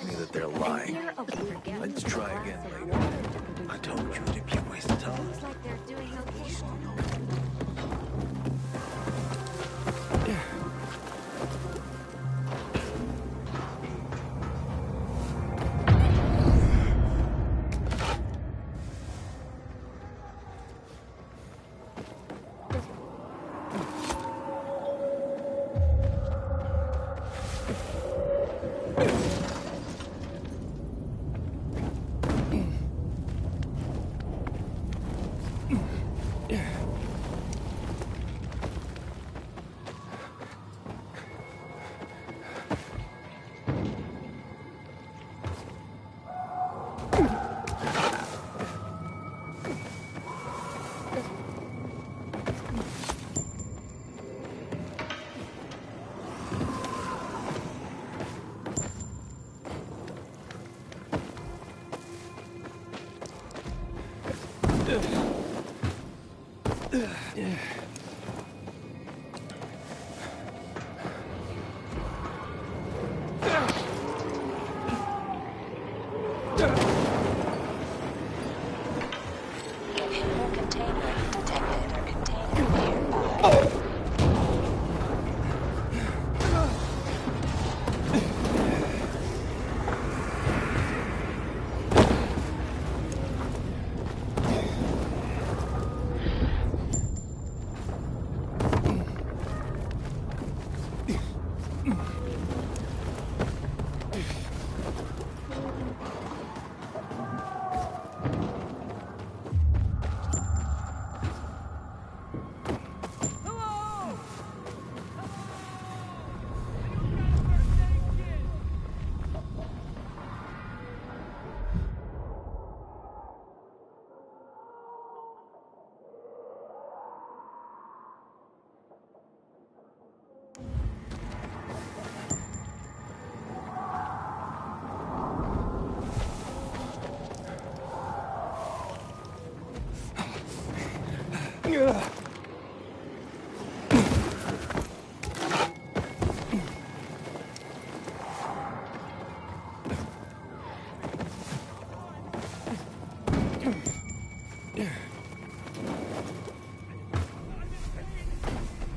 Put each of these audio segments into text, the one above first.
me that they're lying. Let's try again later. I told you it'd be a waste of time. Looks like they're doing okay.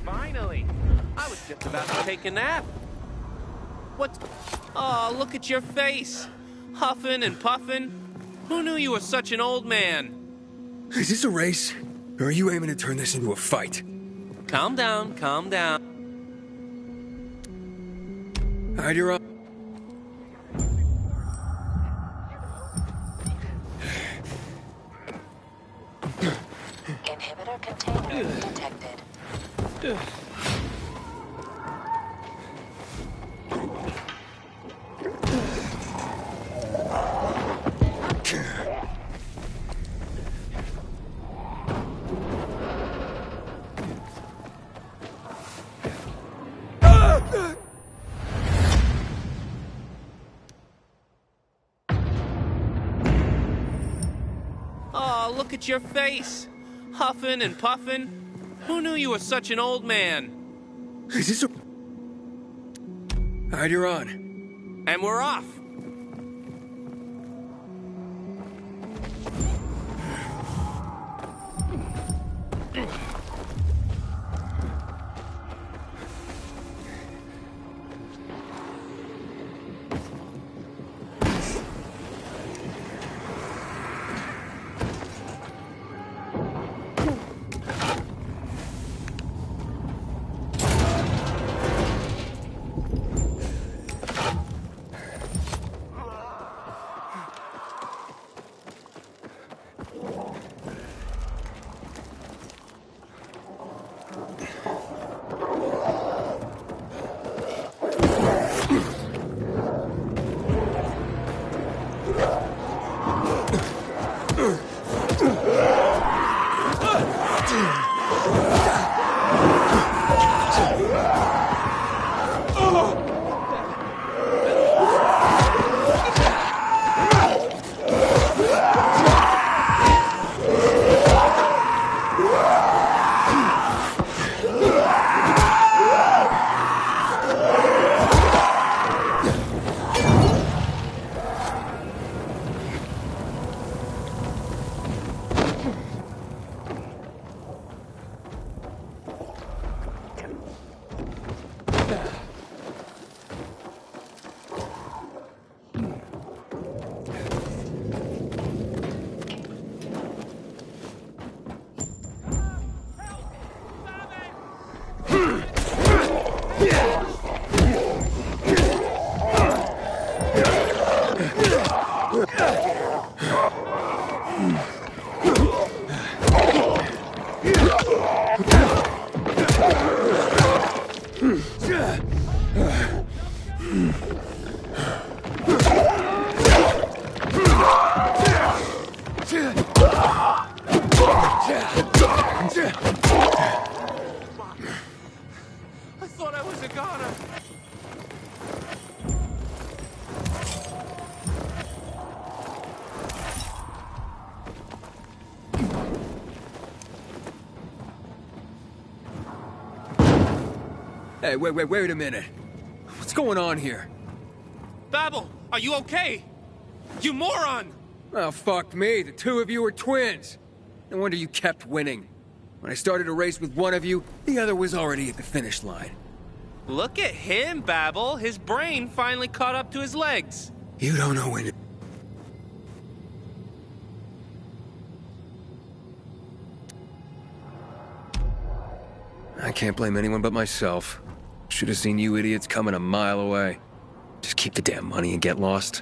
Finally! I was just about to take a nap. What? Oh, look at your face. Huffing and puffing. Who knew you were such an old man? Is this a race? Or are you aiming to turn this into a fight? Calm down, calm down. Alright, you're up. Inhibitor container detected. Oh, look at your face. Huffing and puffing. Who knew you were such an old man? Is this a... Alright, you're on. And we're off. I thought I was a goner. Hey, wait a minute. What's going on here? Babel, are you okay? You moron! Oh, fuck me. The two of you are twins. No wonder you kept winning. When I started a race with one of you, the other was already at the finish line. Look at him, Babel. His brain finally caught up to his legs. You don't know when to... I can't blame anyone but myself. Should have seen you idiots coming a mile away. Just keep the damn money and get lost.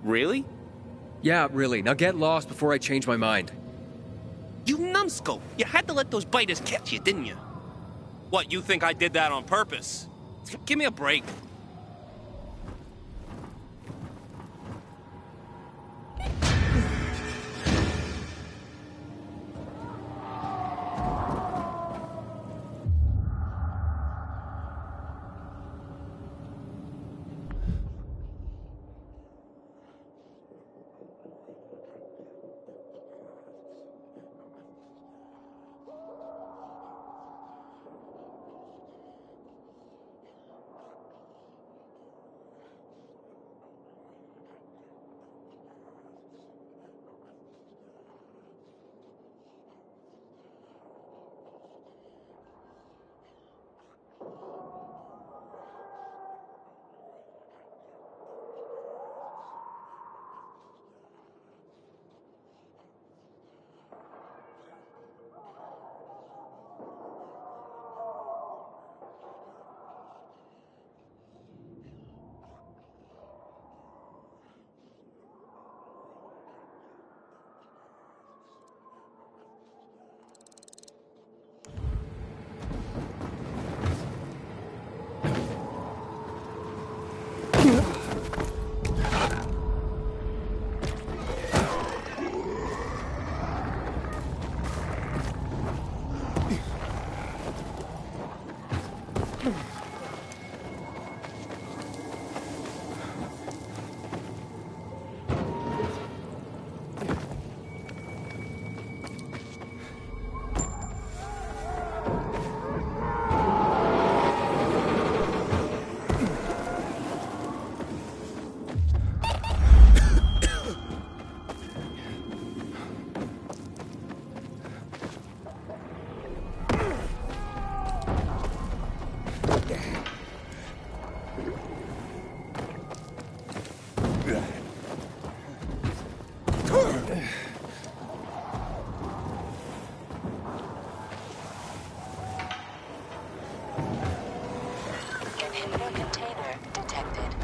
Really? Yeah, really. Now get lost before I change my mind. You numbskull! You had to let those biters catch you, didn't you? What, you think I did that on purpose? Give me a break. Inhibitor container detected.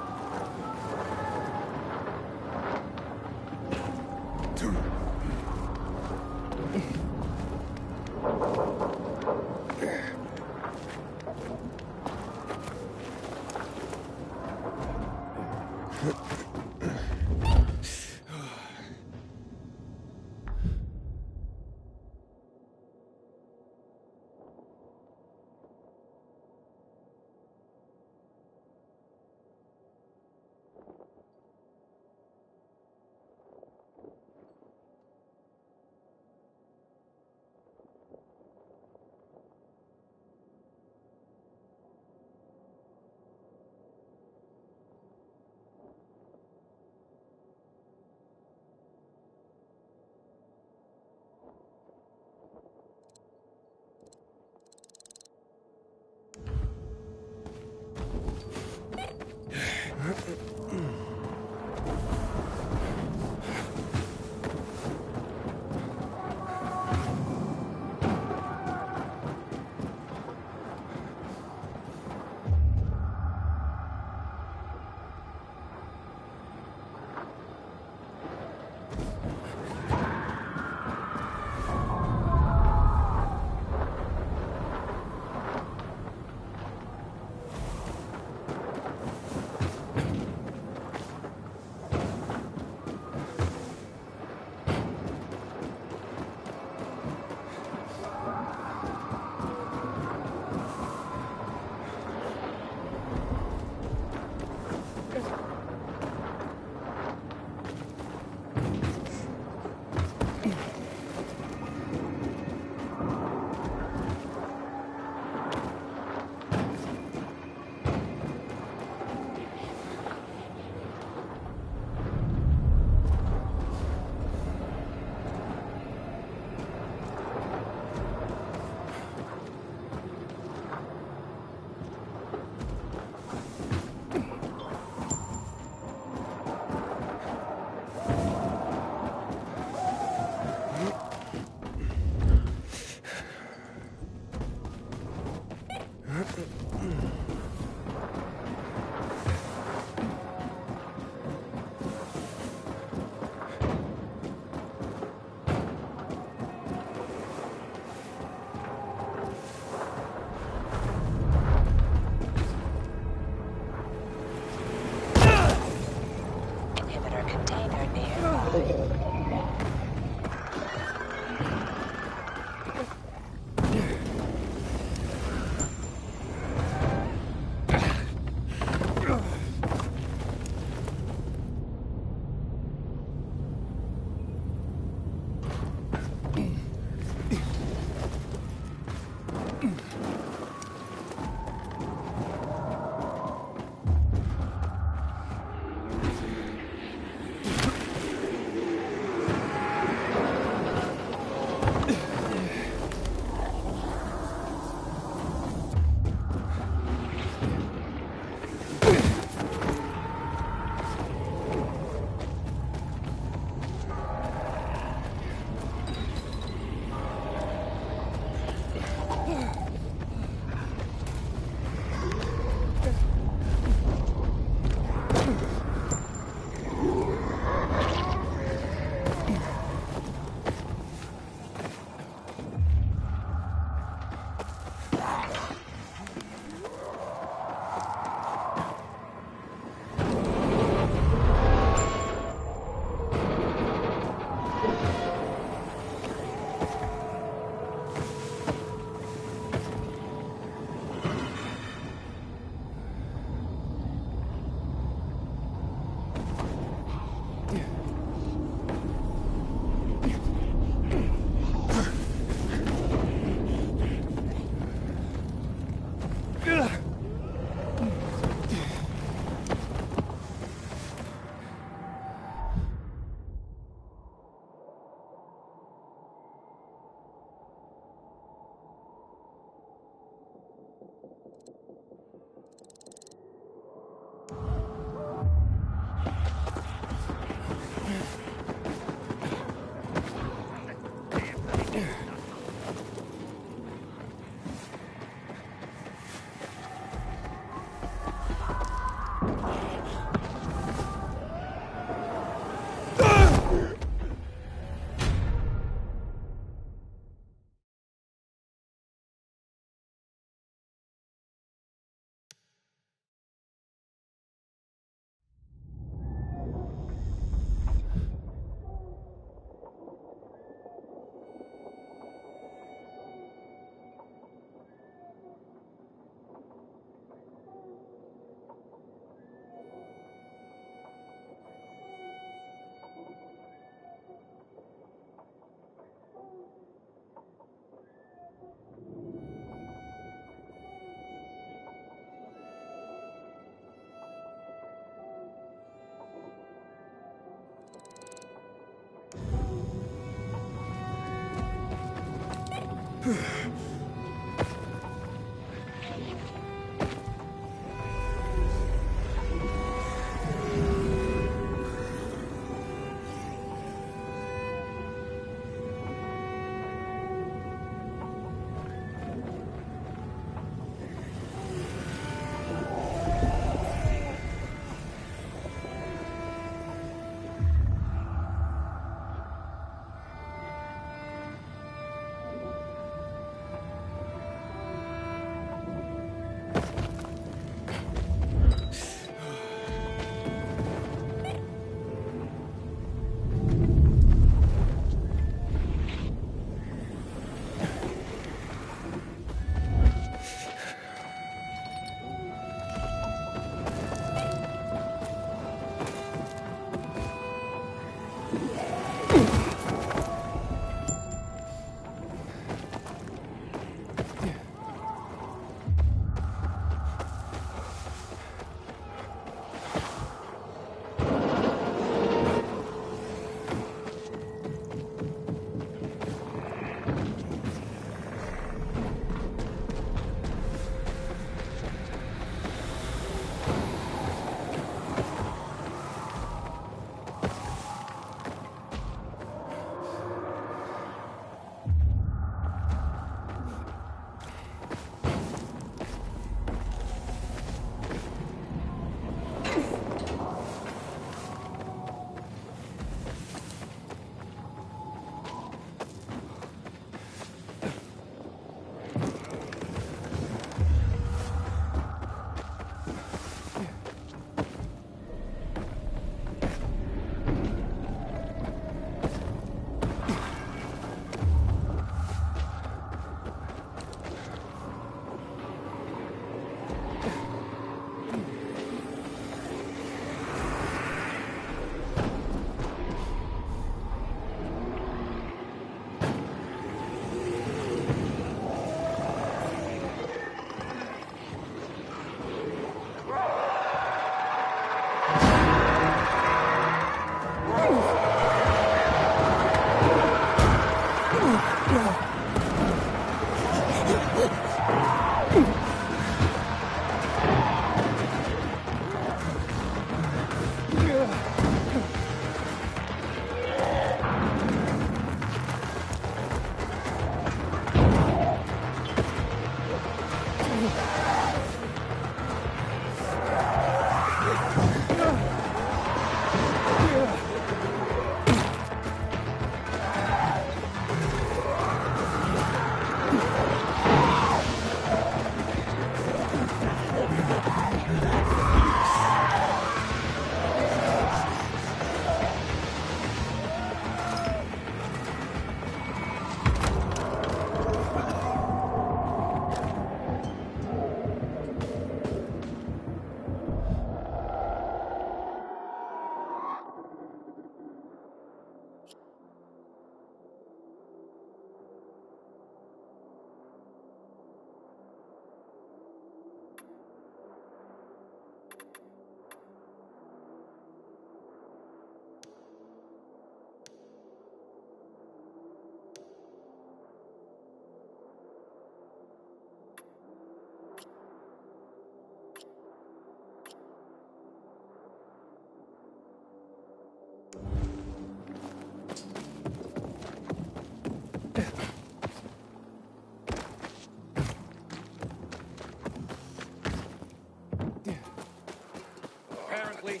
Apparently,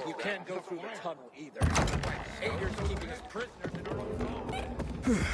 you can't go through the tunnel either. Ager's keeping us prisoners in our own zone.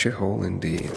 shithole indeed.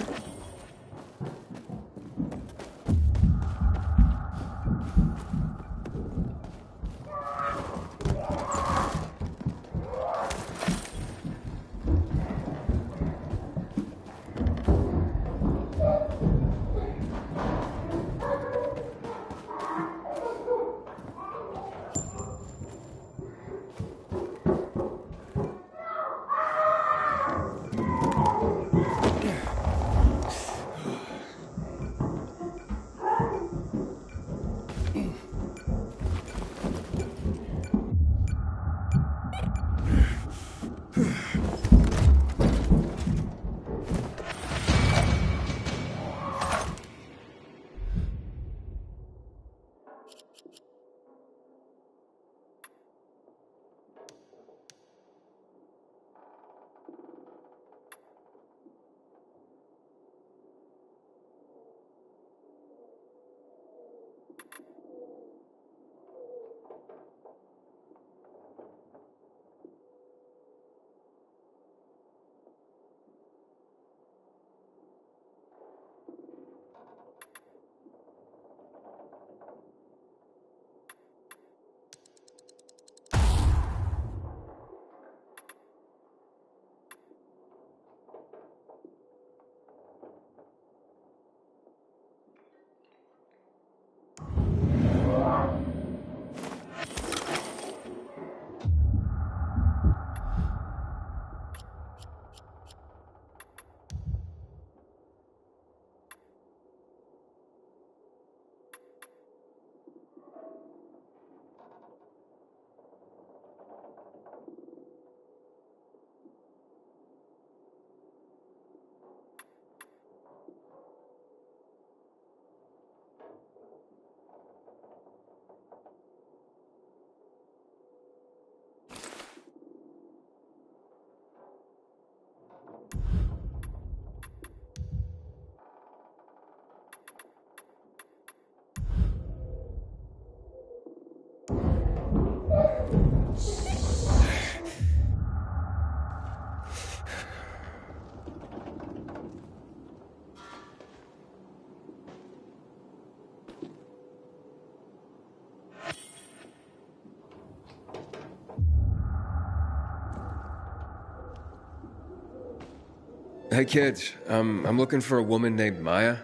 Hey kids, I'm looking for a woman named Maya.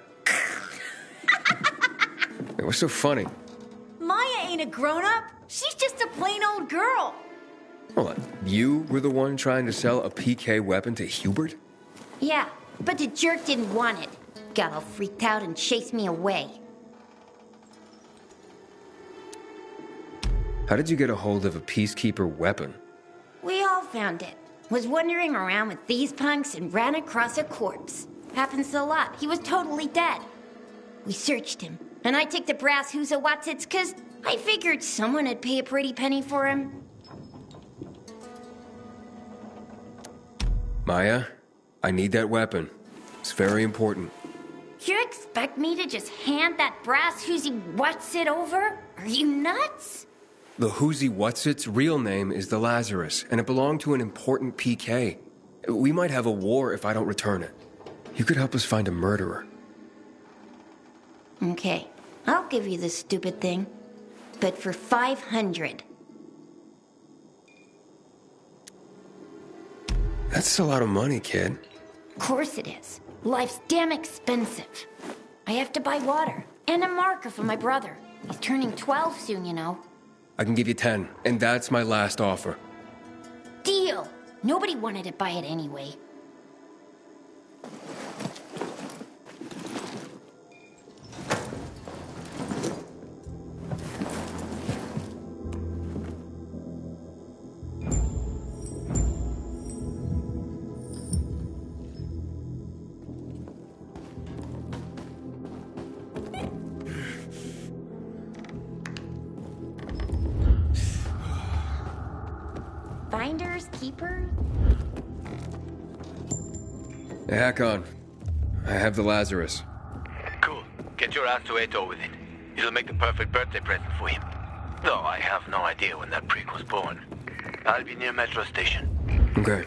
Hey, what's so funny? Maya ain't a grown-up. She's just a plain old girl. Hold on, you were the one trying to sell a PK weapon to Hubert? Yeah, but the jerk didn't want it. Got all freaked out and chased me away. How did you get a hold of a Peacekeeper weapon? We all found it. Was wandering around with these punks and ran across a corpse. Happens a lot. He was totally dead. We searched him, and I took the brass who's a Watsits, 'cause I figured someone would pay a pretty penny for him. Maya, I need that weapon. It's very important. You expect me to just hand that brass whoozy Watsit over? Are you nuts? The Whoozy Whatsit's real name is the Lazarus, and it belonged to an important PK. We might have a war if I don't return it. You could help us find a murderer. Okay, I'll give you this stupid thing. But for 500. That's a lot of money, kid. Of course it is. Life's damn expensive. I have to buy water and a marker for my brother. He's turning 12 soon, you know. I can give you 10, and that's my last offer. Deal! Nobody wanted to buy it anyway. Finders, keepers? Hey, Hakon. I have the Lazarus. Cool. Get your ass to Ato with it. It'll make the perfect birthday present for him. Though I have no idea when that prick was born. I'll be near Metro Station. Okay.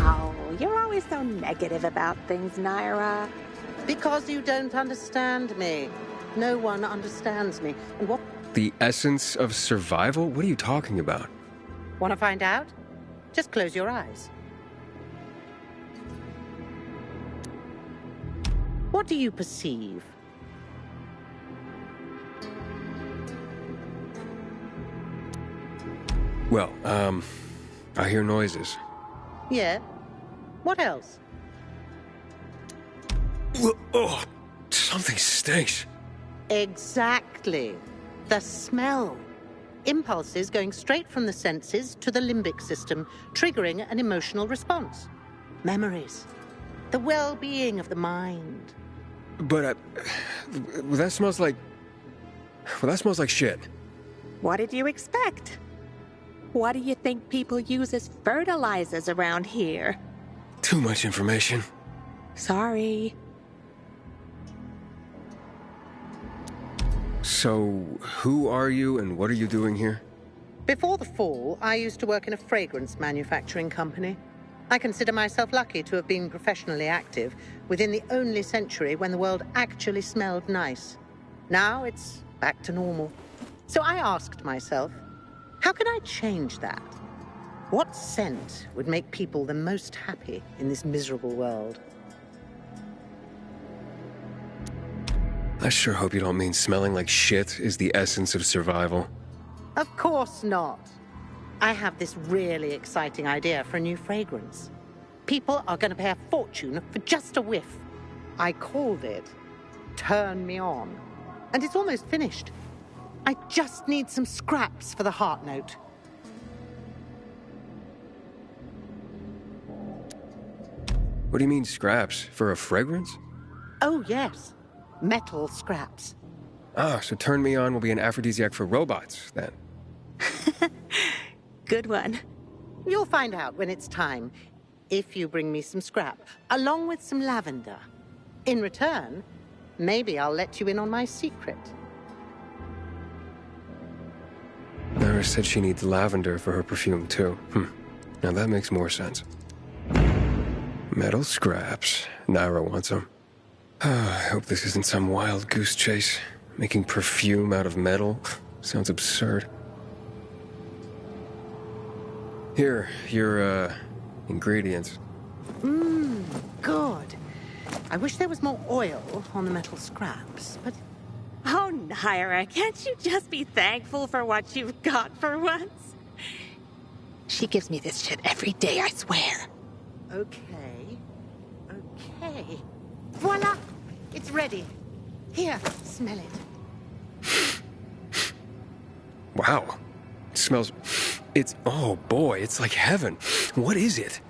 Oh, you're always so negative about things, Naira. Because you don't understand me. No one understands me. And what? The essence of survival? What are you talking about? Want to find out? Just close your eyes. What do you perceive? Well, I hear noises. Yeah? What else? Oh, something stinks. Exactly. The smell. Impulses going straight from the senses to the limbic system, triggering an emotional response. Memories. The well-being of the mind. But, that smells like... Well, that smells like shit. What did you expect? What do you think people use as fertilizers around here? Too much information. Sorry. So, who are you and what are you doing here? Before the fall, I used to work in a fragrance manufacturing company. I consider myself lucky to have been professionally active within the only century when the world actually smelled nice. Now it's back to normal. So I asked myself, how can I change that? What scent would make people the most happy in this miserable world? I sure hope you don't mean smelling like shit is the essence of survival. Of course not. I have this really exciting idea for a new fragrance. People are going to pay a fortune for just a whiff. I called it Turn Me On. And it's almost finished. I just need some scraps for the heart note. What do you mean scraps? For a fragrance? Oh, yes. Metal scraps. Ah, so Turn Me On will be an aphrodisiac for robots, then. Good one. You'll find out when it's time, if you bring me some scrap, along with some lavender. In return, maybe I'll let you in on my secret. Nara said she needs lavender for her perfume, too. Now that makes more sense. Metal scraps. Naira wants them. I hope this isn't some wild goose chase. Making perfume out of metal sounds absurd. Here, your, ingredients. Good. I wish there was more oil on the metal scraps, but... Oh, Naira, can't you just be thankful for what you've got for once? She gives me this shit every day, I swear. Okay. Voila! It's ready. Here, smell it. Wow. It smells... Oh boy, it's like heaven. What is it?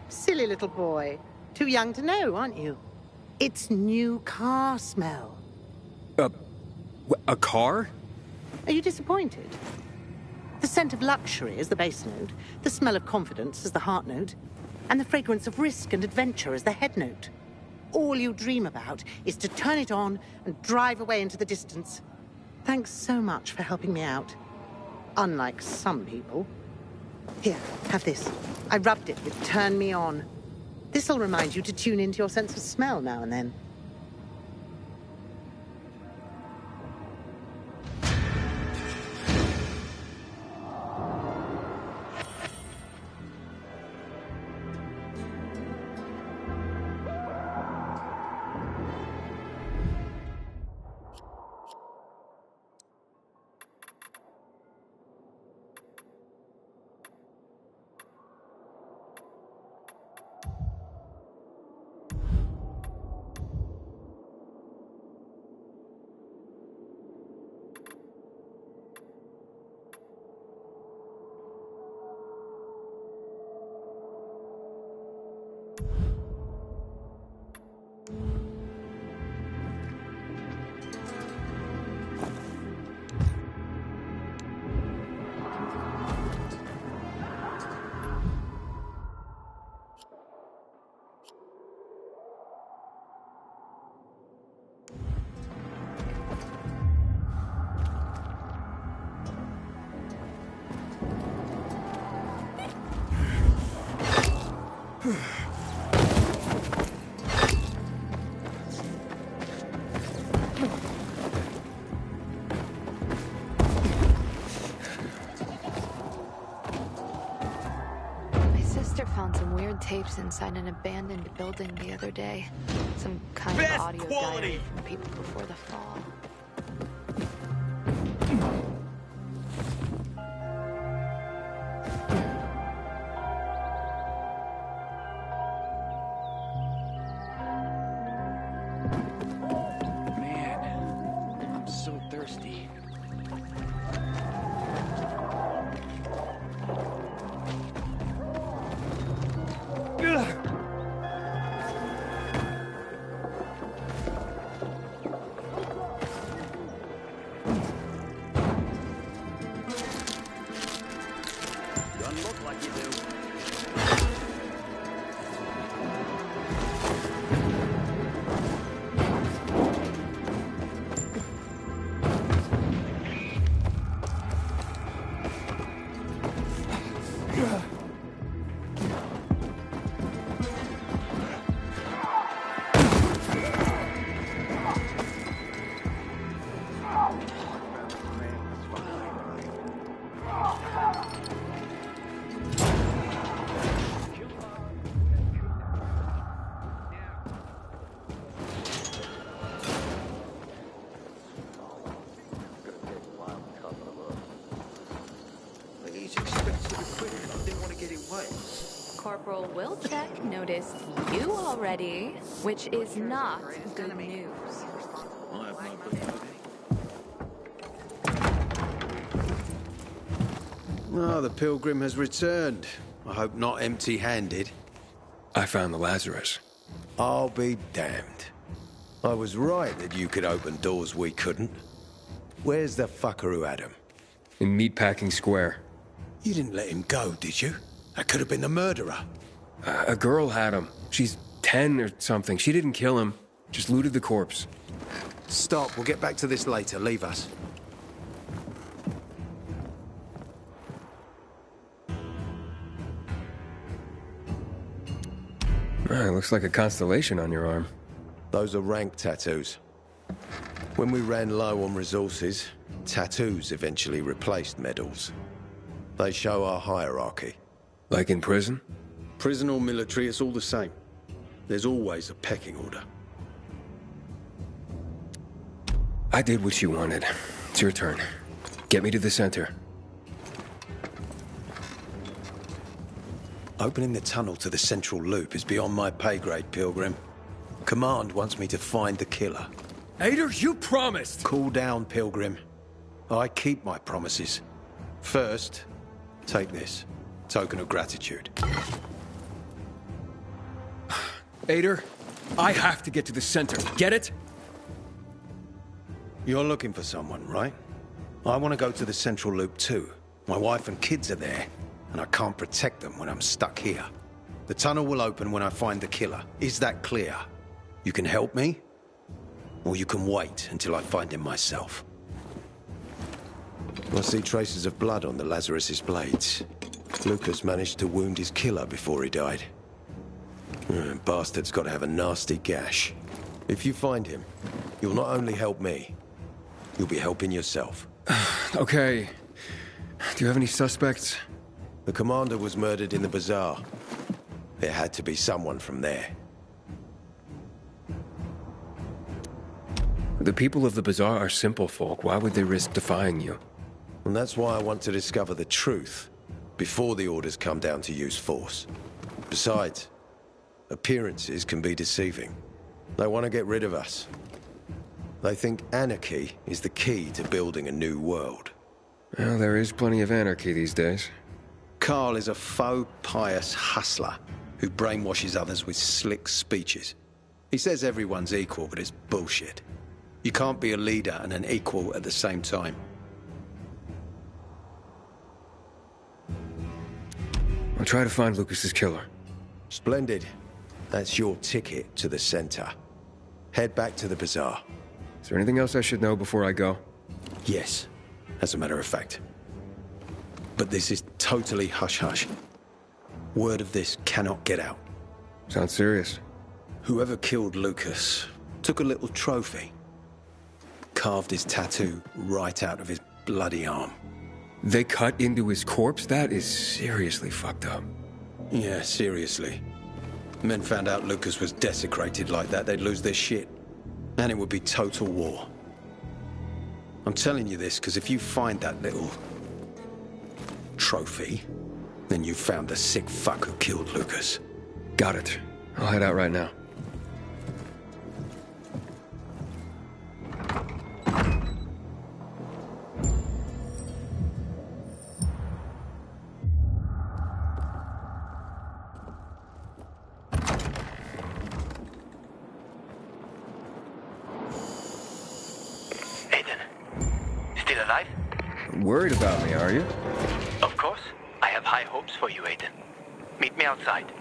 Silly little boy. Too young to know, aren't you? It's new car smell. A car? Are you disappointed? The scent of luxury is the base note, the smell of confidence is the heart note, and the fragrance of risk and adventure is the head note. All you dream about is to turn it on and drive away into the distance. Thanks so much for helping me out. Unlike some people. Here, have this. I rubbed it with Turn Me On. This'll remind you to tune into your sense of smell now and then. My sister found some weird tapes inside an abandoned building the other day. Some kind of audio diary from people before the fall. Man, I'm so thirsty. Doesn't look like you do. He's expensive equipment. They want to get it wet. Corporal Wilczek noticed you already, which is not good news. I'll have no good Oh, the pilgrim has returned. I hope not empty-handed. I found the Lazarus. I'll be damned. I was right that you could open doors we couldn't. Where's the fucker who had him? In Meatpacking Square. You didn't let him go, did you? That could have been the murderer. A girl had him. She's 10 or something. She didn't kill him. Just looted the corpse. Stop, we'll get back to this later. Leave us. Looks like a constellation on your arm. Those are rank tattoos. When we ran low on resources, tattoos eventually replaced medals. They show our hierarchy. Like in prison? Prison or military, it's all the same. There's always a pecking order. I did what you wanted. It's your turn. Get me to the center. Opening the tunnel to the central loop is beyond my pay grade, Pilgrim. Command wants me to find the killer. Ader, you promised! Cool down, Pilgrim. I keep my promises. First, take this. Token of gratitude. Ader, I have to get to the center. Get it? You're looking for someone, right? I want to go to the central loop too. My wife and kids are there, and I can't protect them when I'm stuck here. The tunnel will open when I find the killer. Is that clear? You can help me, or you can wait until I find him myself. I see traces of blood on the Lazarus's blades. Lucas managed to wound his killer before he died. Bastard's got to have a nasty gash. If you find him, you'll not only help me, you'll be helping yourself. Okay. Do you have any suspects? The commander was murdered in the bazaar. There had to be someone from there. The people of the bazaar are simple folk. Why would they risk defying you? And that's why I want to discover the truth before the orders come down to use force. Besides, appearances can be deceiving. They want to get rid of us. They think anarchy is the key to building a new world. Well, there is plenty of anarchy these days. Carl is a faux pious hustler who brainwashes others with slick speeches. He says everyone's equal, but it's bullshit. You can't be a leader and an equal at the same time. I'll try to find Lucas's killer. Splendid. That's your ticket to the center. Head back to the bazaar. Is there anything else I should know before I go? Yes, as a matter of fact. But this is totally hush-hush. Word of this cannot get out. Sounds serious. Whoever killed Lucas took a little trophy, carved his tattoo right out of his bloody arm. They cut into his corpse? That is seriously fucked up. Yeah, seriously. Men found out Lucas was desecrated like that, they'd lose their shit. And it would be total war. I'm telling you this because if you find that little trophy, then you found the sick fuck who killed Lucas. Got it. I'll head out right now. Still alive? Worried about me, are you? Of course. I have high hopes for you, Aiden. Meet me outside.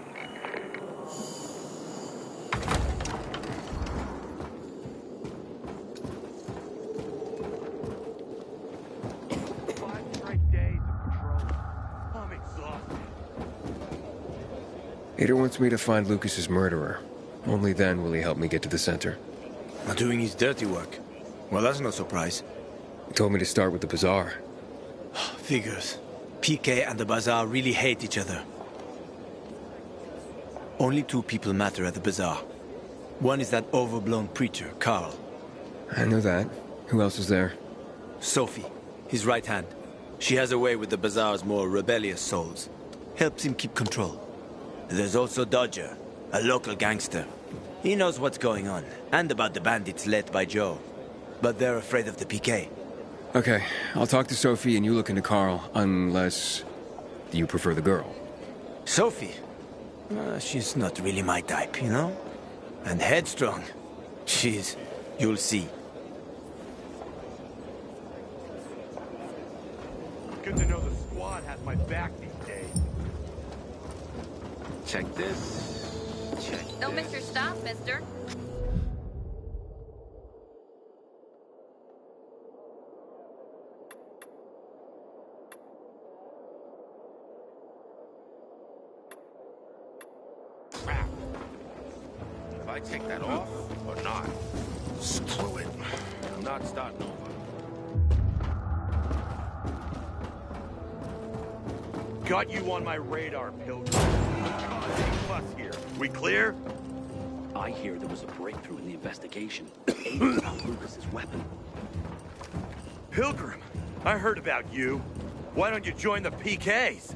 Ada wants me to find Lucas's murderer. Only then will he help me get to the center. Not doing his dirty work. Well, that's no surprise. He told me to start with the bazaar. Figures. PK and the bazaar really hate each other. Only two people matter at the bazaar. One is that overblown preacher, Carl. I know that. Who else is there? Sophie, his right hand. She has a way with the bazaar's more rebellious souls. Helps him keep control. There's also Dodger, a local gangster. He knows what's going on, and about the bandits led by Joe. But they're afraid of the PK. Okay, I'll talk to Sophie and you look into Carl, unless you prefer the girl. Sophie? She's not really my type, you know? And headstrong. You'll see. Good to know the squad has my back these days. Check this. Check No, Mr. Stop, mister. Crap. If I take that off or not? Screw it. I'm not starting over. Got you on my radar, Pilgrim. Plus here. We clear? I hear there was a breakthrough in the investigation. Aiden found Lucas's weapon. Pilgrim, I heard about you. Why don't you join the PKs?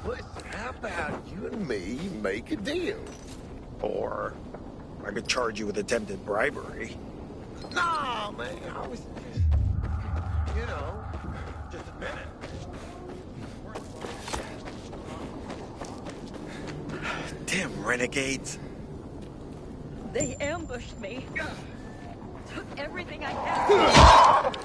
Listen, how about you and me make a deal? Or I could charge you with attempted bribery. No, man, I was just, you know, just a minute. Damn renegades. They ambushed me. Took everything I had.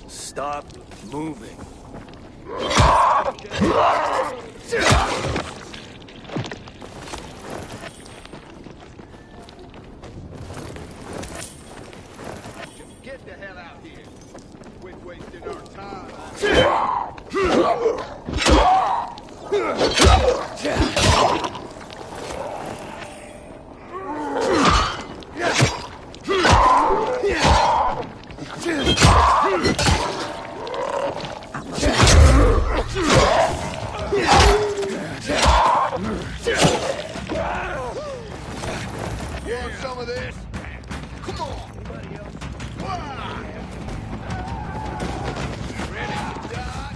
Stop moving. Get the hell out here. Quit wasting our time. Want some of this? Come on. Ready to die?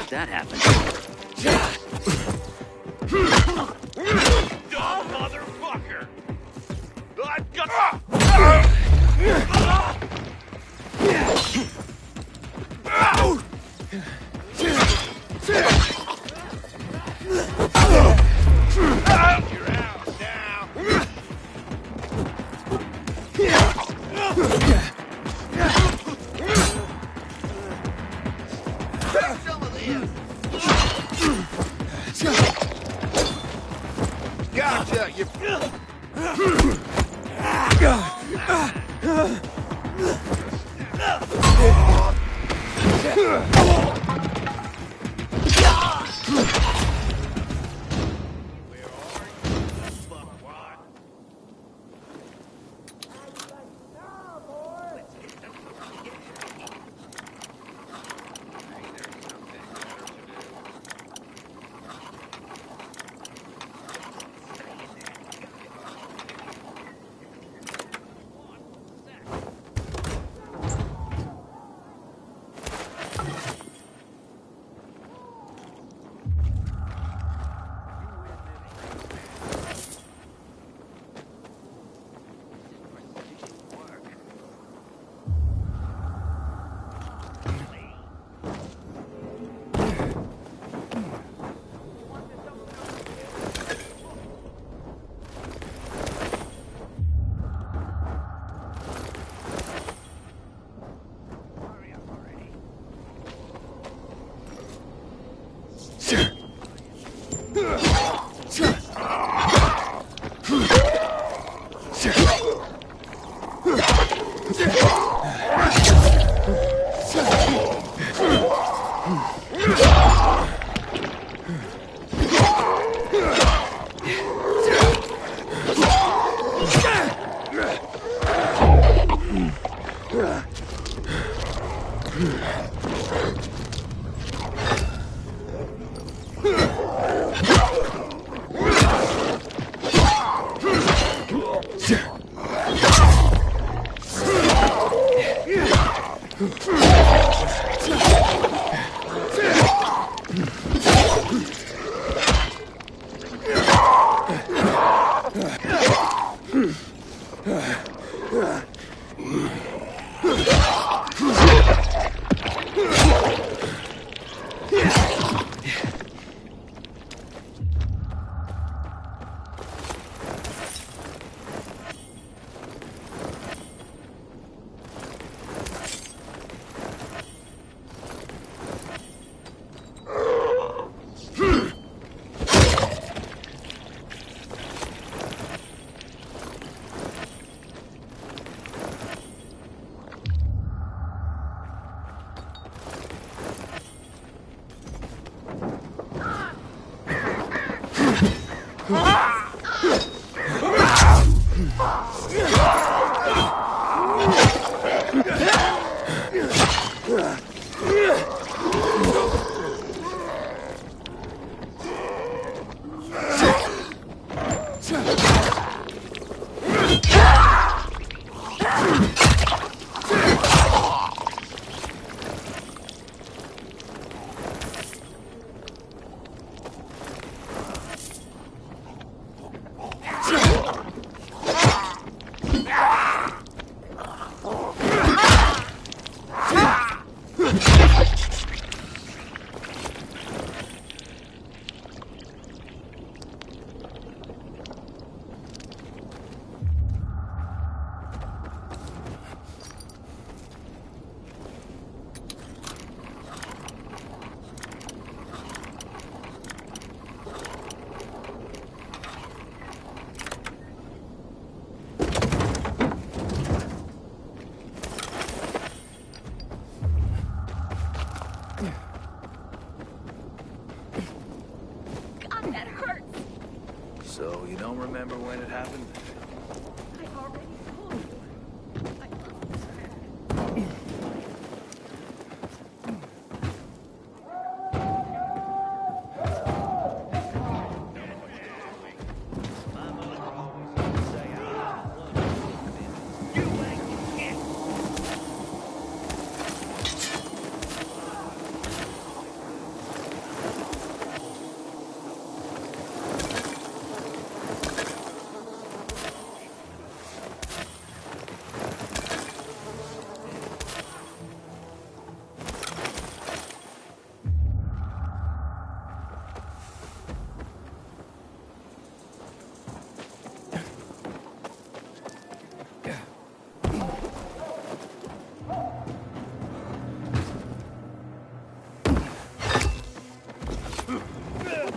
That happened. Dumb motherfucker! I've got... You're out now. Take some of this. Gotcha, you... So, you don't remember when it happened? I already told you.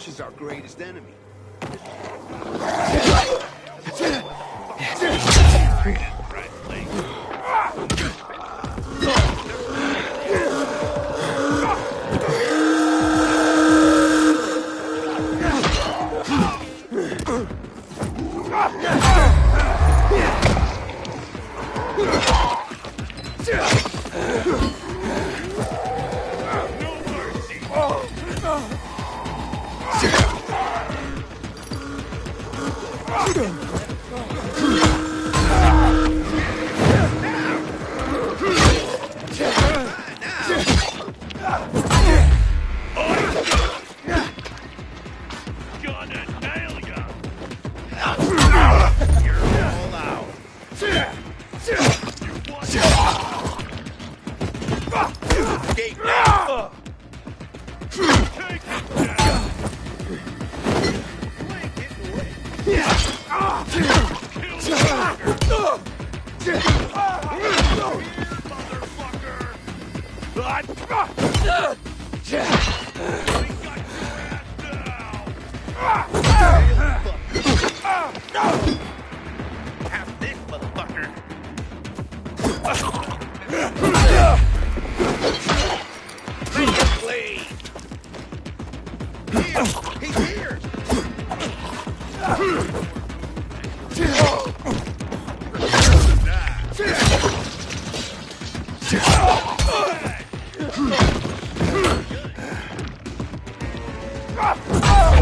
Is our greatest enemy.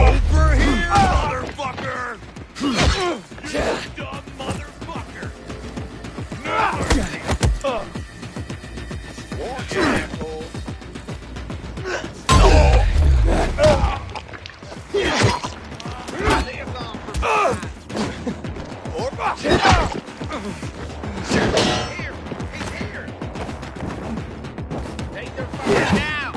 Over here, motherfucker! You dumb motherfucker! Walk, you asshole! Here! He's here! Take their fire now!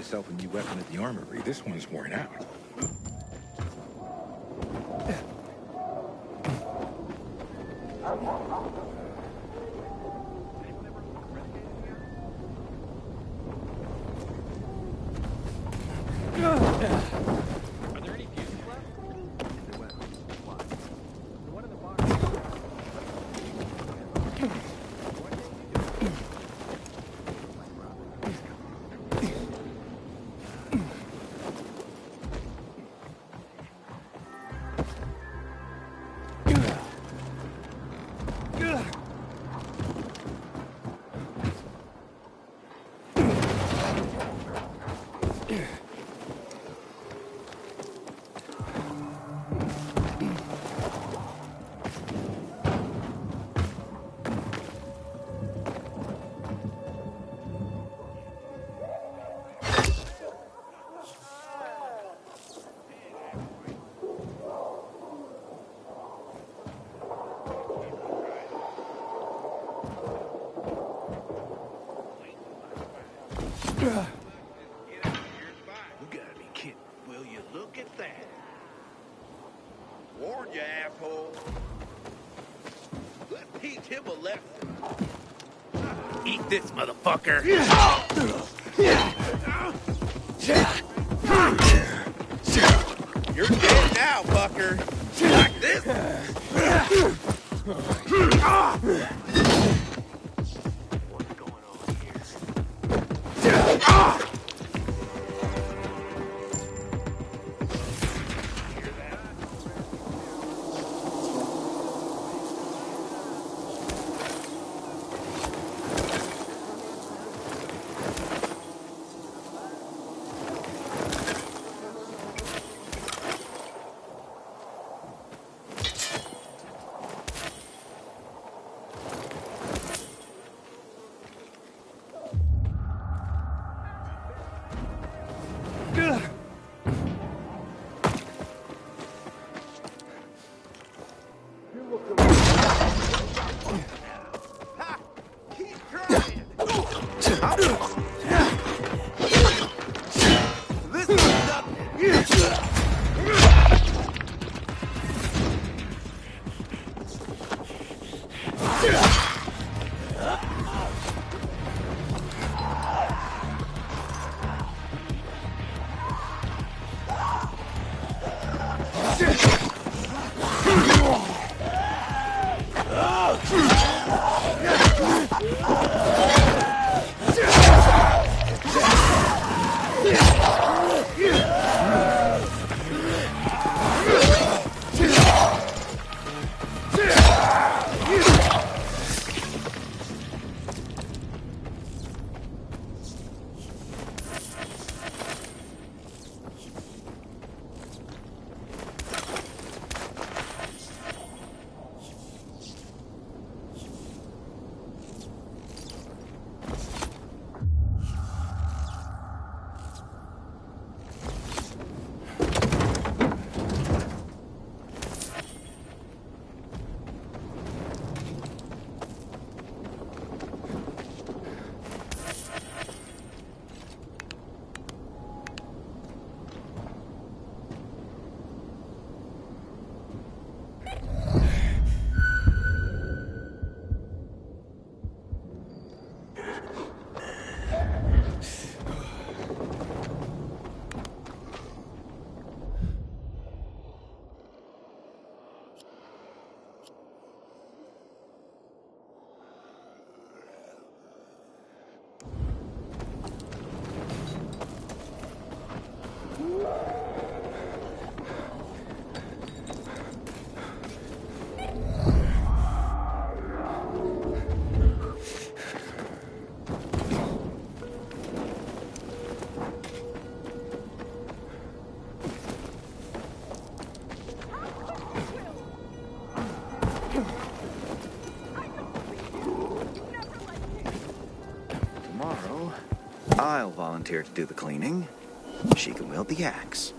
myself a new weapon at the armory. This one's worn out. You gotta be kidding. Will you look at that? Warn you, asshole. Let's teach him a lesson. Eat this, motherfucker. You're dead now, fucker. Like this. I'll volunteer to do the cleaning. She can wield the axe.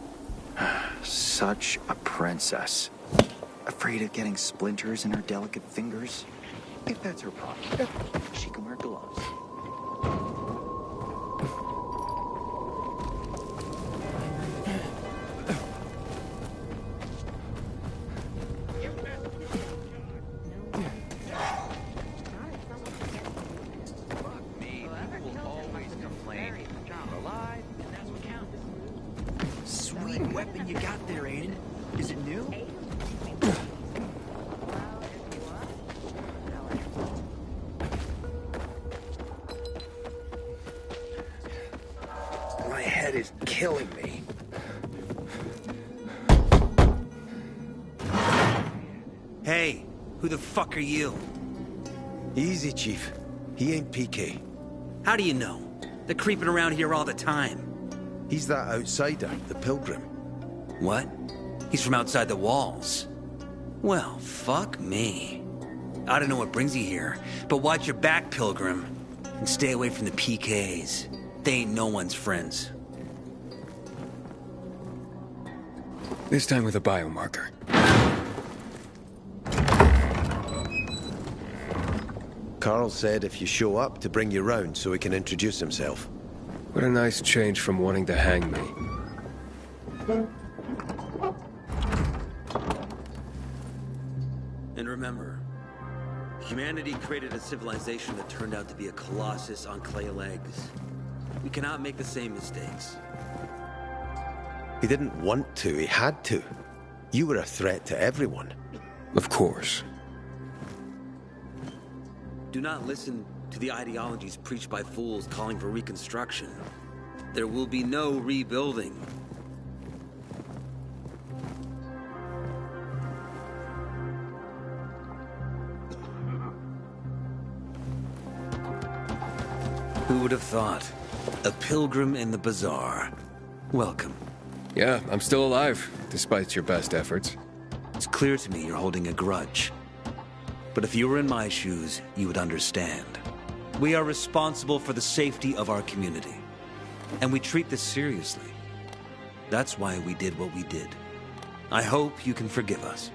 Such a princess. Afraid of getting splinters in her delicate fingers? If that's her problem, she can wear gloves. Is it new? My head is killing me. Hey, who the fuck are you? Easy, Chief. He ain't PK. How do you know? They're creeping around here all the time. He's that outsider, the Pilgrim. What? He's from outside the walls. Well, fuck me. I don't know what brings you here, but watch your back, Pilgrim. And stay away from the PKs. They ain't no one's friends. This time with a biomarker. Carl said if you show up to bring you round so he can introduce himself. What a nice change from wanting to hang me. And remember, humanity created a civilization that turned out to be a colossus on clay legs. We cannot make the same mistakes. He didn't want to, he had to. You were a threat to everyone. Of course. Do not listen to the ideologies preached by fools calling for reconstruction. There will be no rebuilding. Who would have thought? A pilgrim in the bazaar. Welcome. Yeah, I'm still alive, despite your best efforts. It's clear to me you're holding a grudge. But if you were in my shoes, you would understand. We are responsible for the safety of our community. And we treat this seriously. That's why we did what we did. I hope you can forgive us.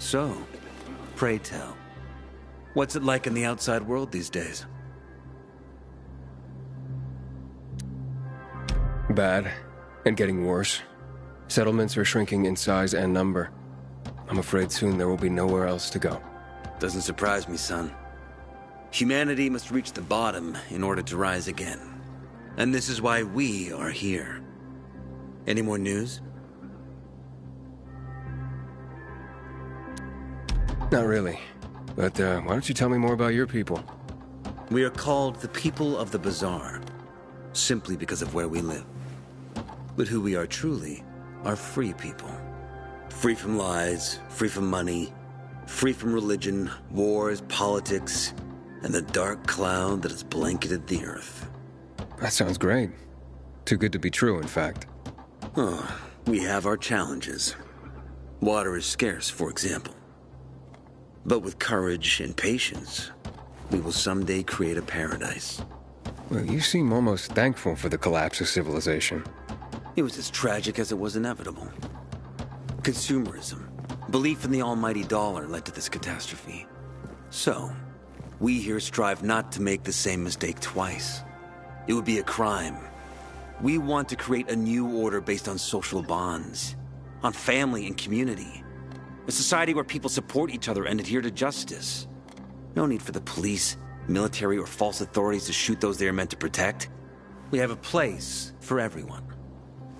So, pray tell, what's it like in the outside world these days? Bad, and getting worse. Settlements are shrinking in size and number. I'm afraid soon there will be nowhere else to go. Doesn't surprise me, son. Humanity must reach the bottom in order to rise again. And this is why we are here. Any more news? Not really. But why don't you tell me more about your people? We are called the People of the Bazaar, simply because of where we live. But who we are truly are free people. Free from lies, free from money, free from religion, wars, politics, and the dark cloud that has blanketed the earth. That sounds great. Too good to be true, in fact. Oh, we have our challenges. Water is scarce, for example. But with courage and patience, we will someday create a paradise. Well, you seem almost thankful for the collapse of civilization. It was as tragic as it was inevitable. Consumerism, belief in the almighty dollar led to this catastrophe. So, we here strive not to make the same mistake twice. It would be a crime. We want to create a new order based on social bonds, on family and community. A society where people support each other and adhere to justice. No need for the police, military, or false authorities to shoot those they are meant to protect. We have a place for everyone.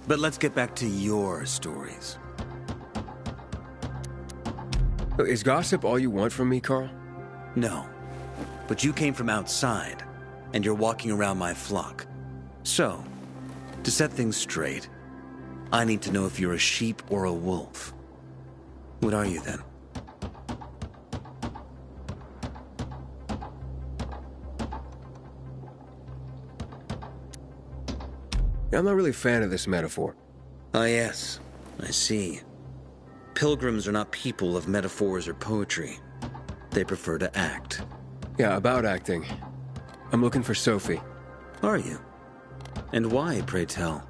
But let's get back to your stories. Is gossip all you want from me, Carl? No. But you came from outside, and you're walking around my flock. So, to set things straight, I need to know if you're a sheep or a wolf. What are you then? I'm not really a fan of this metaphor. Ah, yes. I see. Pilgrims are not people of metaphors or poetry. They prefer to act. Yeah, about acting. I'm looking for Sophie. Are you? And why, pray tell?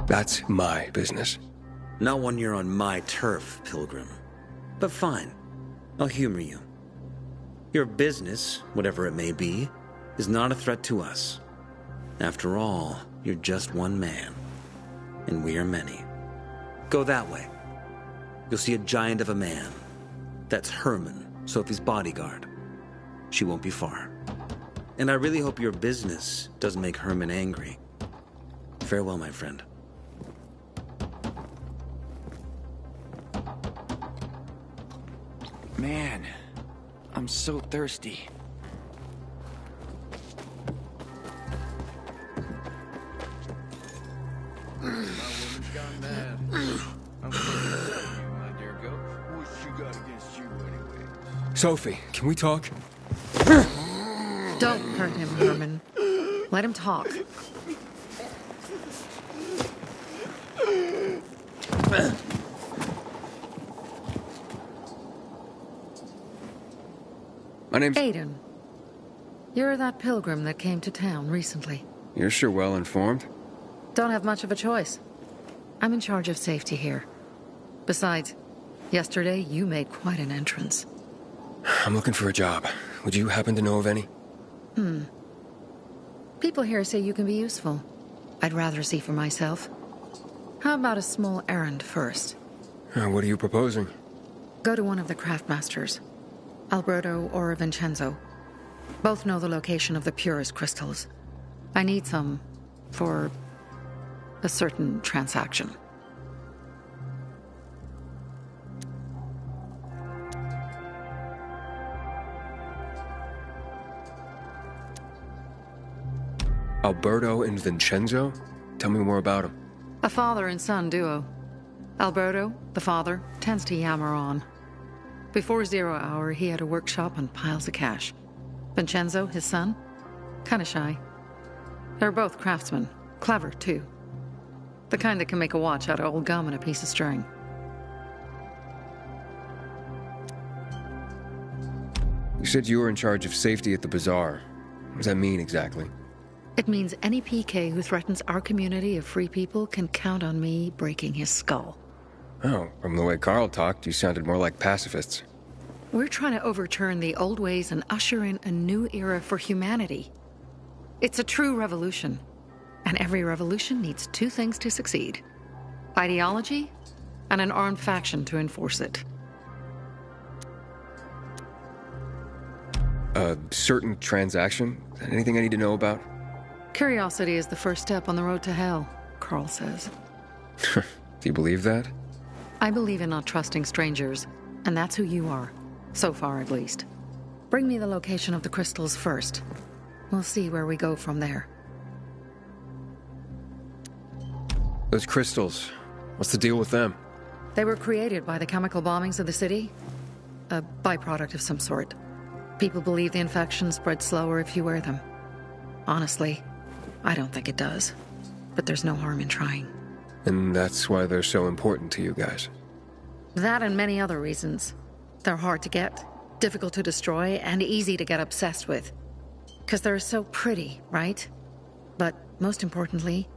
That's my business. Not when you're on my turf, Pilgrim. But fine. I'll humor you. Your business, whatever it may be, is not a threat to us. After all, you're just one man. And we are many. Go that way. You'll see a giant of a man. That's Herman, Sophie's bodyguard. She won't be far. And I really hope your business doesn't make Herman angry. Farewell, my friend. Man, I'm so thirsty. My woman's gone mad. I'm sorry to tell you, my dear girl. What's she got against you anyway? Sophie, can we talk? Don't hurt him, Herman. Let him talk. My name's... Aiden. You're that pilgrim that came to town recently. You're sure well informed. Don't have much of a choice. I'm in charge of safety here. Besides, yesterday you made quite an entrance. I'm looking for a job. Would you happen to know of any? People here say you can be useful. I'd rather see for myself. How about a small errand first? What are you proposing? Go to one of the craftmasters. Alberto or Vincenzo. Both know the location of the purest crystals. I need some for a certain transaction. Alberto and Vincenzo? Tell me more about them. A father and son duo. Alberto, the father, tends to yammer on. Before 0 hour, he had a workshop and piles of cash. Vincenzo, his son, kinda shy. They're both craftsmen, clever too. The kind that can make a watch out of old gum and a piece of string. You said you were in charge of safety at the bazaar. What does that mean exactly? It means any PK who threatens our community of free people can count on me breaking his skull. Oh, from the way Carl talked, you sounded more like pacifists. We're trying to overturn the old ways and usher in a new era for humanity. It's a true revolution. And every revolution needs two things to succeed: ideology and an armed faction to enforce it. A certain transaction? Anything I need to know about? Curiosity is the first step on the road to hell, Carl says. Do you believe that? I believe in not trusting strangers, and that's who you are. So far, at least. Bring me the location of the crystals first. We'll see where we go from there. Those crystals, what's the deal with them? They were created by the chemical bombings of the city. A byproduct of some sort. People believe the infection spreads slower if you wear them. Honestly, I don't think it does. But there's no harm in trying. And that's why they're so important to you guys. That and many other reasons. They're hard to get, difficult to destroy, and easy to get obsessed with. Because they're so pretty, right? But most importantly,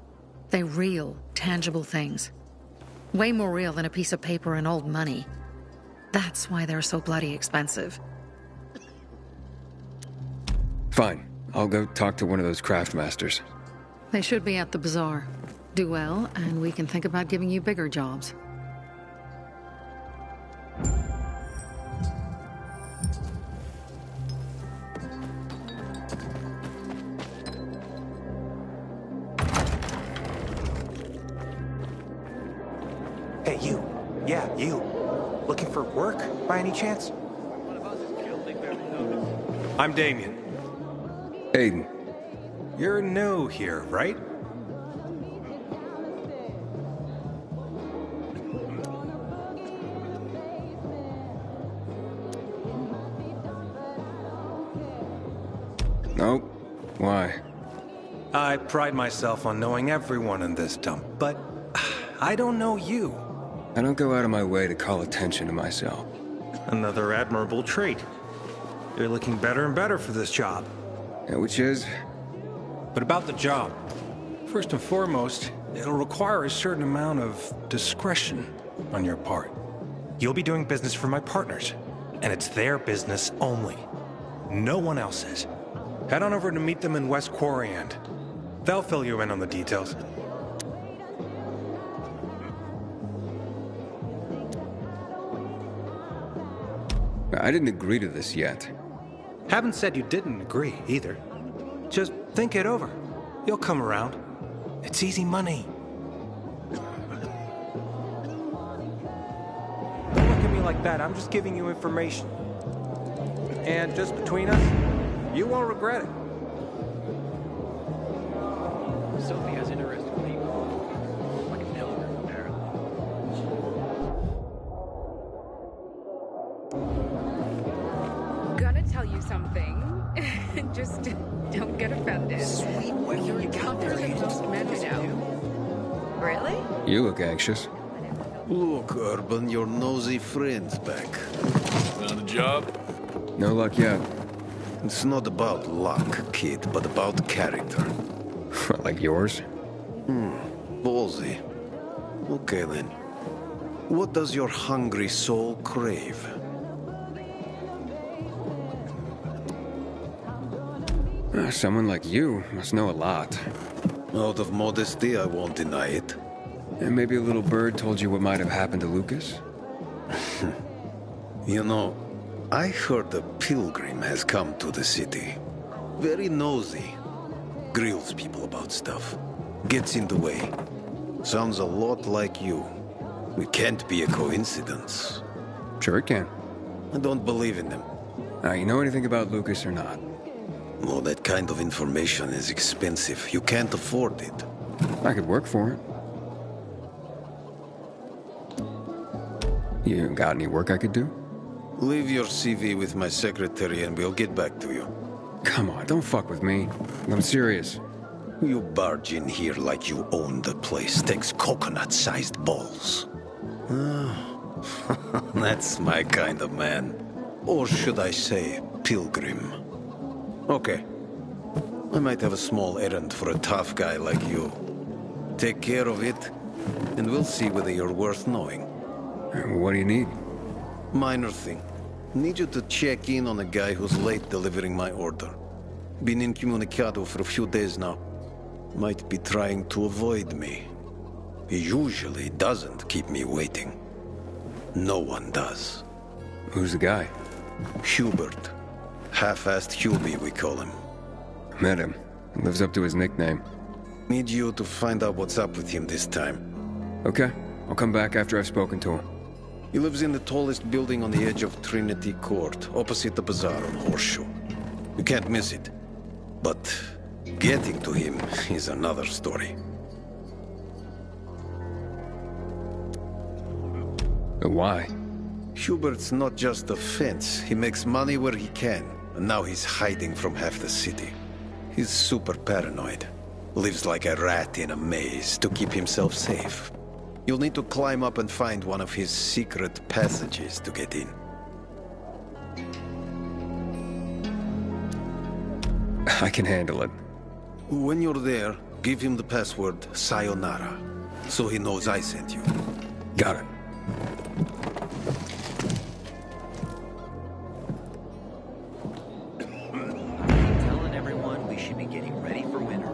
they're real, tangible things. Way more real than a piece of paper and old money. That's why they're so bloody expensive. Fine. I'll go talk to one of those craftmasters. They should be at the bazaar. Do well, and we can think about giving you bigger jobs. Hey, you. Yeah, you. Looking for work, by any chance? I'm Damien. Aiden. You're new here, right? Nope. Why? I pride myself on knowing everyone in this dump, but I don't know you. I don't go out of my way to call attention to myself. Another admirable trait. You're looking better and better for this job. Yeah, which is? But about the job. First and foremost, it'll require a certain amount of discretion on your part. You'll be doing business for my partners, and it's their business only. No one else's. Head on over to meet them in West Quarry End. They'll fill you in on the details. I didn't agree to this yet. Haven't said you didn't agree, either. Just think it over. You'll come around. It's easy money. Don't look at me like that. I'm just giving you information. And just between us, you won't regret it. Sophie has interesting people. Like an elder, apparently. Gonna tell you something. Just don't get offended. Sweet, when You're you tougher than most men I know. Really? You look anxious. Look, Urban, your nosy friend's back. Found a job? No luck yet. It's not about luck, kid, but about character. Like yours? Ballsy. Okay, then. What does your hungry soul crave? Someone like you must know a lot. Out of modesty, I won't deny it. And maybe a little bird told you what might have happened to Lucas? You know, I heard a pilgrim has come to the city. Very nosy. Grills people about stuff. Gets in the way. Sounds a lot like you. It can't be a coincidence. Sure it can. I don't believe in them. You know anything about Lucas or not? Well, that kind of information is expensive. You can't afford it. I could work for it. You got any work I could do? Leave your CV with my secretary and we'll get back to you. Come on, don't fuck with me. I'm serious. You barge in here like you own the place. Takes coconut-sized balls. That's my kind of man. Or should I say, pilgrim. Okay. I might have a small errand for a tough guy like you. Take care of it, and we'll see whether you're worth knowing. What do you need? Minor thing. Need you to check in on a guy who's late delivering my order. Been incommunicado for a few days now. Might be trying to avoid me. He usually doesn't keep me waiting. No one does. Who's the guy? Hubert. Half-assed Hubie, we call him. Met him. Lives up to his nickname. Need you to find out what's up with him this time. Okay. I'll come back after I've spoken to him. He lives in the tallest building on the edge of Trinity Court, opposite the bazaar on Horseshoe. You can't miss it. But getting to him is another story. Why? Hubert's not just a fence. He makes money where he can, and now he's hiding from half the city. He's super paranoid. Lives like a rat in a maze to keep himself safe. You'll need to climb up and find one of his secret passages to get in. I can handle it. When you're there, give him the password Sayonara, so he knows I sent you. Got it. Telling everyone we should be getting ready for winter.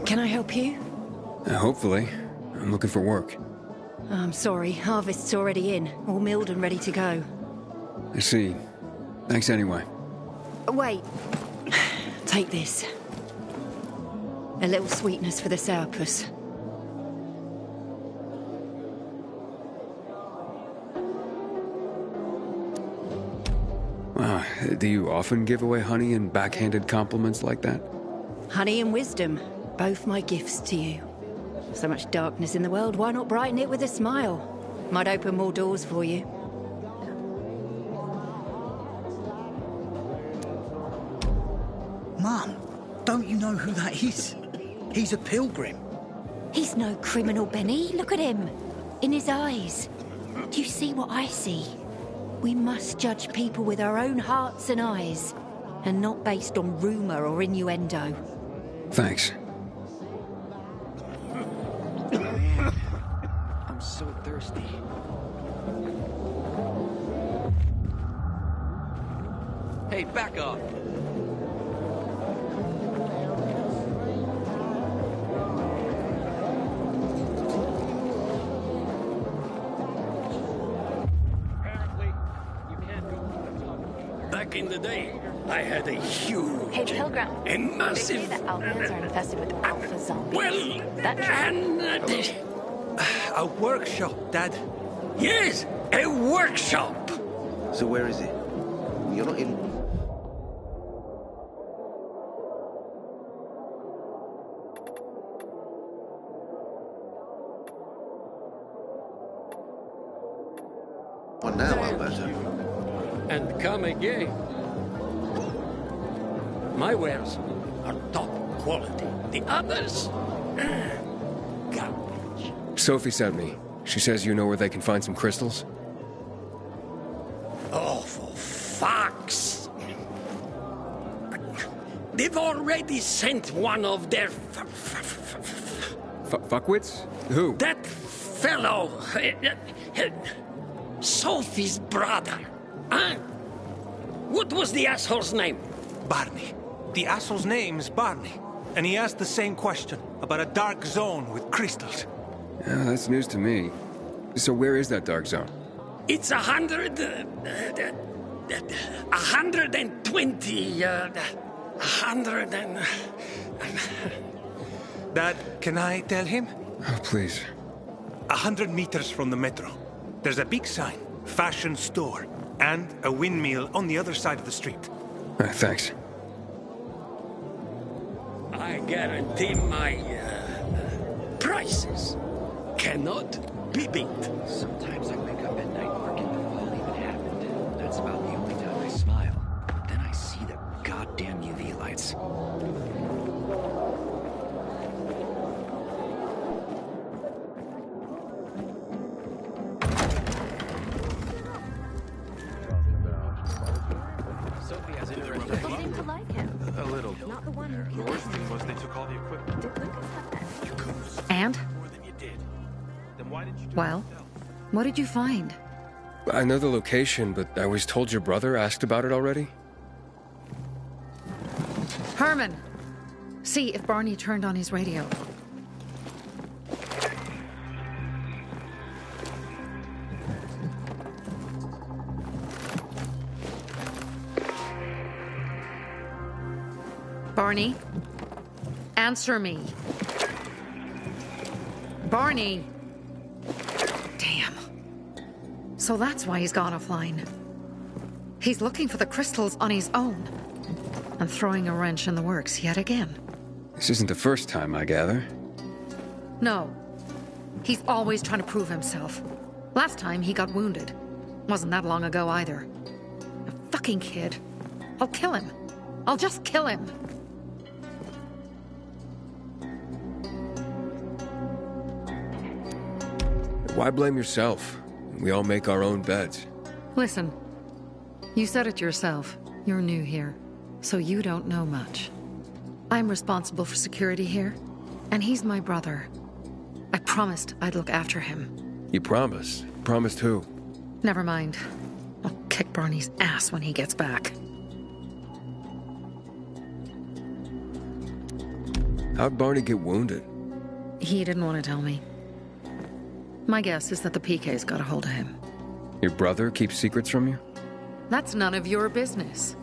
Can I help you? Hopefully. I'm looking for work. I'm sorry, harvest's already in, all milled and ready to go. I see. Thanks anyway. Wait. Take this. A little sweetness for the sourpuss. Do you often give away honey and backhanded compliments like that? Honey and wisdom, both my gifts to you. So much darkness in the world, why not brighten it with a smile? Might open more doors for you. Mum, don't you know who that is? He's a pilgrim. He's no criminal, Benny. Look at him. In his eyes. Do you see what I see? We must judge people with our own hearts and eyes, and not based on rumor or innuendo. Thanks. I'm so thirsty. Hey, back up. Back in the day, I had a huge... Hey, Pilgrim. A massive... They say that Outlands are infested with alpha zombies. Well, that true? A workshop, Dad. Yes, a workshop. So where is it? You're not in... What now, Alberto? And come again. My wares are top quality. The others... garbage. Sophie sent me. She says you know where they can find some crystals? Oh, for fuck's... They've already sent one of their... Fuckwits? Who? That fellow... Sophie's brother. Huh? What was the asshole's name? Barney. The asshole's name's Barney. And he asked the same question about a dark zone with crystals. Yeah, that's news to me. So where is that dark zone? It's 120... 100 and... Dad, can I tell him? Oh, please. 100 meters from the metro. There's a big sign, fashion store, and a windmill on the other side of the street. Thanks. I guarantee my prices cannot be beat. Sometimes I wake up at night and forget the fall even happened. That's about the only time I smile. Then I see the goddamn UV lights. People seem to like him. A little. Not the one who The worst thing was they took all the equipment. Did Lucas have that? And? More than you did. Then why didn't you do Well, what did you find? I know the location, but I was told your brother asked about it already? Herman! See if Barney turned on his radio. Barney? Answer me. Barney! Damn. So that's why he's gone offline. He's looking for the crystals on his own. And throwing a wrench in the works yet again. This isn't the first time, I gather. No. He's always trying to prove himself. Last time he got wounded. Wasn't that long ago either. A fucking kid. I'll kill him. I'll just kill him. Why blame yourself? We all make our own beds. Listen. You said it yourself. You're new here. So you don't know much. I'm responsible for security here. And he's my brother. I promised I'd look after him. You promised? Promised who? Never mind. I'll kick Barney's ass when he gets back. How'd Barney get wounded? He didn't want to tell me. My guess is that the PK's got a hold of him. Your brother keeps secrets from you? That's none of your business.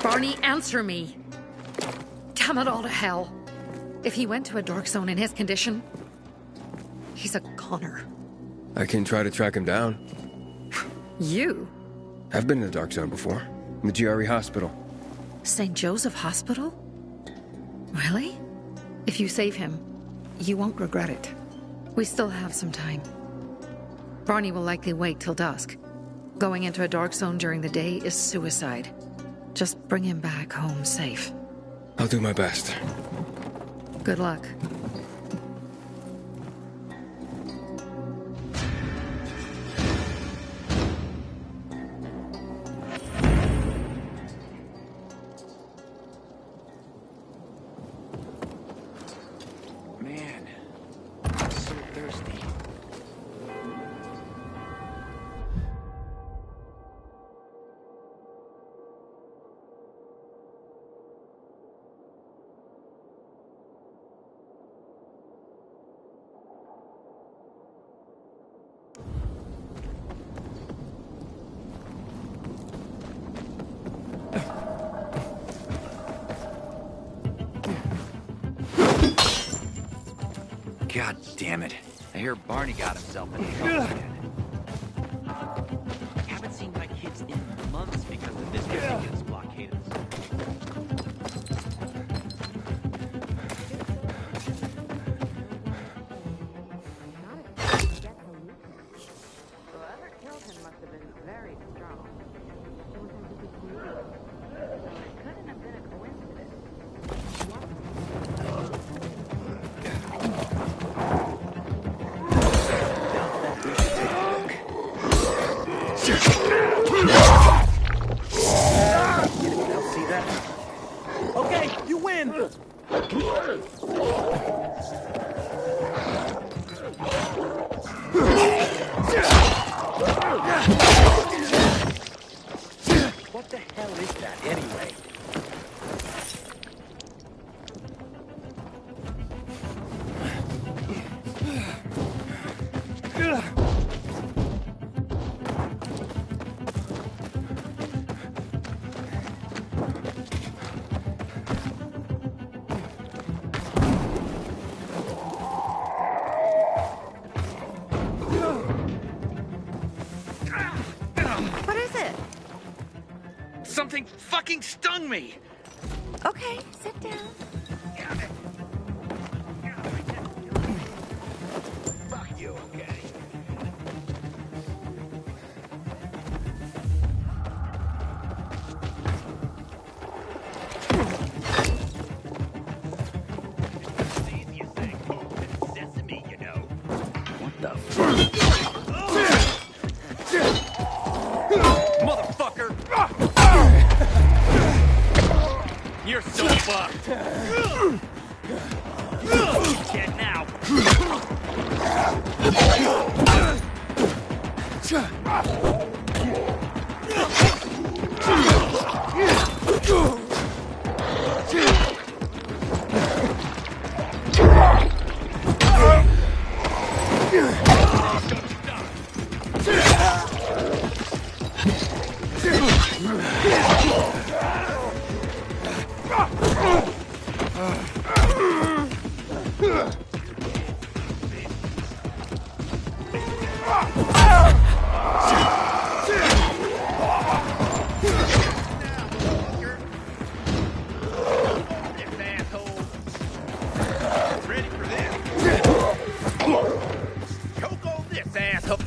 Barney, answer me! Damn it all to hell! If he went to a dark zone in his condition, he's a goner. I can try to track him down. You? I've been in the dark zone before. In the GRE hospital. St. Joseph Hospital? Really? If you save him, you won't regret it. We still have some time. Barney will likely wait till dusk. Going into a dark zone during the day is suicide. Just bring him back home safe. I'll do my best. Good luck. Man, I'm so thirsty. God damn it. I hear Barney got himself in trouble again. Haven't seen my kids in months because of this ridiculous blockade of the Whoever killed him must have been very strong. It couldn't have been a coincidence. See that? Okay, you win! What the hell is that, anyway? What is it? Something fucking stung me! Okay, sit down. Fuck you, okay? What the fuck? Motherfucker! You're so fucked! Dead now! Ready for this? Choke on this, asshole!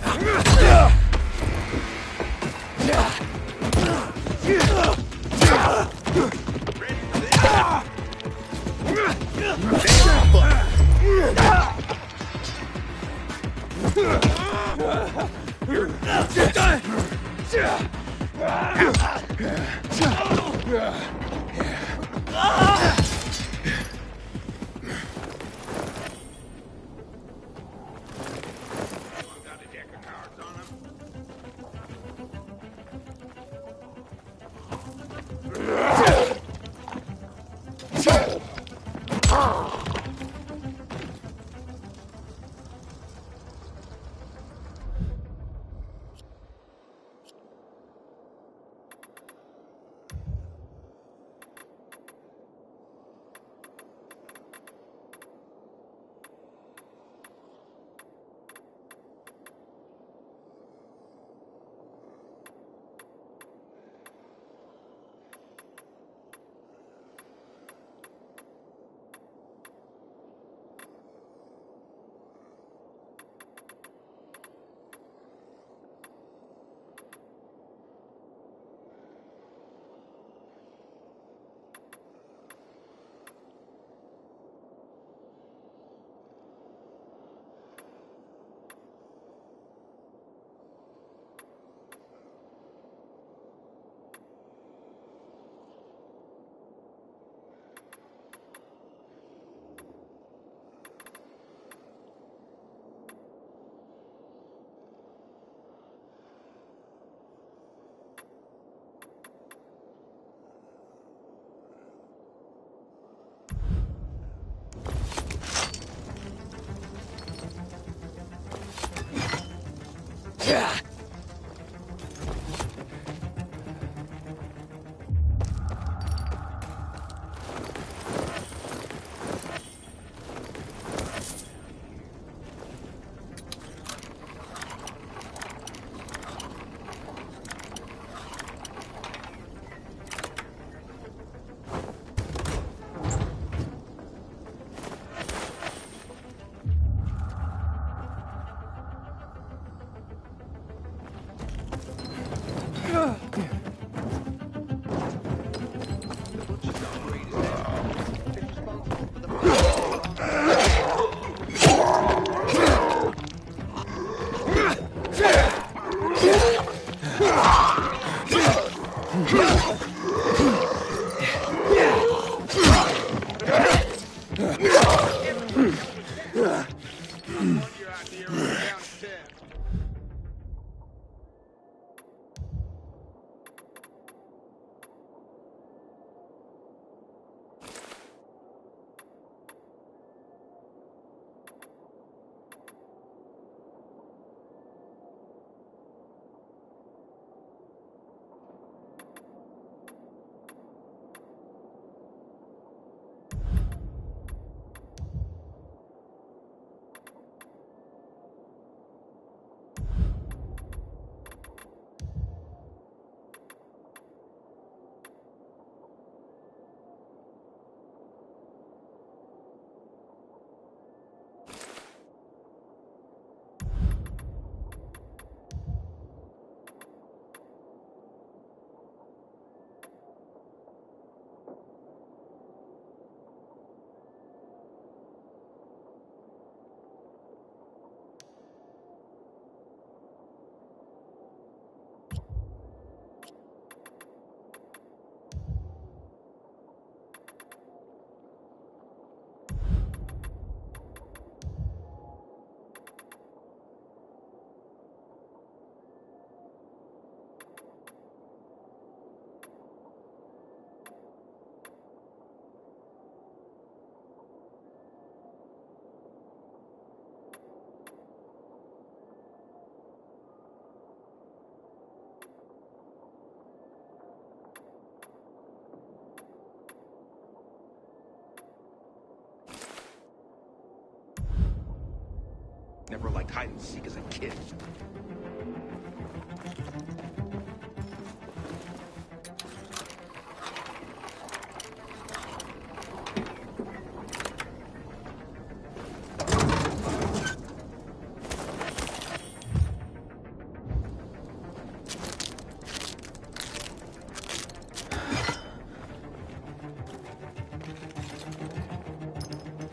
Never liked hide and seek as a kid.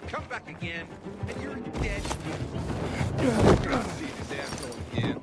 Come back again, and you're dead. See this asshole again.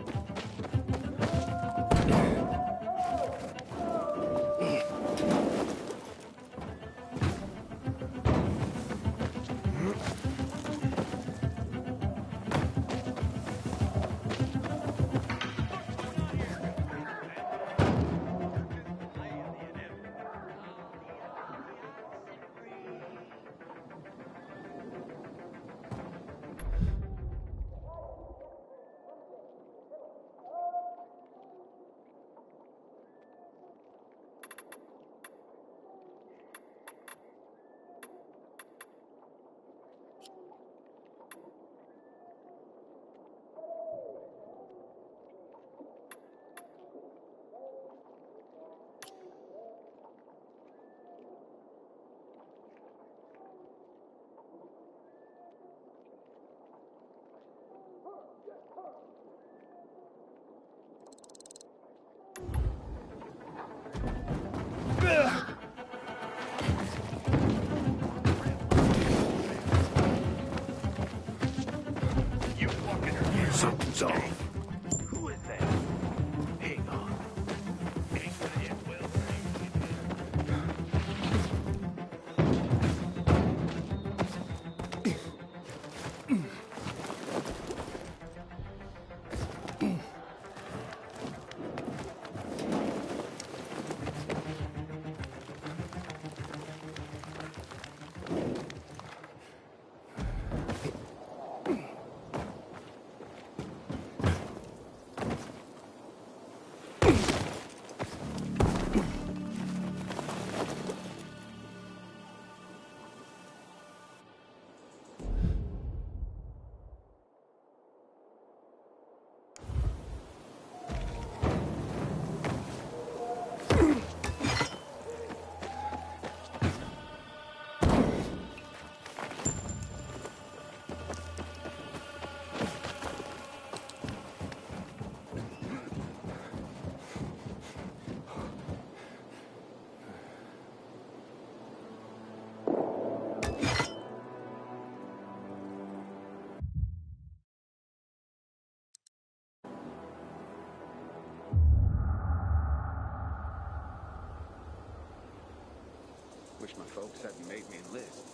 Something's off. Who is that? Hang on. Ain't gonna end well. Wish my folks hadn't made me enlist.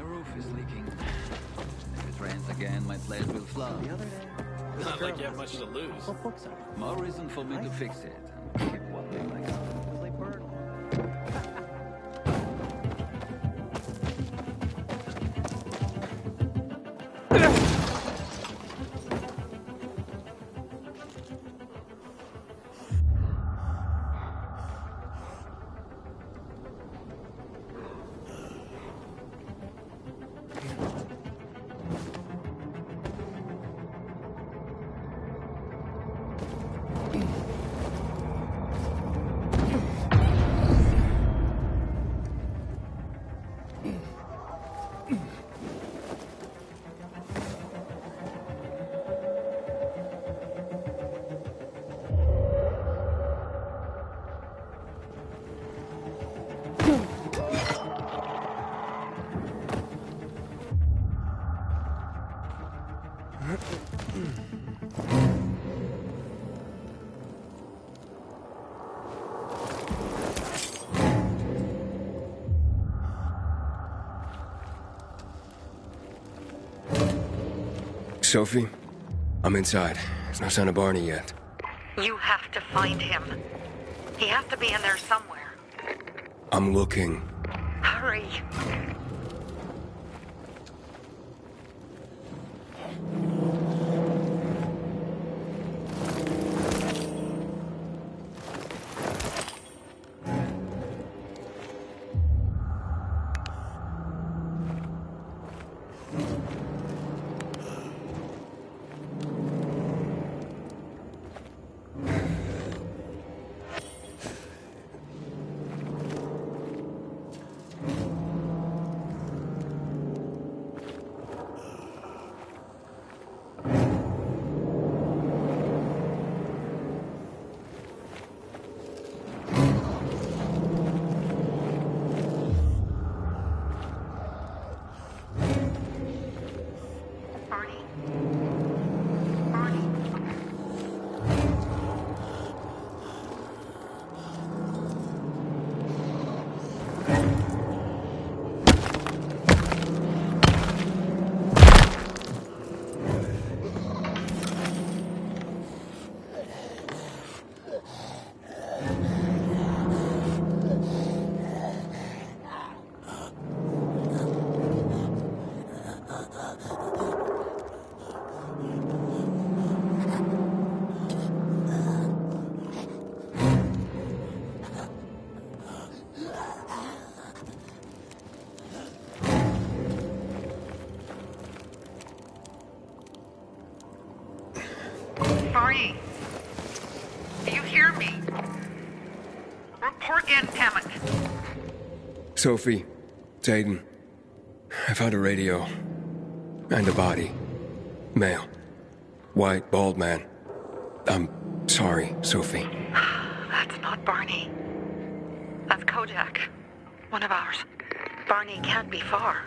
roof is leaking. If it rains again, my place will flood. The other day, Not like you have much to lose. More reason for me to fix it and keep walking like that. Sophie, I'm inside. There's no sign of Barney yet. You have to find him. He has to be in there somewhere. I'm looking. Hurry. Barney, do you hear me? Report in, damn it. Sophie, it's Aiden. I found a radio. And a body. Male. White, bald man. I'm sorry, Sophie. That's not Barney. That's Kojak. One of ours. Barney can't be far.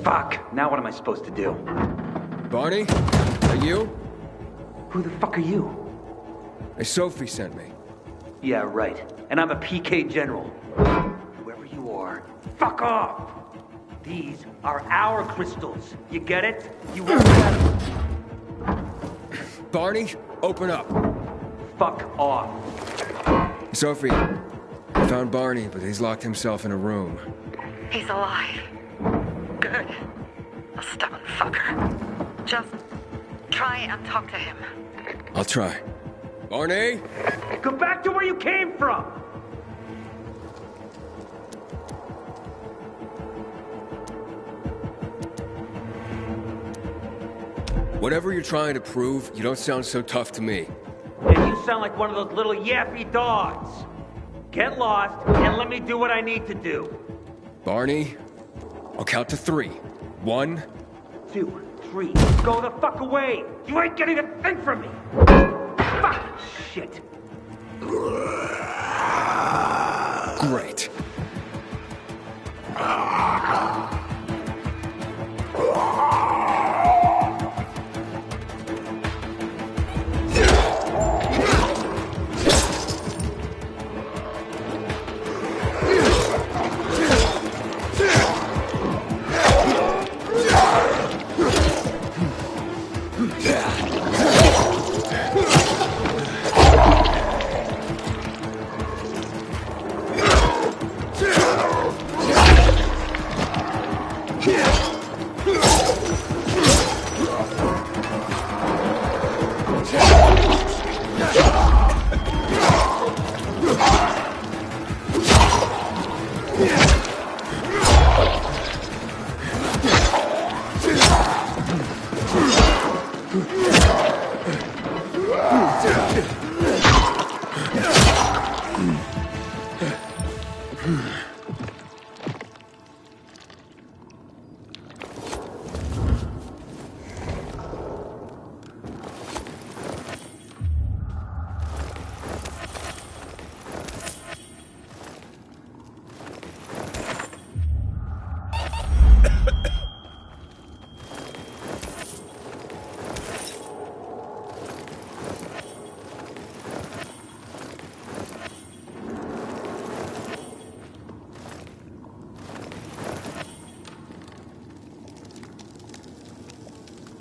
Fuck! Now what am I supposed to do? Barney? Are you? Who the fuck are you? Hey, Sophie sent me. Yeah, right. And I'm a PK General. Whoever you are, fuck off! These are our crystals. You get it? You won't get them. Barney, open up. Fuck off. Sophie, I found Barney, but he's locked himself in a room. He's alive. Good. A stubborn fucker. Just try and talk to him. I'll try. Barney? Go back to where you came from! Whatever you're trying to prove, you don't sound so tough to me. And you sound like one of those little yappy dogs. Get lost and let me do what I need to do. Barney, I'll count to 3. 1, 2, 3. Go the fuck away! You ain't getting a thing from me! Fuck! Shit. Great.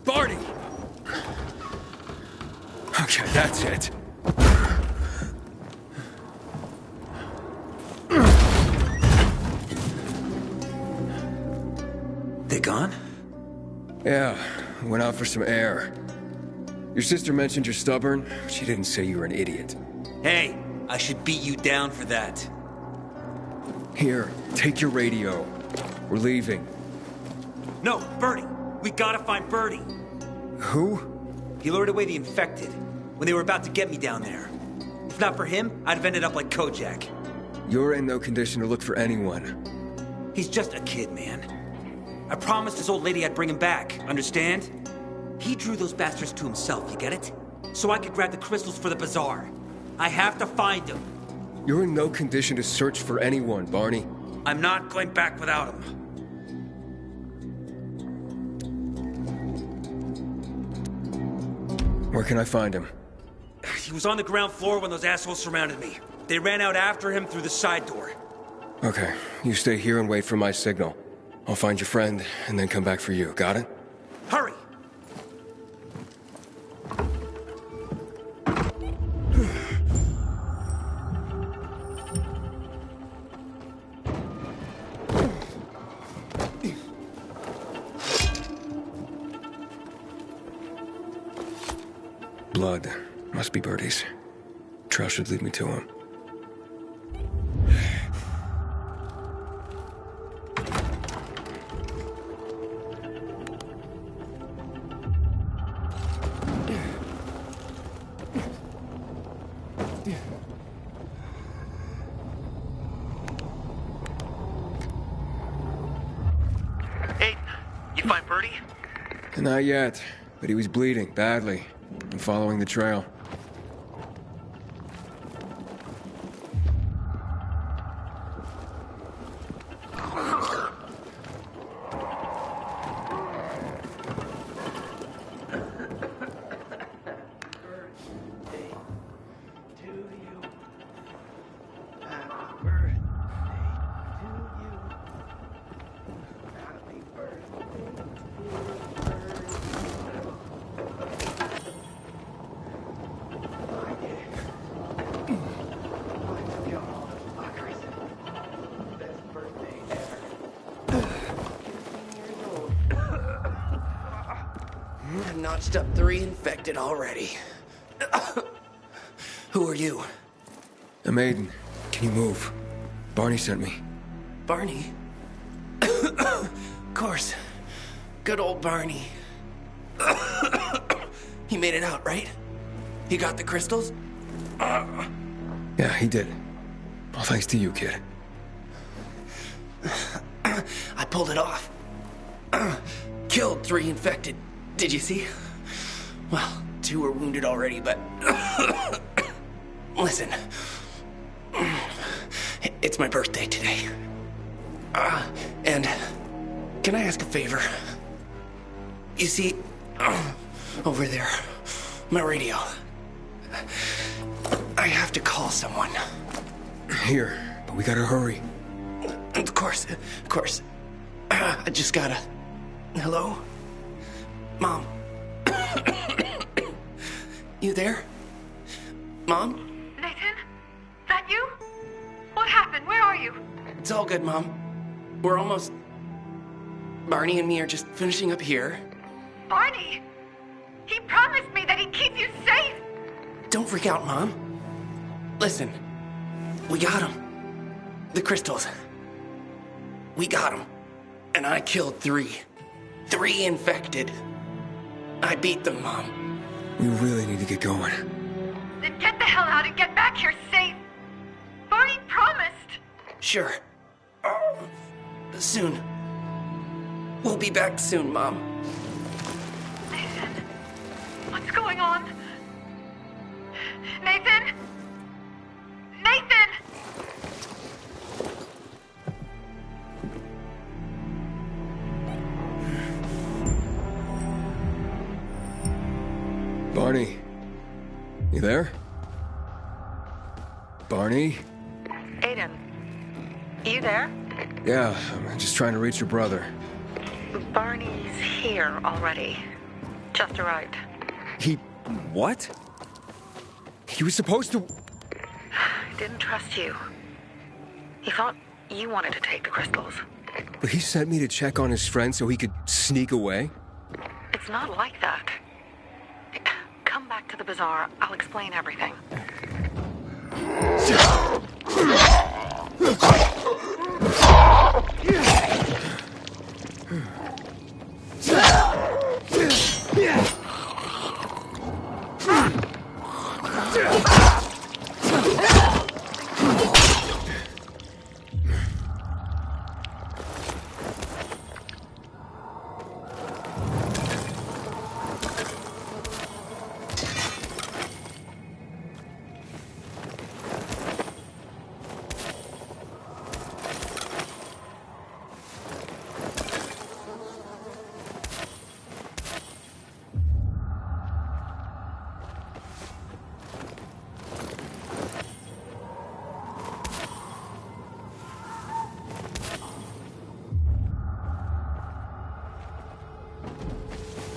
Barney! Okay, that's it. They gone? Yeah, went out for some air. Your sister mentioned you're stubborn. She didn't say you were an idiot. Hey, I should beat you down for that. Here, take your radio. We're leaving. No, Bertie. We gotta find Bertie. Who? He lured away the infected when they were about to get me down there. If not for him, I'd have ended up like Kojak. You're in no condition to look for anyone. He's just a kid, man. I promised his old lady I'd bring him back, understand? He drew those bastards to himself, you get it? So I could grab the crystals for the bazaar. I have to find him. You're in no condition to search for anyone, Barney. I'm not going back without him. Where can I find him? He was on the ground floor when those assholes surrounded me. They ran out after him through the side door. Okay, you stay here and wait for my signal. I'll find your friend, and then come back for you. Got it? Hurry! Blood. Must be Bertie's. Trail should lead me to him. Hey, you find Bertie? Not yet, but he was bleeding badly. I'm following the trail. Notched up 3 infected already. Who are you? A maiden. Can you move? Barney sent me. Barney? Of course. Good old Barney. He made it out, right? He got the crystals? Yeah, he did. All thanks to you, kid. I pulled it off. Killed 3 infected. Did you see? Well, 2 were wounded already, but... Listen. It's my birthday today. And... Can I ask a favor? You see... over there. My radio. I have to call someone. Here, but we gotta hurry. Of course. I just gotta... Hello? Mom? You there? Mom? Nathan? That you? What happened? Where are you? It's all good, Mom. We're almost... Barney and me are just finishing up here. Barney! He promised me that he'd keep you safe! Don't freak out, Mom. Listen. We got him. The crystals. We got him. And I killed 3. 3 infected. I beat them, Mom. We really need to get going. Then get the hell out and get back here safe! Barney promised! Sure. Soon. We'll be back soon, Mom. Nathan? What's going on? Nathan? Nathan! Barney. You there? Barney? Aiden, you there? Yeah, I'm just trying to reach your brother. Barney's here already. Just arrived. He... what? He was supposed to... Didn't trust you. He thought you wanted to take the crystals. But he sent me to check on his friend so he could sneak away? It's not like that. Come back to the bazaar. I'll explain everything.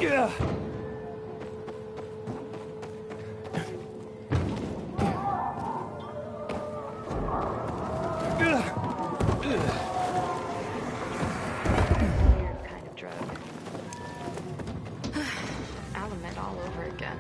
Yeah. Kind of drug. Alamette all over again.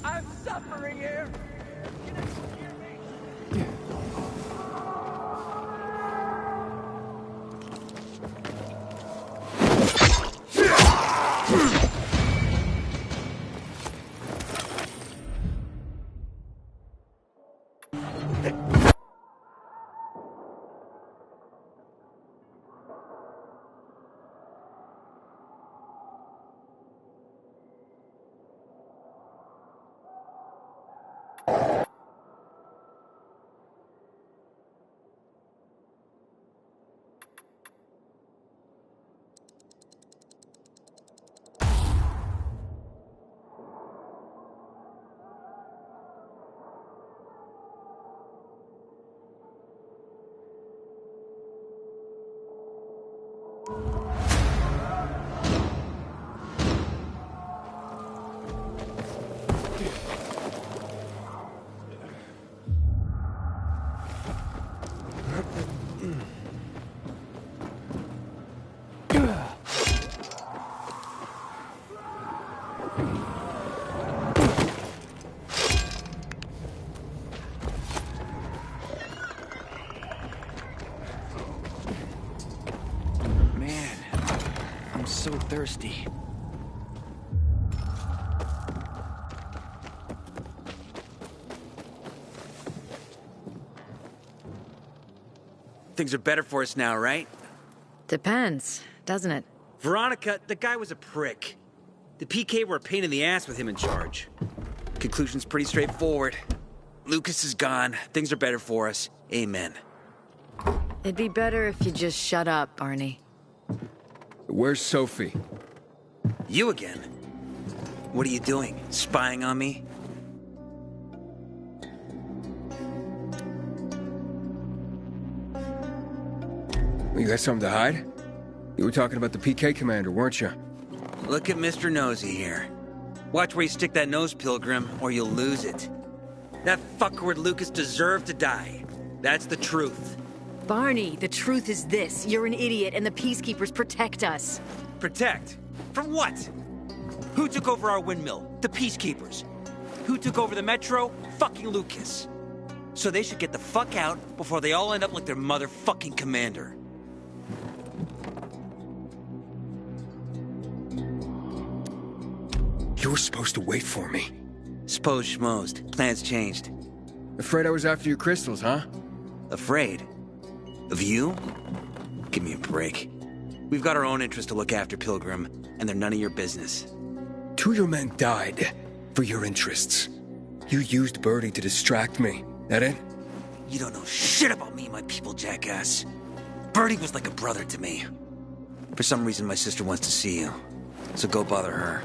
I'm suffering here. Man, I'm so thirsty. Things are better for us now, right? Depends, doesn't it? Veronica, the guy was a prick. The PK were a pain in the ass with him in charge. Conclusion's pretty straightforward. Lucas is gone. Things are better for us. Amen. It'd be better if you just shut up, Barney. Where's Sophie? You again? What are you doing? Spying on me? You got something to hide? You were talking about the PK commander, weren't you? Look at Mr. Nosy here. Watch where you stick that nose, Pilgrim, or you'll lose it. That fuckward Lucas deserved to die. That's the truth. Barney, the truth is this. You're an idiot and the Peacekeepers protect us. Protect? From what? Who took over our windmill? The Peacekeepers. Who took over the Metro? Fucking Lucas. So they should get the fuck out before they all end up like their motherfucking commander. You were supposed to wait for me. S'posed schmozed. Plans changed. Afraid I was after your crystals, huh? Afraid? Of you? Give me a break. We've got our own interests to look after, Pilgrim, and they're none of your business. 2 of your men died for your interests. You used Birdie to distract me. That it? You don't know shit about me and my people, jackass. Birdie was like a brother to me. For some reason, my sister wants to see you. So go bother her.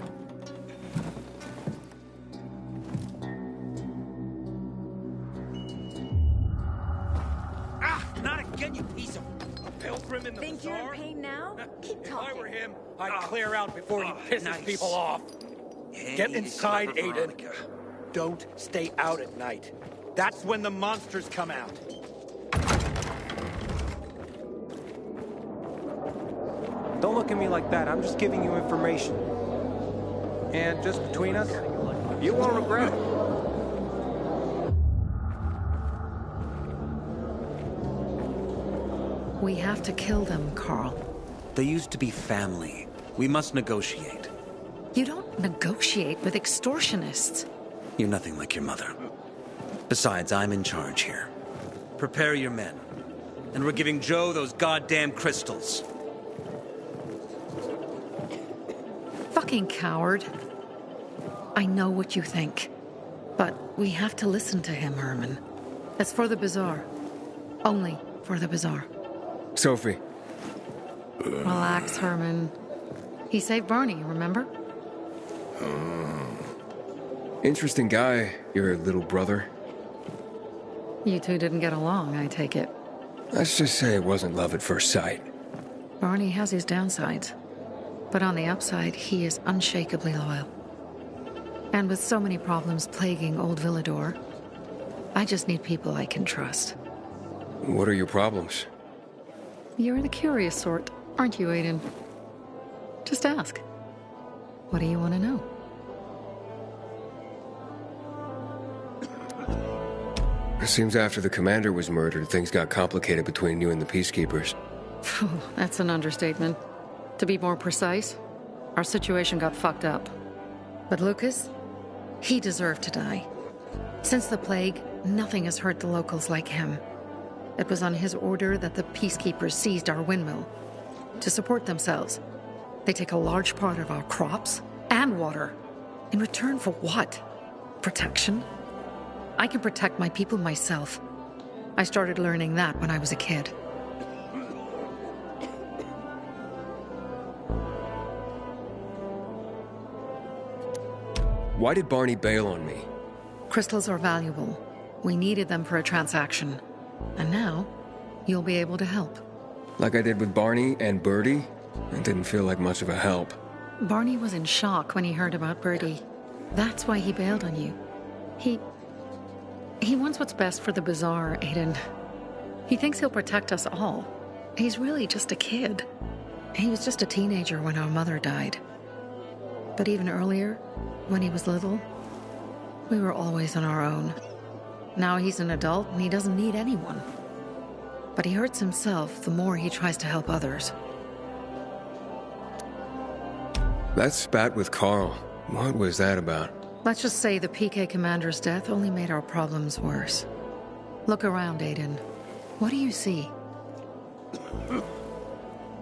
Not again, you piece of... Pilgrim in the Think you're in bazaar? pain now? Keep If talking. I were him, I'd clear out before he pisses nice. people off. Hey, Get inside, clever Aiden. Veronica. Don't stay out at night. That's when the monsters come out. Don't look at me like that. I'm just giving you information. And just between us, you won't regret it. We have to kill them, Carl. They used to be family. We must negotiate. You don't negotiate with extortionists. You're nothing like your mother. Besides, I'm in charge here. Prepare your men. And we're giving Joe those goddamn crystals. Fucking coward. I know what you think. But we have to listen to him, Herman. It's for the bazaar. Only for the bazaar. Sophie. Relax, Herman. He saved Barney, remember? Interesting guy, your little brother. You two didn't get along, I take it. Let's just say it wasn't love at first sight. Barney has his downsides. But on the upside, he is unshakably loyal. And with so many problems plaguing old Villador, I just need people I can trust. What are your problems? You're the curious sort, aren't you, Aiden? Just ask. What do you want to know? It seems after the commander was murdered, things got complicated between you and the Peacekeepers. That's an understatement. To be more precise, our situation got fucked up. But Lucas, he deserved to die. Since the plague, nothing has hurt the locals like him. It was on his order that the Peacekeepers seized our windmill. To support themselves, they take a large part of our crops and water. In return for what? Protection? I can protect my people myself. I started learning that when I was a kid. Why did Barney bail on me? Crystals are valuable. We needed them for a transaction. And now, you'll be able to help. Like I did with Barney and Birdie? It didn't feel like much of a help. Barney was in shock when he heard about Birdie. That's why he bailed on you. He wants what's best for the bazaar, Aiden. He thinks he'll protect us all. He's really just a kid. He was just a teenager when our mother died. But even earlier, when he was little, we were always on our own. Now he's an adult and he doesn't need anyone. But he hurts himself the more he tries to help others. That spat with Carl, what was that about? Let's just say the PK commander's death only made our problems worse. Look around, Aiden. What do you see?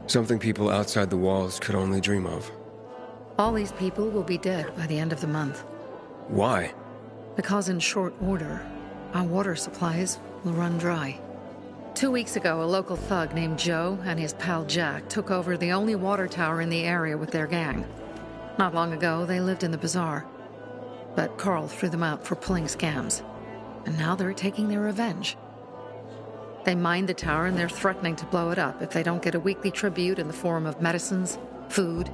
Something people outside the walls could only dream of. All these people will be dead by the end of the month. Why? Because in short order, our water supplies will run dry. 2 weeks ago, a local thug named Joe and his pal Jack took over the only water tower in the area with their gang. Not long ago, they lived in the bazaar. But Carl threw them out for pulling scams. And now they're taking their revenge. They mined the tower and they're threatening to blow it up if they don't get a weekly tribute in the form of medicines, food,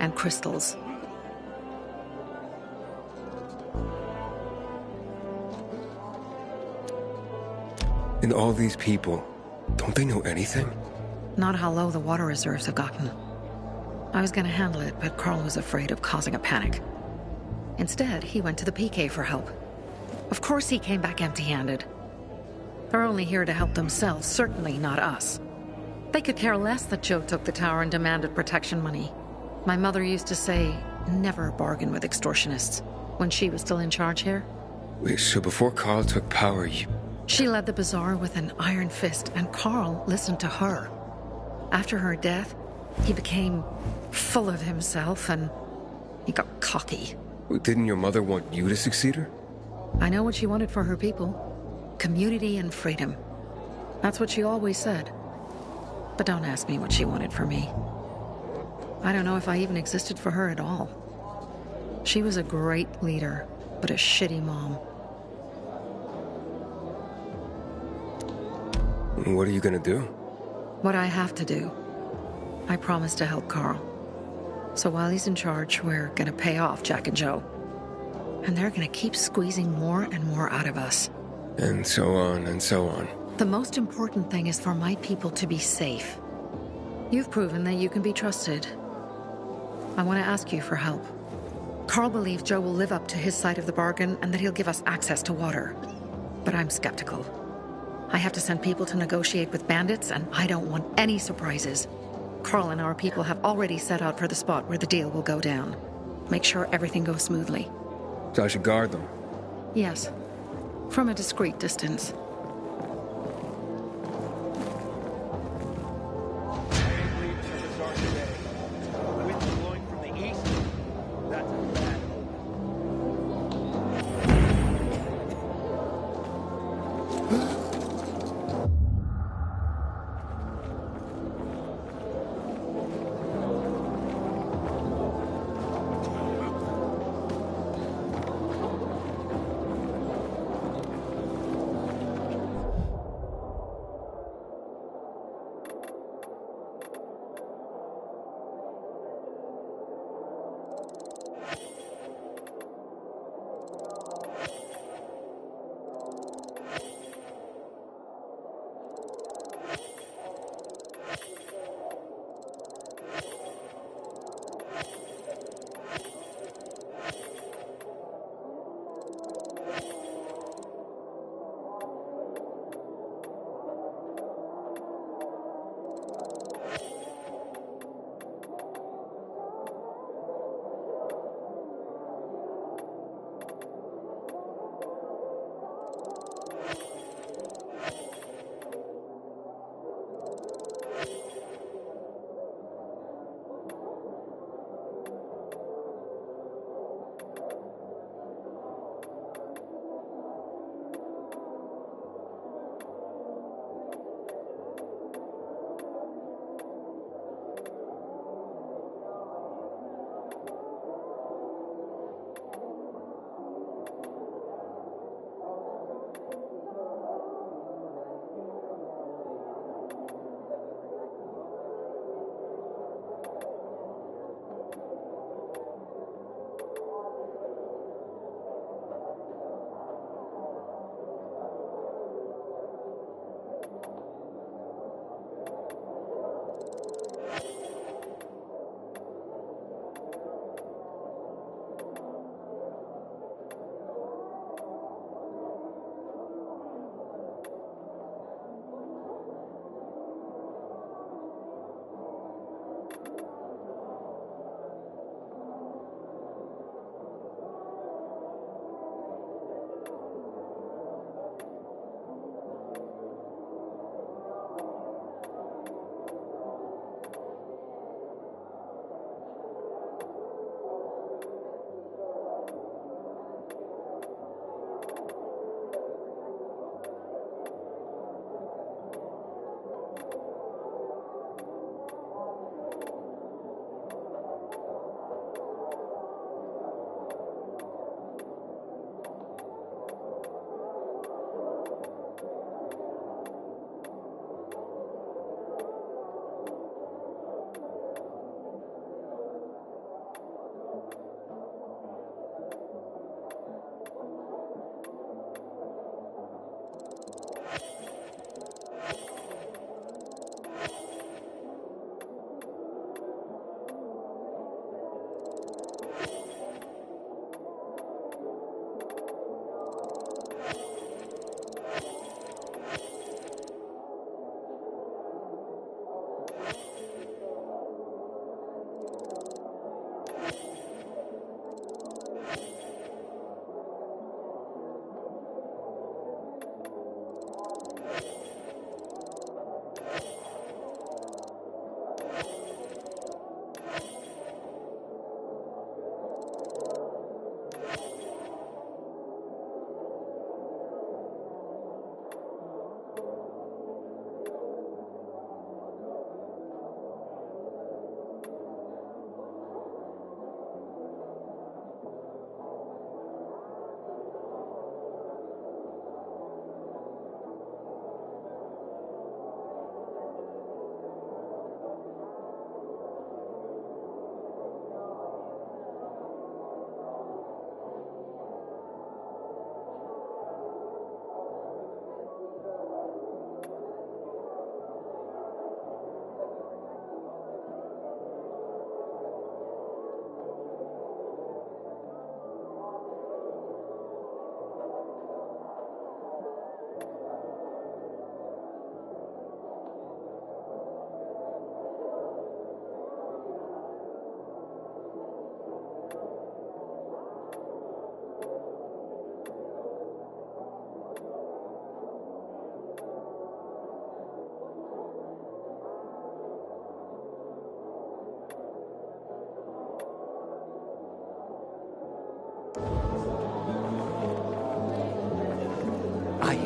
and crystals. And all these people, don't they know anything? Not how low the water reserves have gotten. I was gonna handle it, but Carl was afraid of causing a panic. Instead, he went to the PK for help. Of course he came back empty-handed. They're only here to help themselves, certainly not us. They could care less that Joe took the tower and demanded protection money. My mother used to say, never bargain with extortionists, when she was still in charge here. Wait, so before Carl took power, you... She led the bazaar with an iron fist, and Carl listened to her. After her death, he became full of himself, and he got cocky. Didn't your mother want you to succeed her? I know what she wanted for her people. Community and freedom. That's what she always said. But don't ask me what she wanted for me. I don't know if I even existed for her at all. She was a great leader, but a shitty mom. What are you gonna do? What I have to do. I promised to help Carl. So while he's in charge, we're gonna pay off Jack and Joe. And they're gonna keep squeezing more and more out of us. And so on and so on. The most important thing is for my people to be safe. You've proven that you can be trusted. I want to ask you for help. Carl believes Joe will live up to his side of the bargain and that he'll give us access to water. But I'm skeptical. I have to send people to negotiate with bandits, and I don't want any surprises. Carl and our people have already set out for the spot where the deal will go down. Make sure everything goes smoothly. So I should guard them? Yes. From a discreet distance.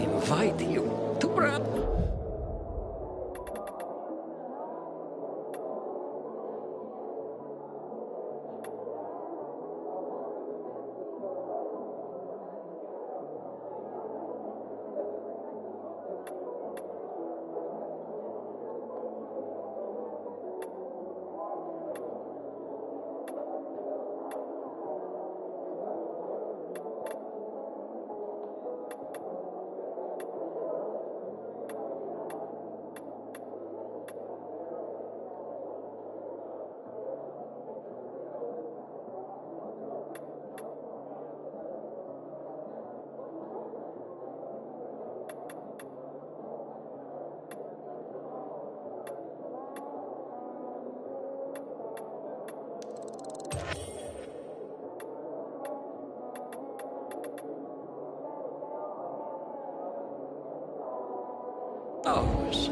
invite you to grab. Ours.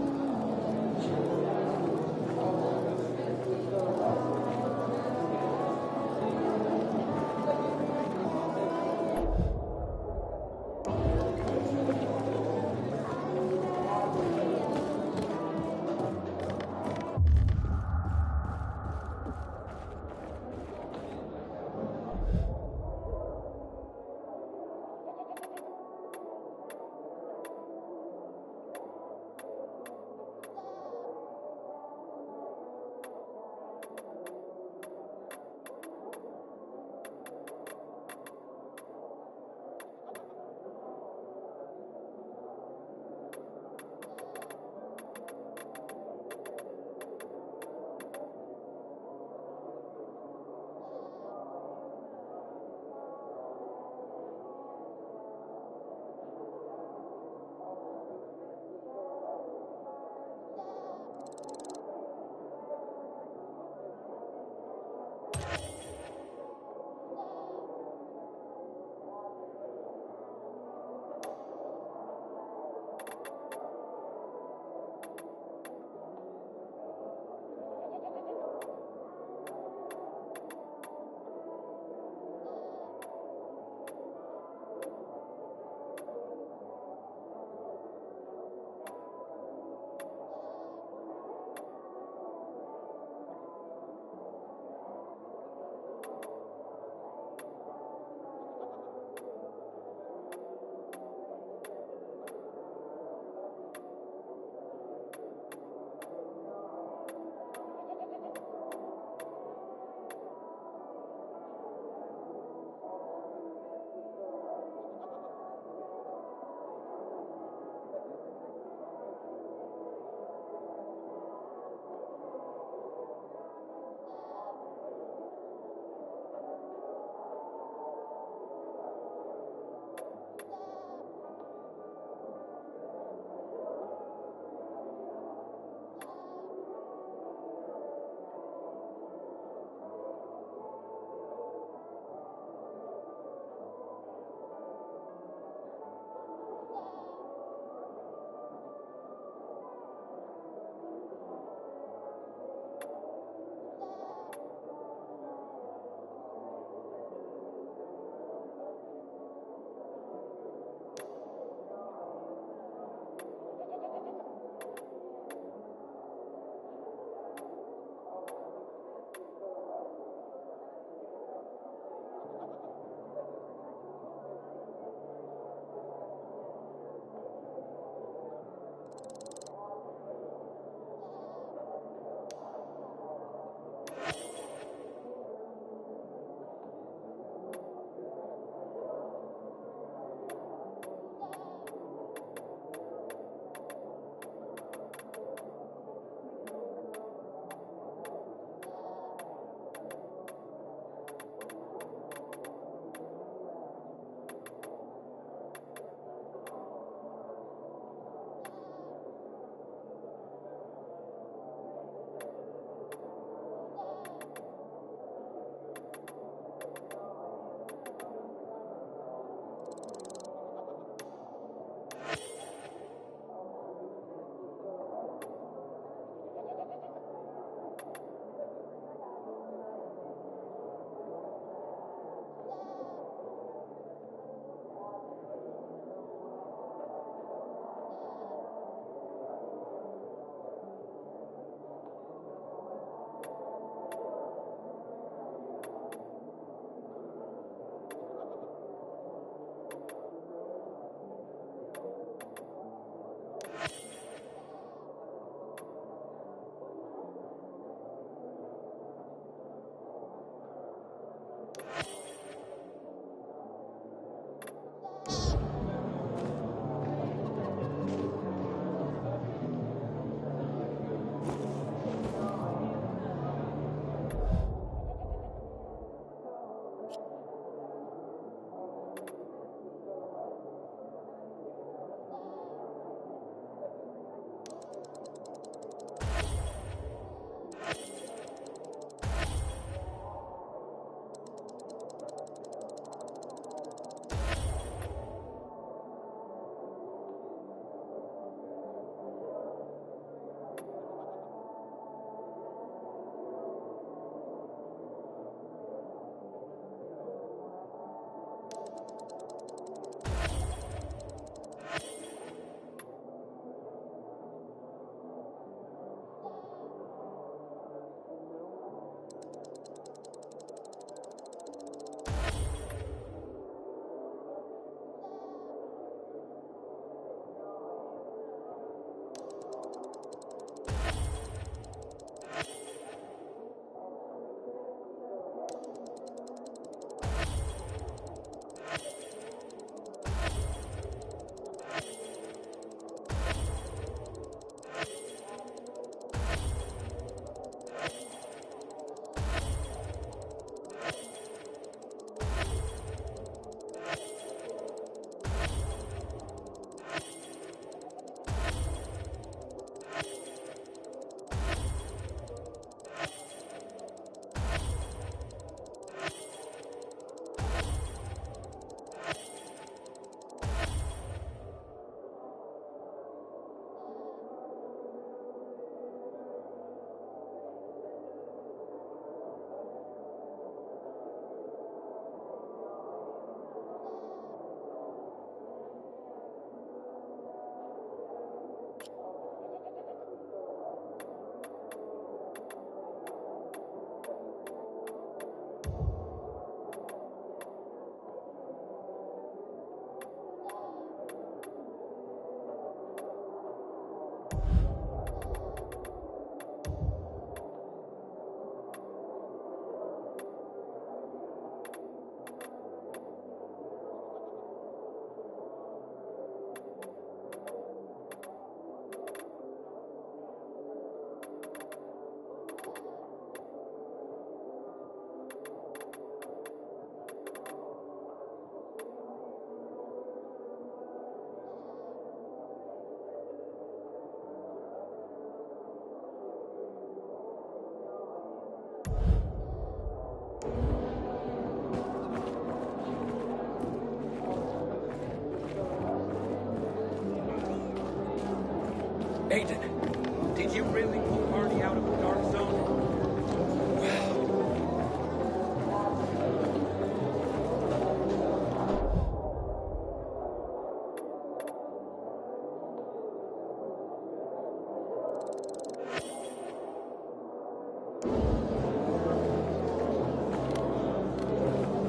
Aiden, did you really pull Marty out of the dark zone?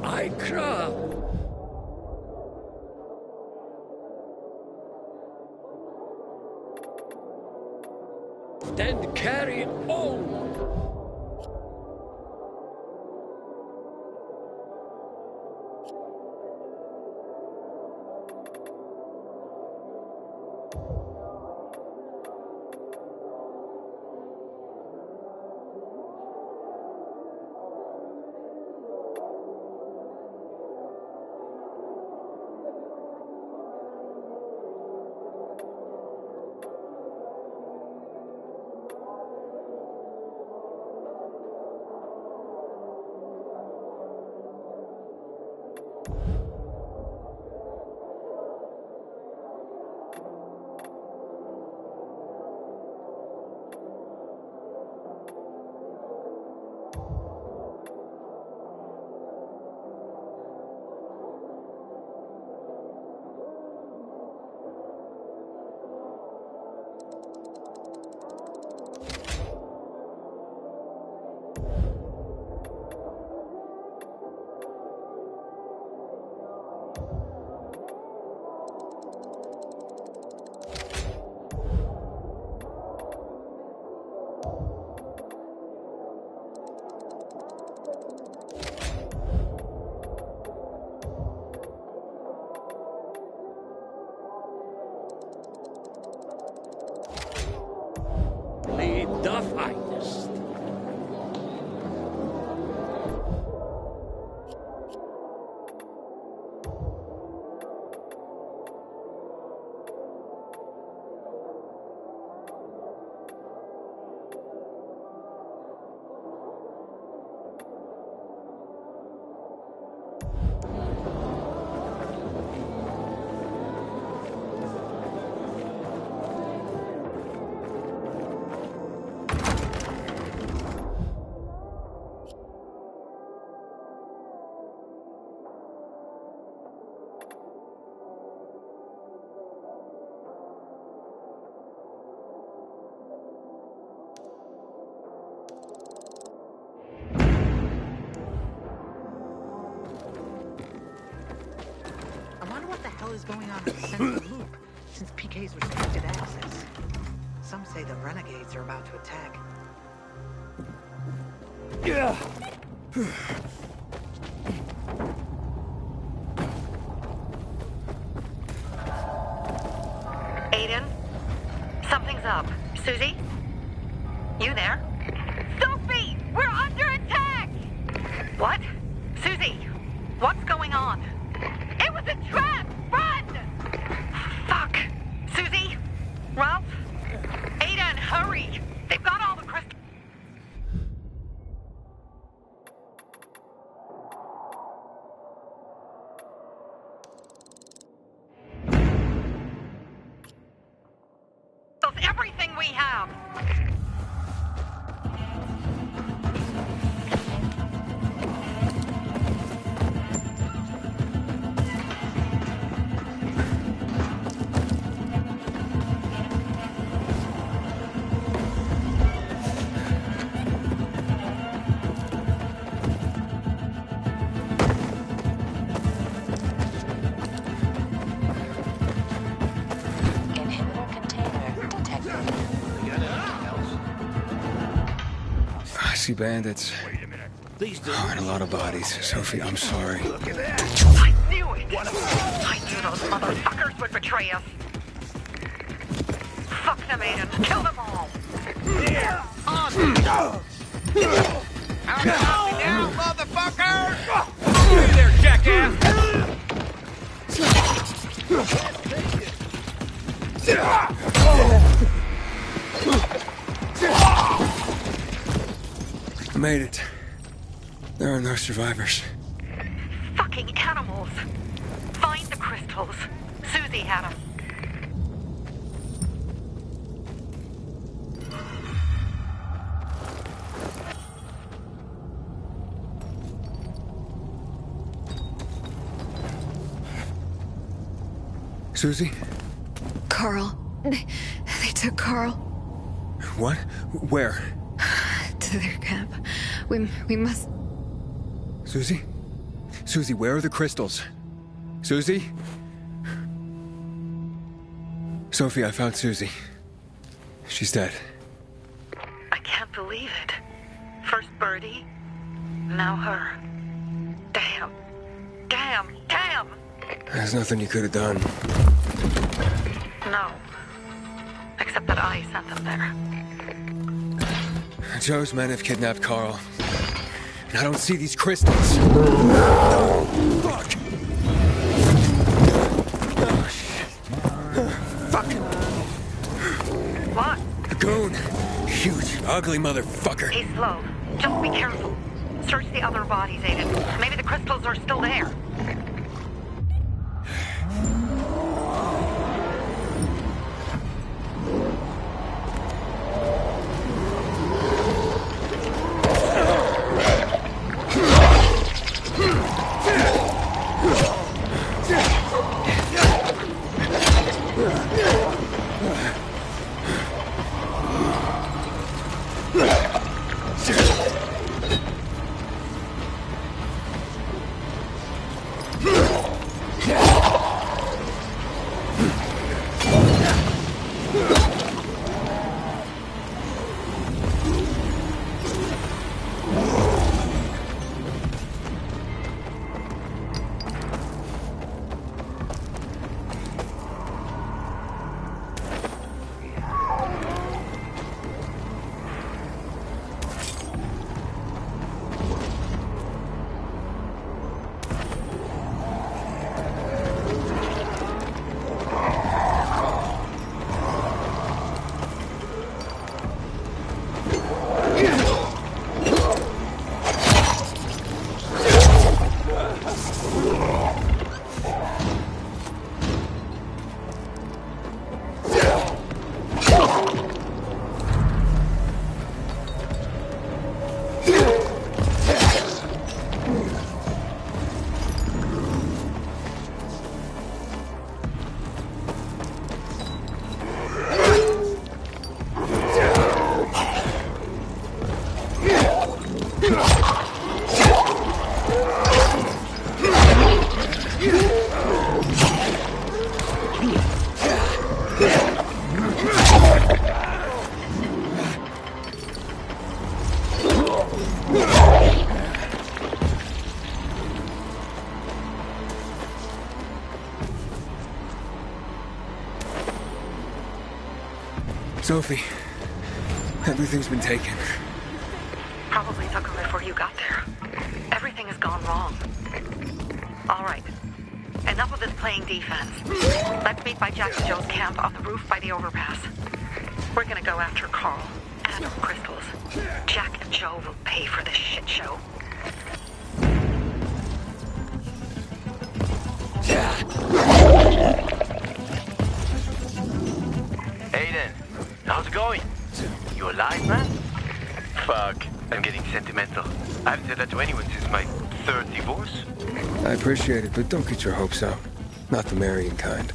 I crap. Then carry on. The finest. Is going on in the central loop since PK's restricted access. Some say the renegades are about to attack. Yeah. Aiden, something's up. Susie, you there? Sophie, we're under attack. What? Susie, what's going on? It was a trap. Run! Fuck! Susie? Ralph? Aiden, hurry! They've got all the crystals. Everything we have! I see bandits. Oh, and a lot of bodies. Sophie, I'm sorry. I knew it! I knew those motherfuckers would betray us. Fuck them, Aiden. Kill them all. Out now, motherfucker! Hey there, jackass! Made it. There are no survivors. Fucking animals. Find the crystals. Susie had them. Susie? Carl. They took Carl What? Where? to their camp. We must... Susie? Susie, where are the crystals? Susie? Sophie, I found Susie. She's dead. I can't believe it. First Birdie, now her. Damn. Damn. Damn! There's nothing you could have done. No. Except that I sent them there. Joe's men have kidnapped Carl. And I don't see these crystals. Fuck! Oh, shit. Fuck! What? A goon. Huge, ugly motherfucker. He's slow. Just be careful. Search the other bodies, Aiden. Maybe the crystals are still there. Sophie, everything's been taken. Probably took them before you got there. Everything has gone wrong. All right. Enough of this playing defense. Let's meet by Jack and Joe's camp on the roof by the overpass. We're gonna go after Carl and our crystals. Jack and Joe will pay for this shit show. Aiden, how's it going? You alive, man? Fuck, I'm getting sentimental. I haven't said that to anyone since my third divorce. I appreciate it, but don't get your hopes up. Not the marrying kind.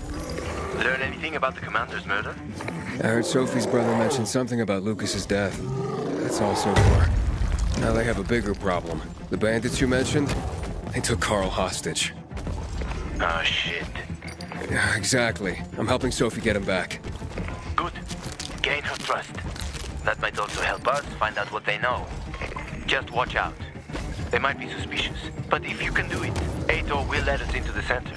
Learn anything about the commander's murder? I heard Sophie's brother mention something about Lucas's death. That's all so far. Now they have a bigger problem. The bandits you mentioned, they took Carl hostage. Oh, shit. Yeah, exactly. I'm helping Sophie get him back. Good. Gain her trust. That might also help us find out what they know. Just watch out. They might be suspicious, but if you can do it, Aitor will let us into the center.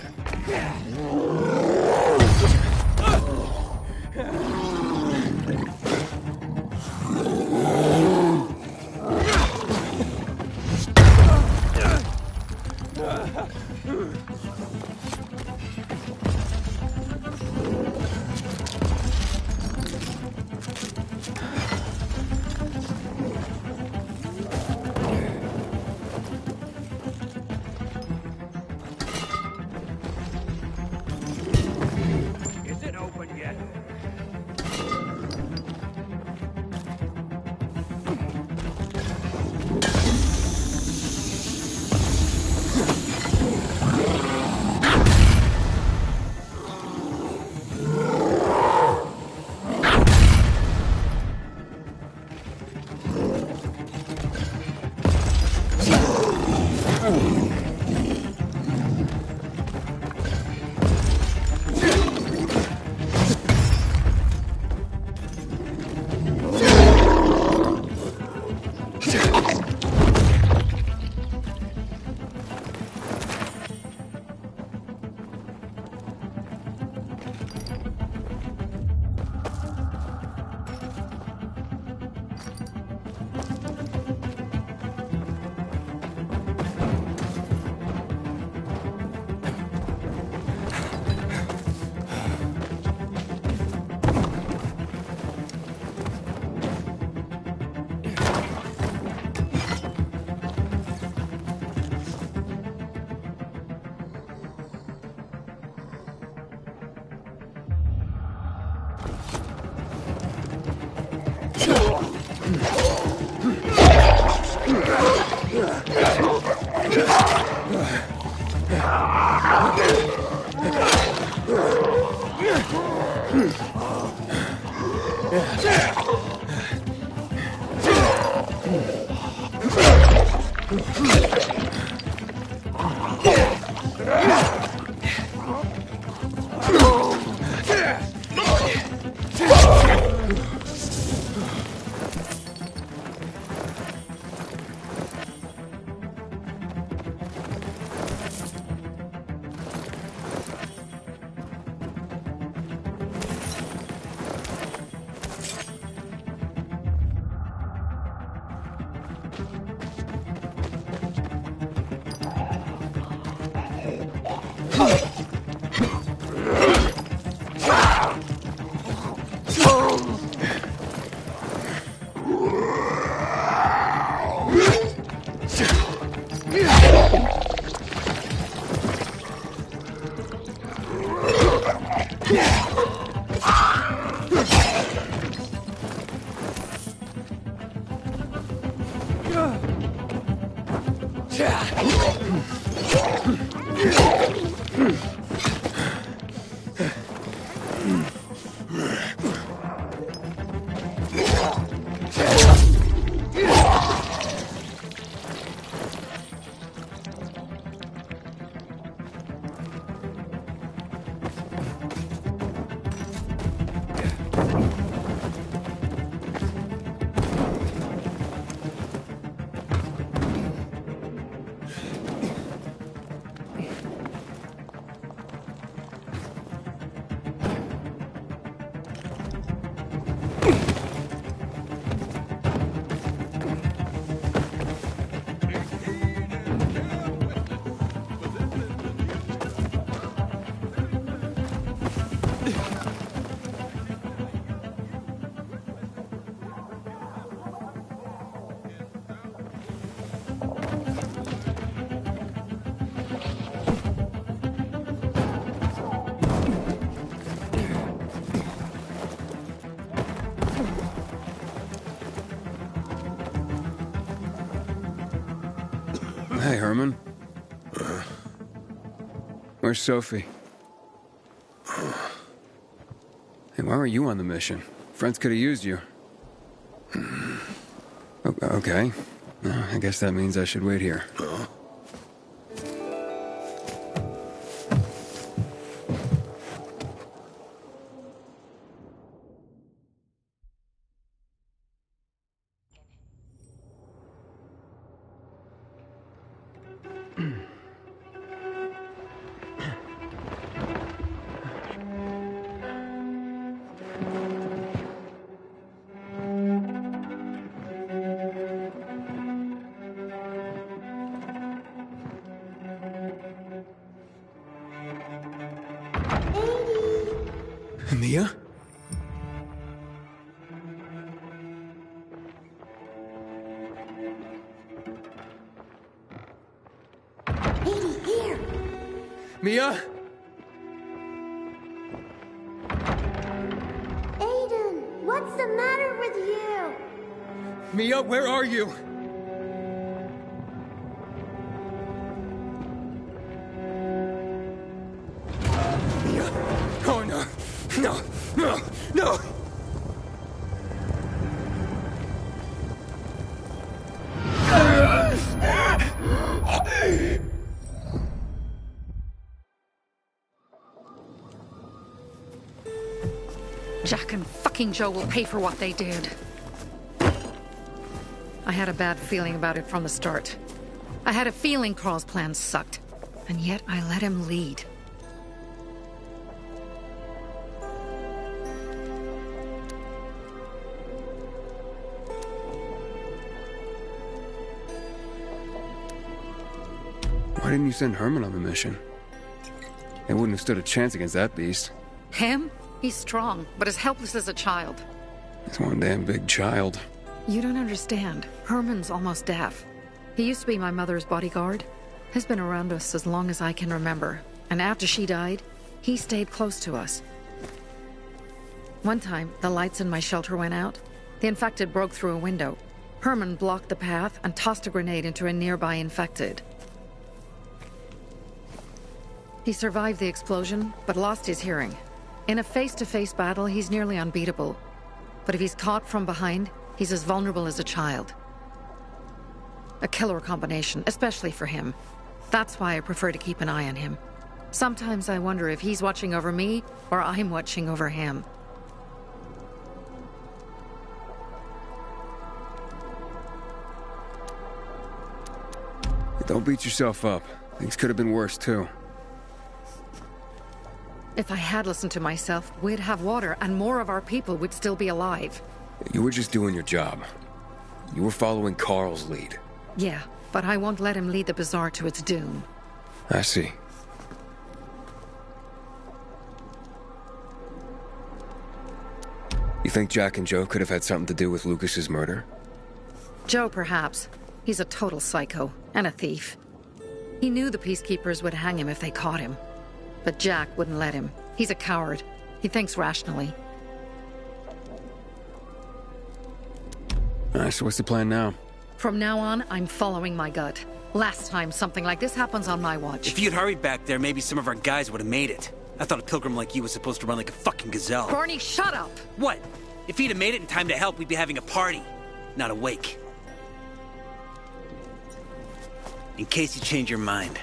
Hey, Herman. Where's Sophie? Hey, why were you on the mission? Friends could have used you. Okay. I guess that means I should wait here. Mia? Edie, here! Mia? Aiden, what's the matter with you? Mia, where are you? Mia? Oh, no. No, no, no! Jack and fucking Joe will pay for what they did. I had a bad feeling about it from the start. I had a feeling Carl's plan sucked, and yet I let him lead. Why didn't you send Herman on the mission? They wouldn't have stood a chance against that beast. Him? He's strong, but as helpless as a child. He's one damn big child. You don't understand. Herman's almost deaf. He used to be my mother's bodyguard. He's been around us as long as I can remember. And after she died, he stayed close to us. One time, the lights in my shelter went out. The infected broke through a window. Herman blocked the path and tossed a grenade into a nearby infected. He survived the explosion, but lost his hearing. In a face-to-face battle, he's nearly unbeatable. But if he's caught from behind, he's as vulnerable as a child. A killer combination, especially for him. That's why I prefer to keep an eye on him. Sometimes I wonder if he's watching over me, or I'm watching over him. Don't beat yourself up. Things could have been worse, too. If I had listened to myself, we'd have water, and more of our people would still be alive. You were just doing your job. You were following Carl's lead. Yeah, but I won't let him lead the Bazaar to its doom. I see. You think Jack and Joe could have had something to do with Lucas's murder? Joe, perhaps. He's a total psycho, and a thief. He knew the Peacekeepers would hang him if they caught him. But Jack wouldn't let him. He's a coward. He thinks rationally. Alright, so what's the plan now? From now on, I'm following my gut. Last time something like this happens on my watch. If you'd hurried back there, maybe some of our guys would have made it. I thought a pilgrim like you was supposed to run like a fucking gazelle. Barney, shut up! What? If he'd have made it in time to help, we'd be having a party, not a wake. In case you change your mind.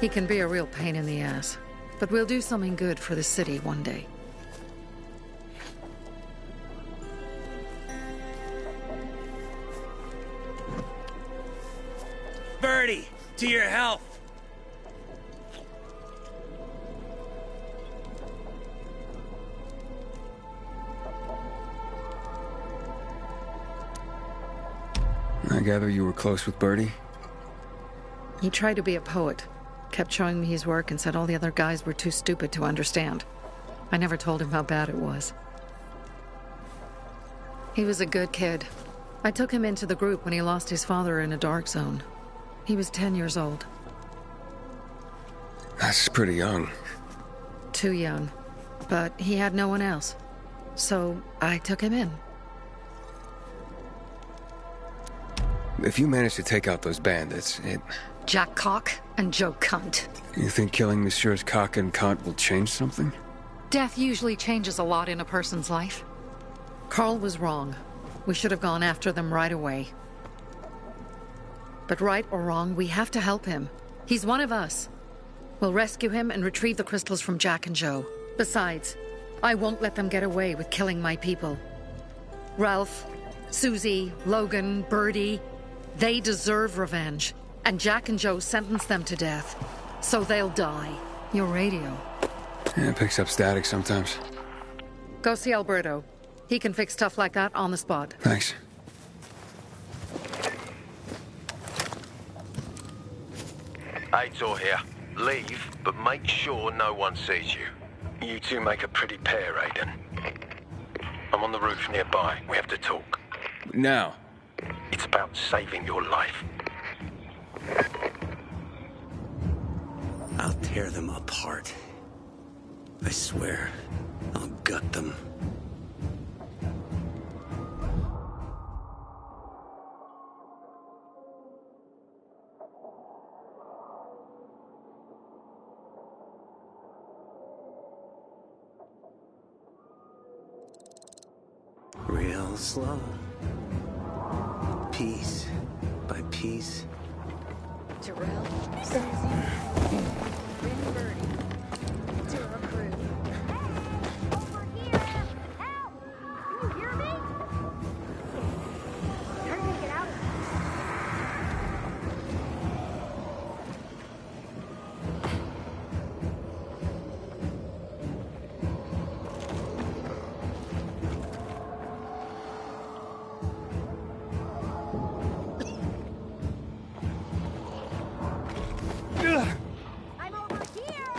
He can be a real pain in the ass. But we'll do something good for the city one day. Birdie, to your health! I gather you were close with Birdie? He tried to be a poet. Kept showing me his work and said all the other guys were too stupid to understand. I never told him how bad it was. He was a good kid. I took him into the group when he lost his father in a dark zone. He was 10 years old. That's pretty young. Too young. But he had no one else. So I took him in. If you manage to take out those bandits, Jack Cock and Joe Cunt. You think killing Messieurs Cock and Cunt will change something? Death usually changes a lot in a person's life. Carl was wrong. We should have gone after them right away. But right or wrong, we have to help him. He's one of us. We'll rescue him and retrieve the crystals from Jack and Joe. Besides, I won't let them get away with killing my people. Ralph, Susie, Logan, Birdie, they deserve revenge. And Jack and Joe sentenced them to death. So they'll die. Your radio. Yeah, it picks up static sometimes. Go see Alberto. He can fix stuff like that on the spot. Thanks. Aitor here. Leave, but make sure no one sees you. You two make a pretty pair, Aiden. I'm on the roof nearby. We have to talk. Now. It's about saving your life. I'll tear them apart. I swear, I'll gut them. Real slow. Piece by piece. Terrell, Susie, Rin Birdie, to our crew. Over here! Help! Can you hear me? How are you gonna get out of here? I'm over here!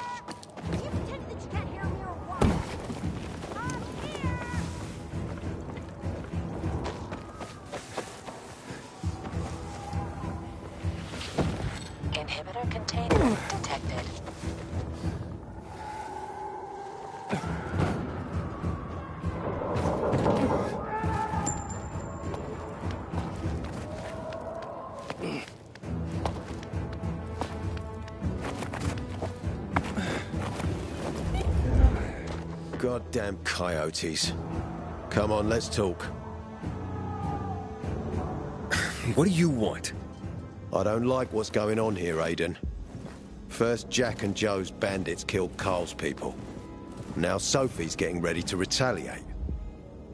You pretend that you can't hear me or what? I'm here! Inhibitor containment detected. Goddamn coyotes. Come on, let's talk. What do you want? I don't like what's going on here, Aiden. First, Jack and Joe's bandits killed Carl's people. Now Sophie's getting ready to retaliate.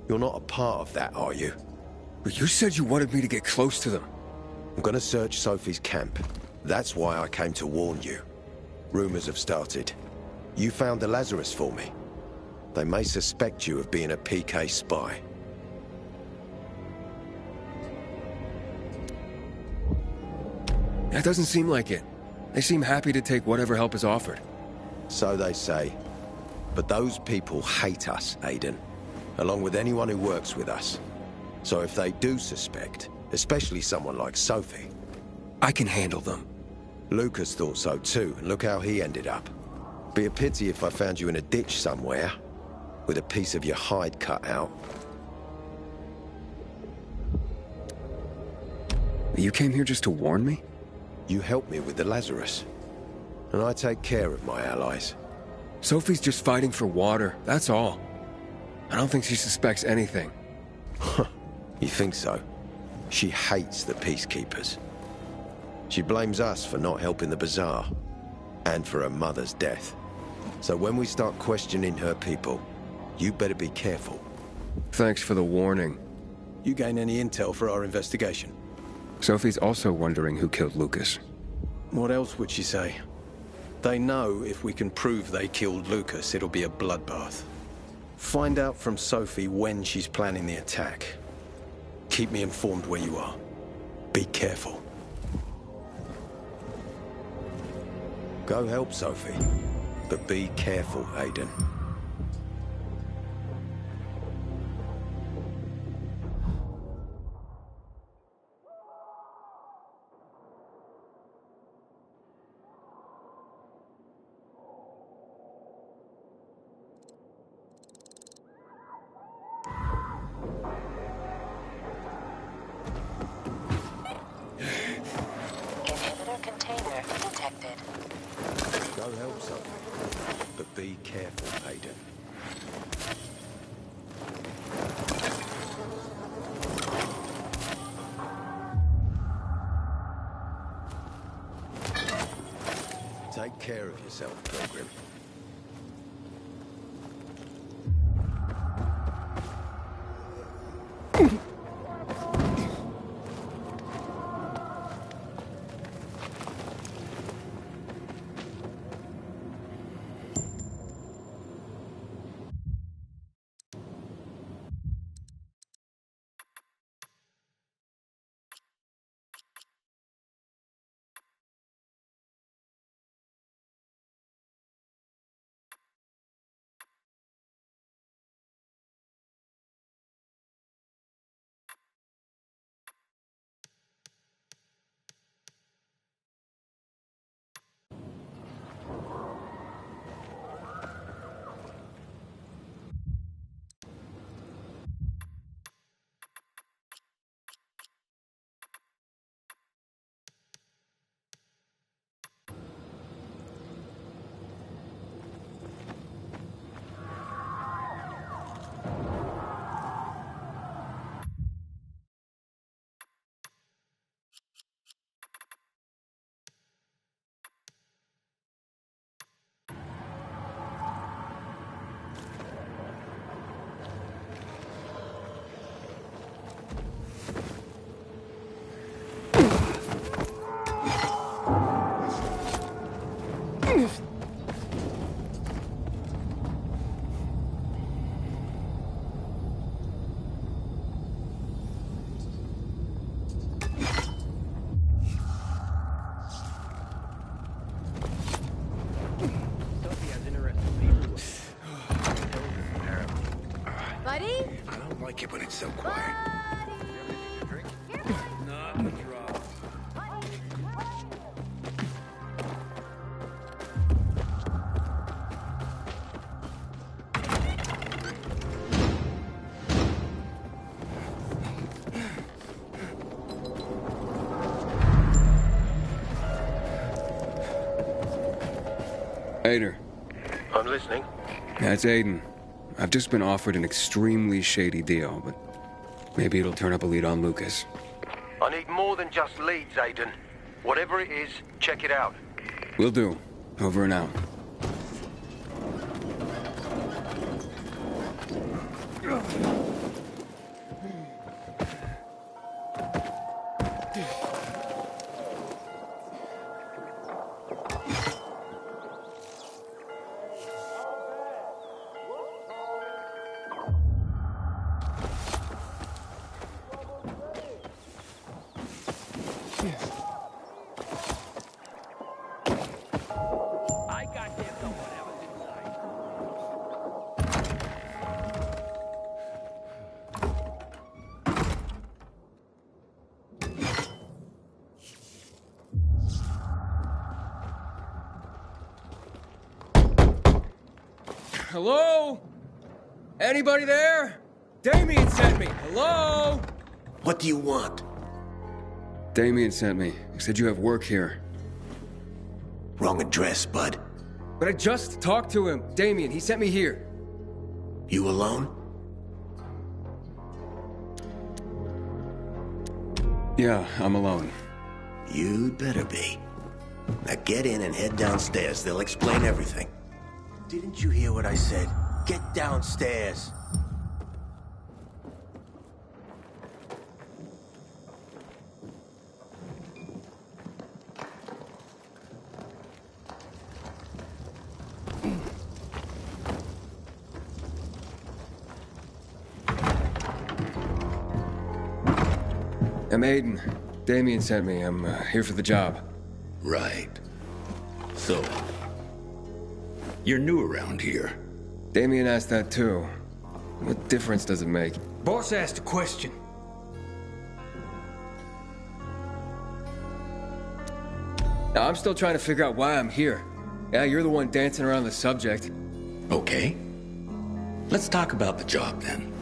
You're not a part of that, are you? But you said you wanted me to get close to them. I'm gonna search Sophie's camp. That's why I came to warn you. Rumors have started. You found the Lazarus for me. They may suspect you of being a PK spy. That doesn't seem like it. They seem happy to take whatever help is offered. So they say. But those people hate us, Aiden. Along with anyone who works with us. So if they do suspect, especially someone like Sophie... I can handle them. Lucas thought so too, and look how he ended up. Be a pity if I found you in a ditch somewhere, with a piece of your hide cut out. You came here just to warn me? You helped me with the Lazarus. And I take care of my allies. Sophie's just fighting for water, that's all. I don't think she suspects anything. You think so? She hates the Peacekeepers. She blames us for not helping the Bazaar, and for her mother's death. So when we start questioning her people, you better be careful. Thanks for the warning. You gain any intel for our investigation? Sophie's also wondering who killed Lucas. What else would she say? They know if we can prove they killed Lucas, it'll be a bloodbath. Find out from Sophie when she's planning the attack. Keep me informed where you are. Be careful. Go help Sophie, but be careful, Aiden. Inhibitor container detected. Go help Sophie, but be careful, Aiden. Take care of yourself, Pilgrim. When it's so quiet. Not a drop. Aiden. I'm listening. That's Aiden. I've just been offered an extremely shady deal, but maybe it'll turn up a lead on Lucas. I need more than just leads, Aiden. Whatever it is, check it out. Will do. Over and out. Hello? Anybody there? Damien sent me. Hello? What do you want? Damien sent me. He said you have work here. Wrong address, bud. But I just talked to him. Damien, he sent me here. You alone? Yeah, I'm alone. You'd better be. Now get in and head downstairs. They'll explain everything. Didn't you hear what I said? Get downstairs. I'm Aiden. Damien sent me. I'm here for the job. Right. So, you're new around here. Damien asked that too. What difference does it make? Boss asked a question. Now, I'm still trying to figure out why I'm here. Yeah, you're the one dancing around the subject. Okay. Let's talk about the job then.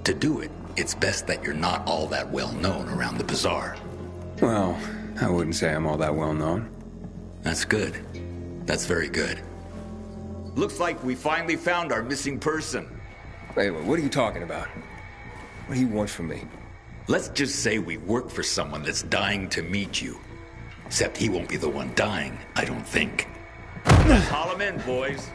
To do it, it's best that you're not all that well known around the bazaar. Well, I wouldn't say I'm all that well known. That's good. That's very good. Looks like we finally found our missing person. Wait, what are you talking about? What do you want from me? Let's just say we work for someone that's dying to meet you. Except he won't be the one dying, I don't think. Let's haul him in, boys.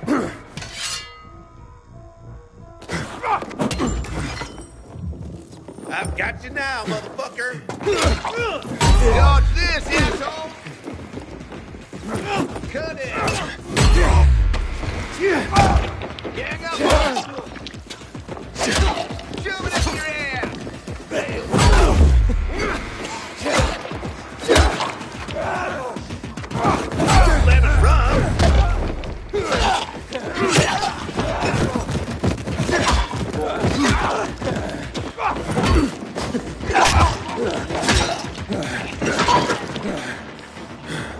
I've got you now, motherfucker. Dodge this, asshole. Cut it. Gang up. Shove it up your ass. Let it run.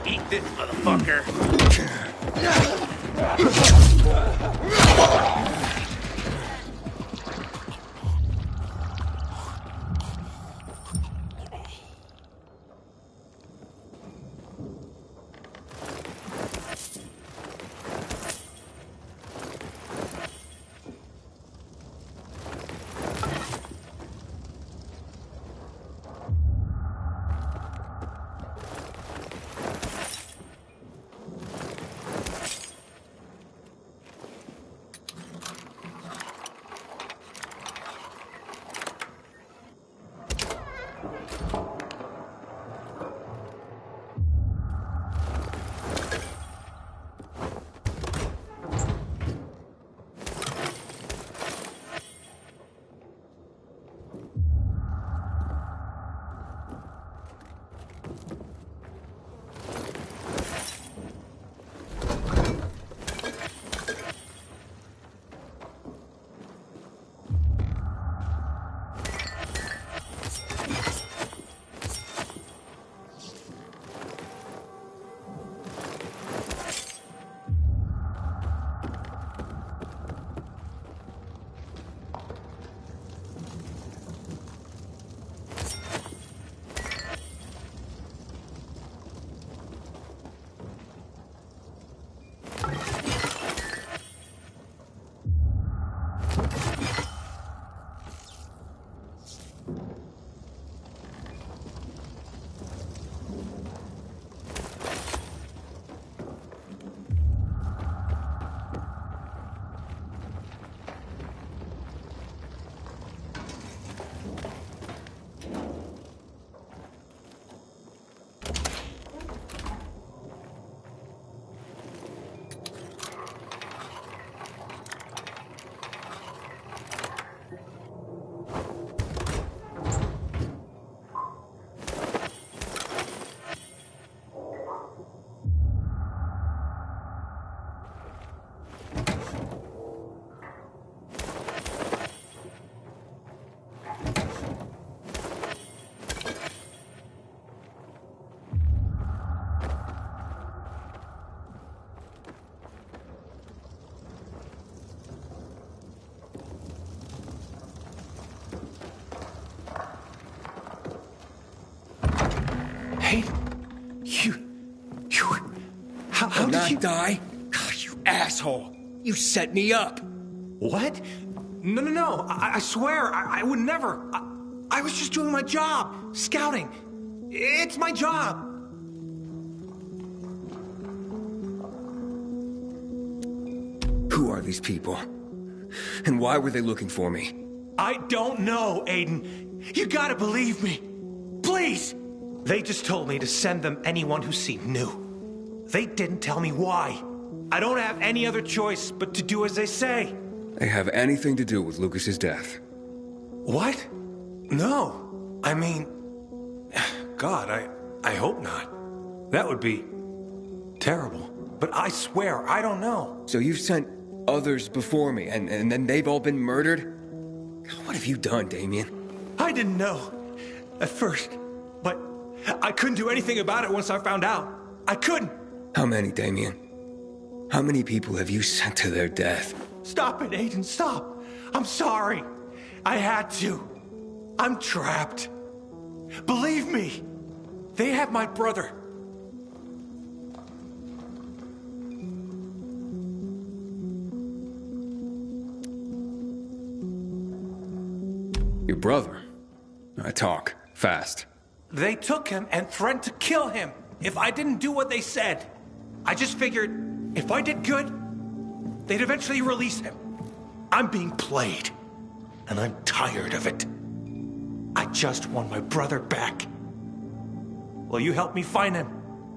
Eat this, motherfucker. Hey, how did you die? You asshole! You set me up! What? No. I swear, I would never. I was just doing my job, scouting. It's my job. Who are these people? And why were they looking for me? I don't know, Aiden. You gotta believe me. Please! They just told me to send them anyone who seemed new. They didn't tell me why. I don't have any other choice but to do as they say. They have anything to do with Lucas's death? What? No. I mean... God, I hope not. That would be... terrible. But I swear, I don't know. So you've sent others before me, and then they've all been murdered? What have you done, Damien? I didn't know at first, but I couldn't do anything about it once I found out. I couldn't. How many, Damien? How many people have you sent to their death? Stop it, Aiden, stop. I'm sorry. I had to. I'm trapped. Believe me, they have my brother. Your brother? Talk. Fast. They took him and threatened to kill him if I didn't do what they said. I just figured if I did good, they'd eventually release him. I'm being played, and I'm tired of it. I just want my brother back. Will you help me find him?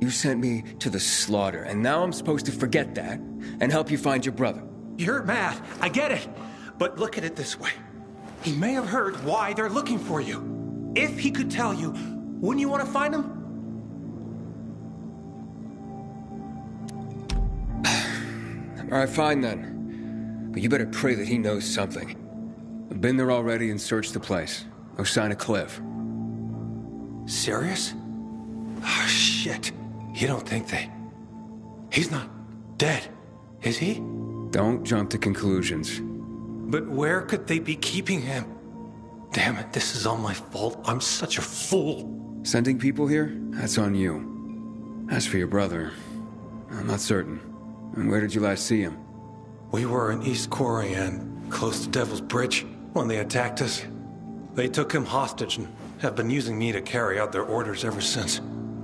You sent me to the slaughter, and now I'm supposed to forget that and help you find your brother. You're mad, I get it. But look at it this way. He may have heard why they're looking for you. If he could tell you, wouldn't you want to find him? All right, fine then. But you better pray that he knows something. I've been there already and searched the place. No sign of Cliff. Serious? Oh, shit. You don't think He's not dead, is he? Don't jump to conclusions. But where could they be keeping him? Damn it, this is all my fault. I'm such a fool. Sending people here? That's on you. As for your brother, I'm not certain. And where did you last see him? We were in East Quarry and close to Devil's Bridge when they attacked us. They took him hostage and have been using me to carry out their orders ever since.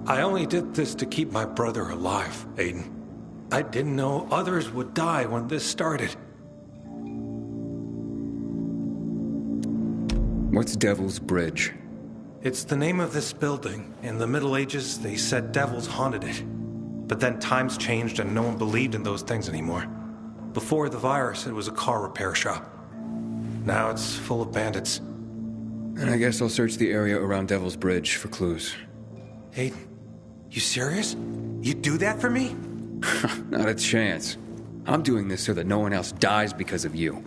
I only did this to keep my brother alive, Aiden. I didn't know others would die when this started. What's Devil's Bridge? It's the name of this building. In the Middle Ages, they said devils haunted it. But then times changed and no one believed in those things anymore. Before the virus, it was a car repair shop. Now it's full of bandits. And I guess I'll search the area around Devil's Bridge for clues. Aiden, you serious? You'd do that for me? Not a chance. I'm doing this so that no one else dies because of you.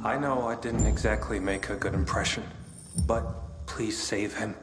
I know I didn't exactly make a good impression, but please save him.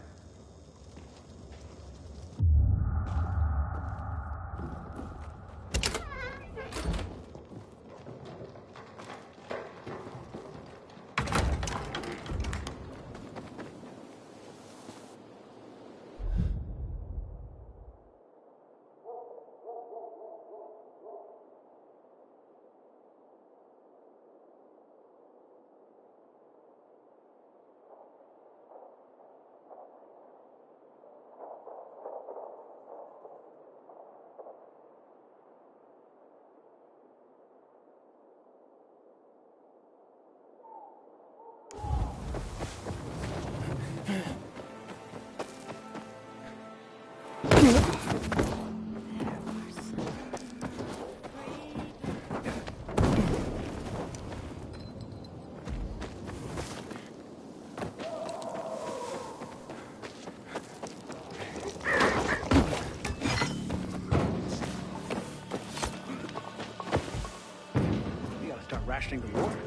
Rationing the water.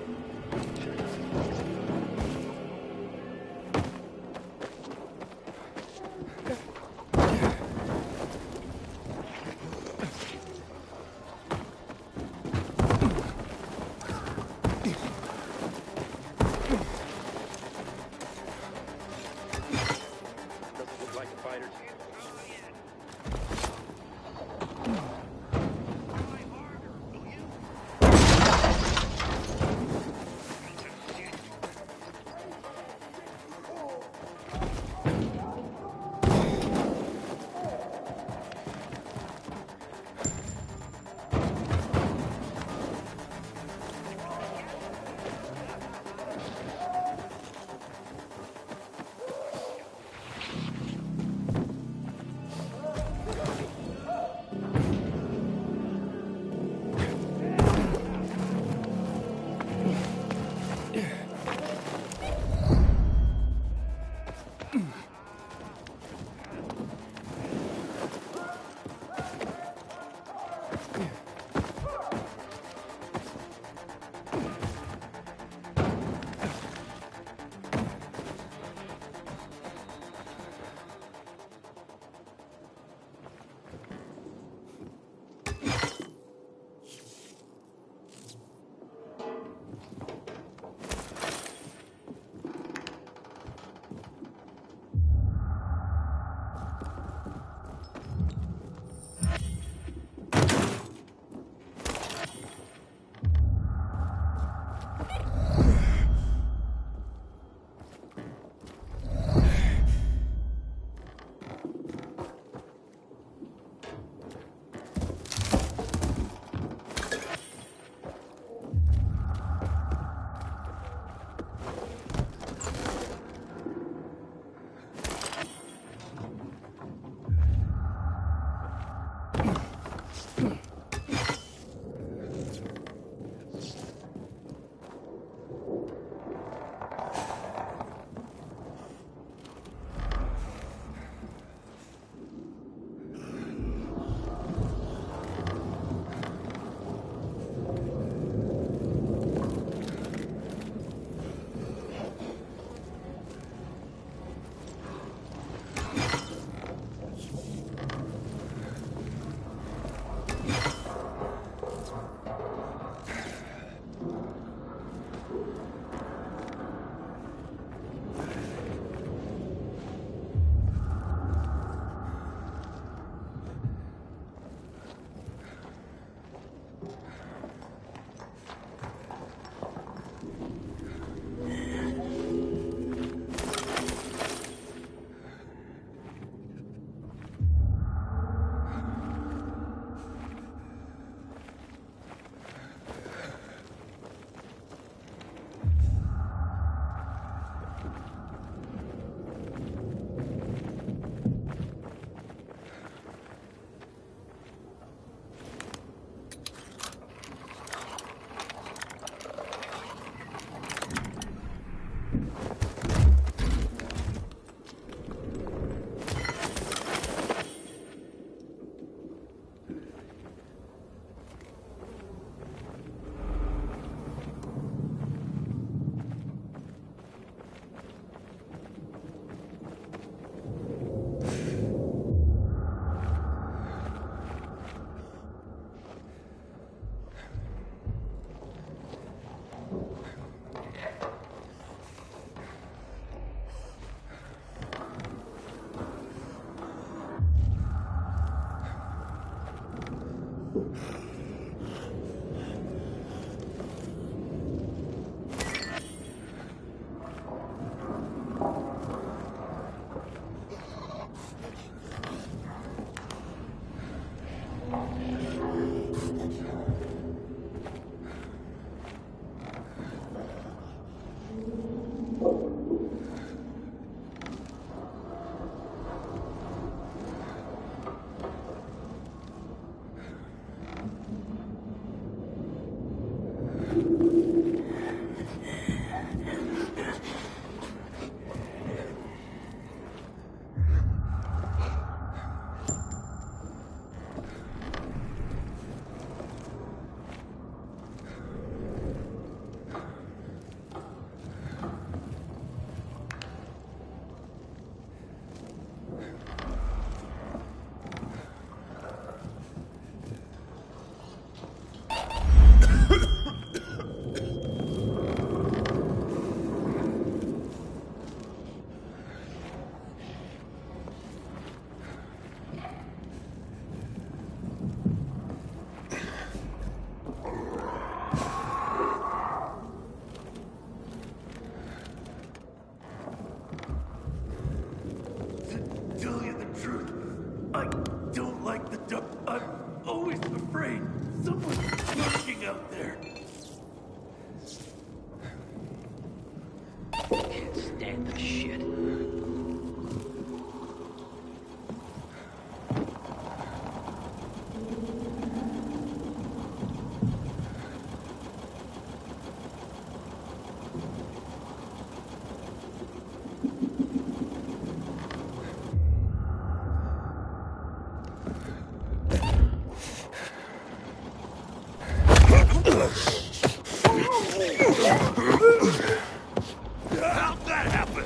How'd that happen?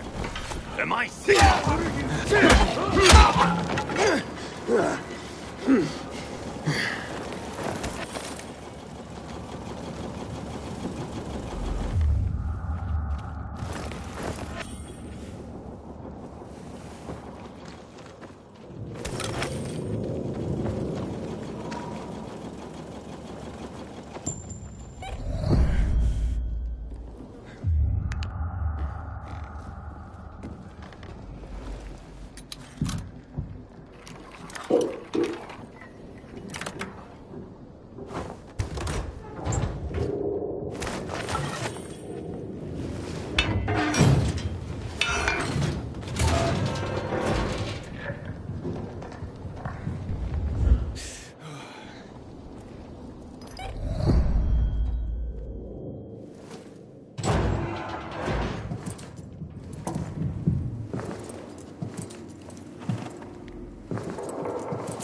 Am I sick?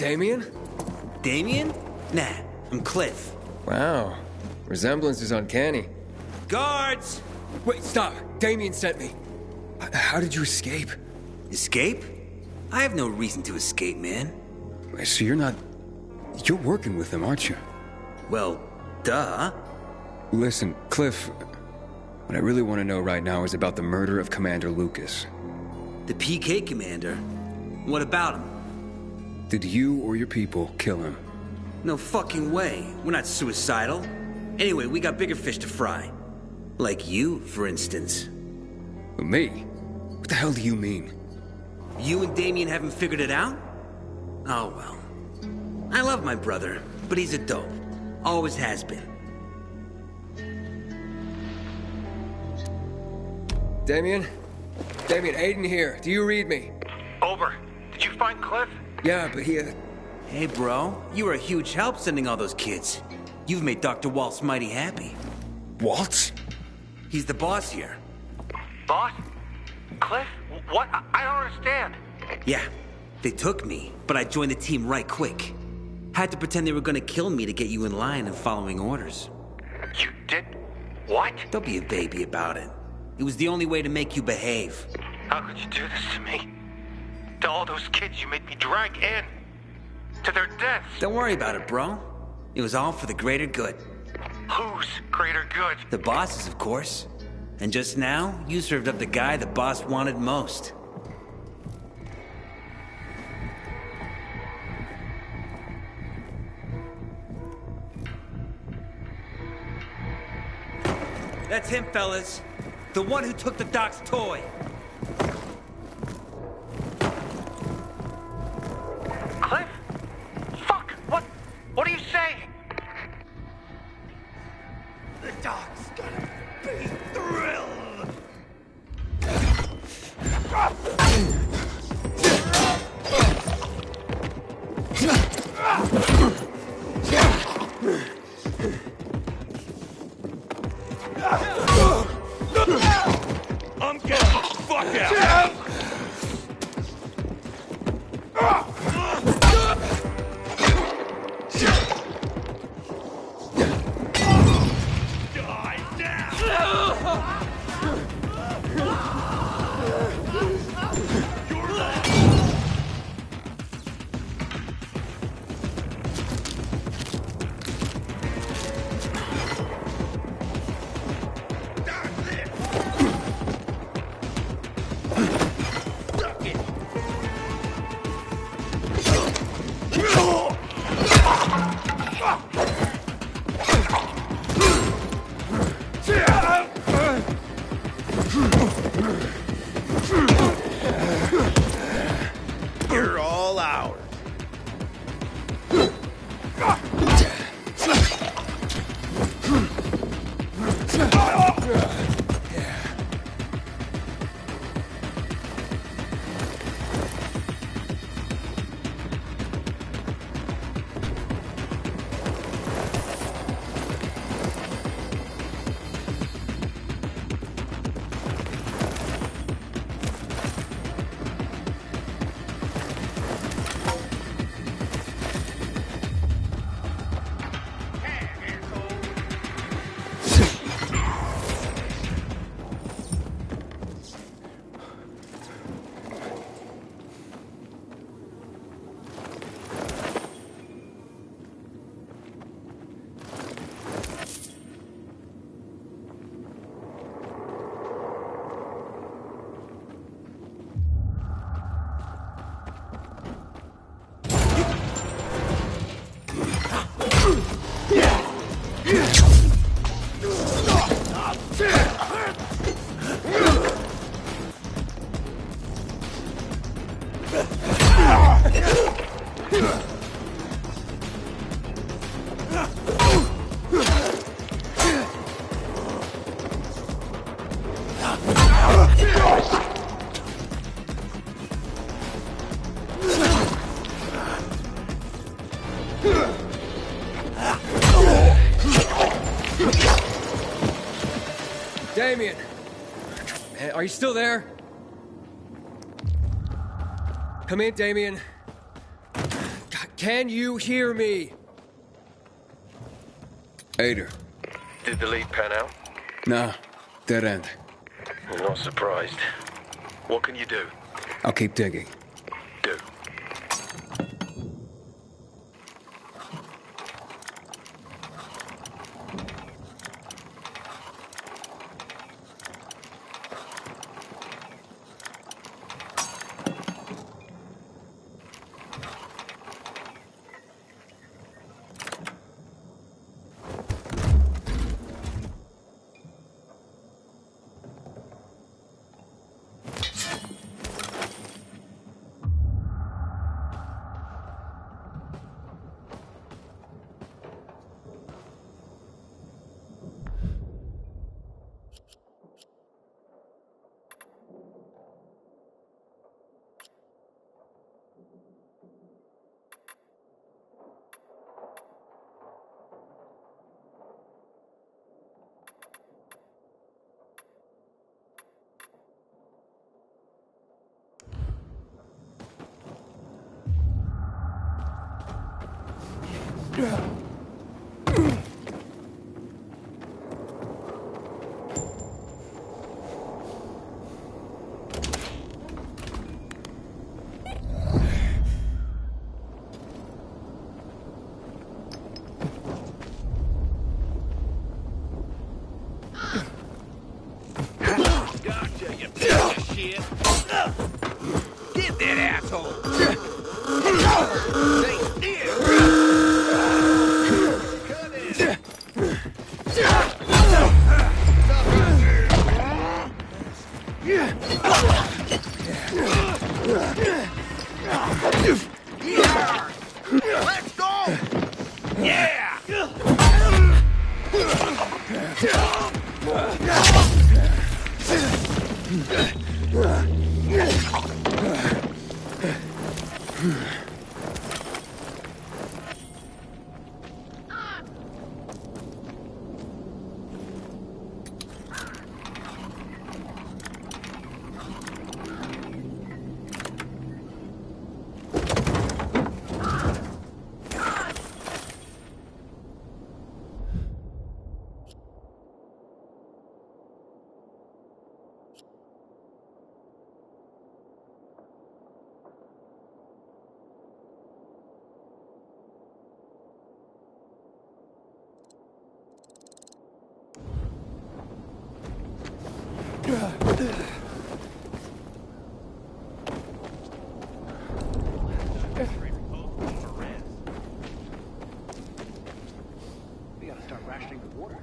Damien? Damien? Nah, I'm Cliff. Wow. Resemblance is uncanny. Guards! Wait, stop! Damien sent me. How did you escape? Escape? I have no reason to escape, man. So you're not... You're working with him, aren't you? Well, duh. Listen, Cliff, what I really want to know right now is about the murder of Commander Lucas. The PK commander? What about him? Did you or your people kill him? No fucking way. We're not suicidal. Anyway, we got bigger fish to fry. Like you, for instance. Me? What the hell do you mean? You and Damien haven't figured it out? Oh well. I love my brother, but he's a dope. Always has been. Damien? Damien, Aiden here. Do you read me? Over. Did you find Cliff? Yeah, but he... Hey, bro. You were a huge help sending all those kids. You've made Dr. Waltz mighty happy. Waltz? He's the boss here. Boss? Cliff? What? I don't understand. Yeah. They took me, but I joined the team right quick. Had to pretend they were gonna kill me to get you in line and following orders. You did... what? Don't be a baby about it. It was the only way to make you behave. How could you do this to me? To all those kids you made me drag in. To their deaths. Don't worry about it, bro. It was all for the greater good. Whose greater good? The boss's, of course. And just now, you served up the guy the boss wanted most. That's him, fellas. The one who took the doc's toy. Cliff? Fuck! What are you saying? The doc's gonna be thrilled! I'm getting the fuck out! You're all ours. Damien! Are you still there? Come in, Damien. Can you hear me? Ader. Did the lead pan out? Nah, dead end. I'm not surprised. What can you do? I'll keep digging. Do. Gotcha, you piece of shit! Get that asshole! Stay still! Cut in! We gotta start rationing the water.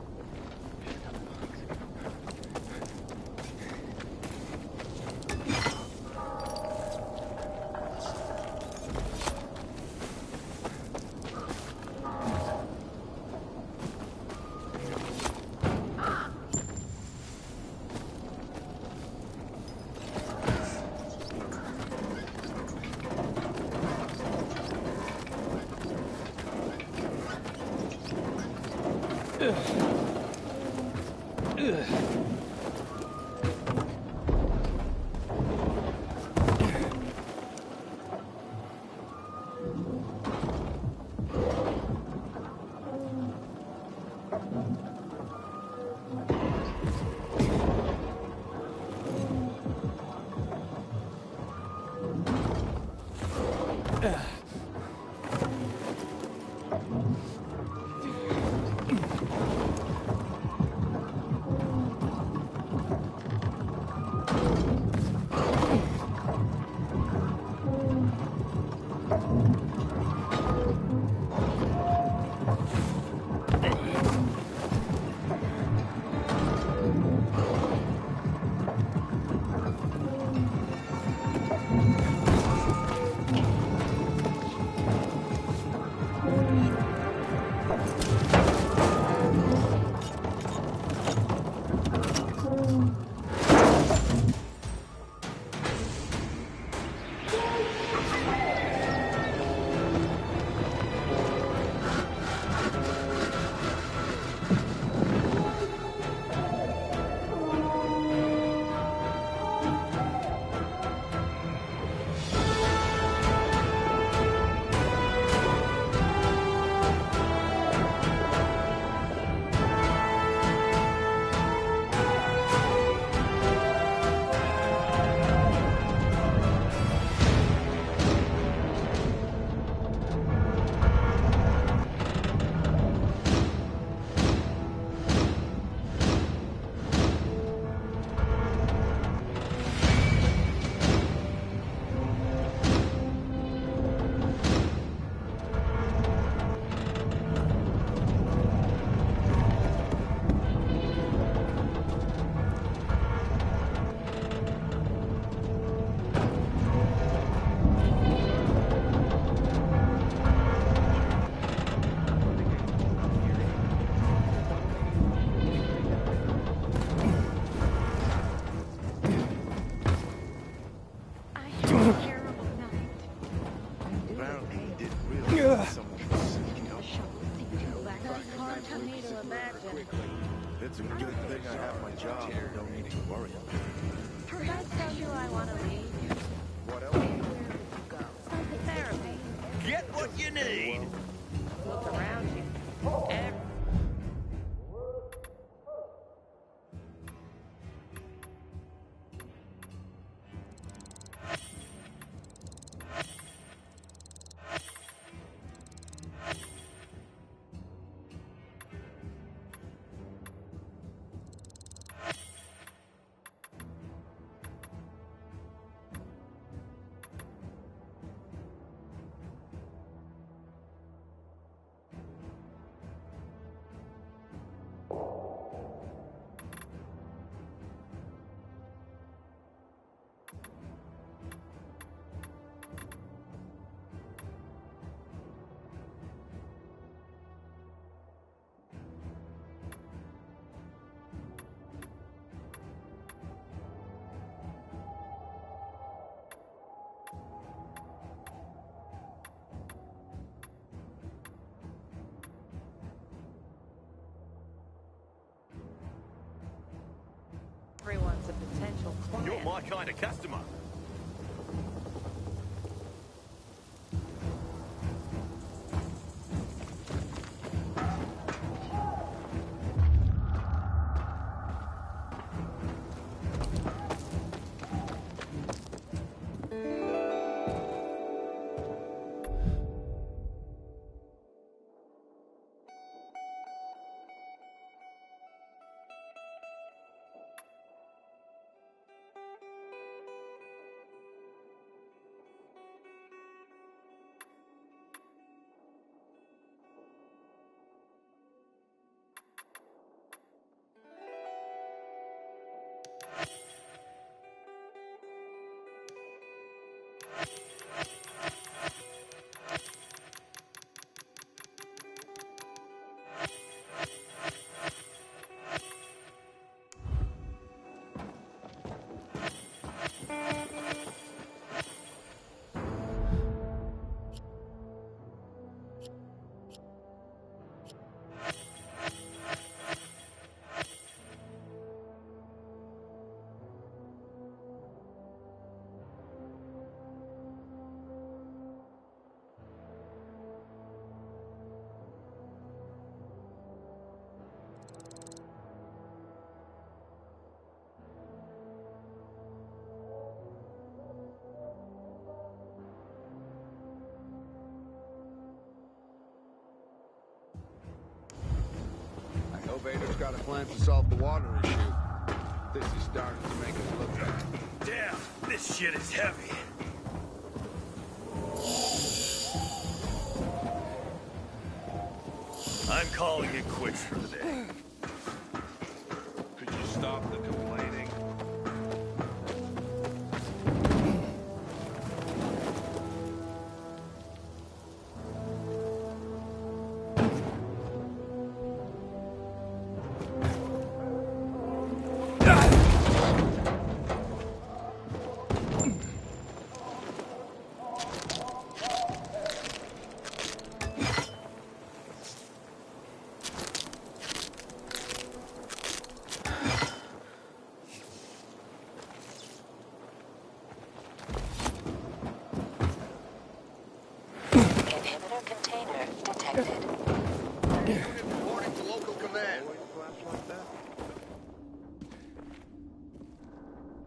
It's a good thing I have my job and don't need to worry about it. Did I tell you I want to leave? What else? Therapy. Get what you need! Look around you. everyone's a potential client. You're my kind of customer. Vader's got a plan to solve the water issue. This is starting to make us look bad. Damn, this shit is heavy. I'm calling it quits for the day. Could you stop the complaining?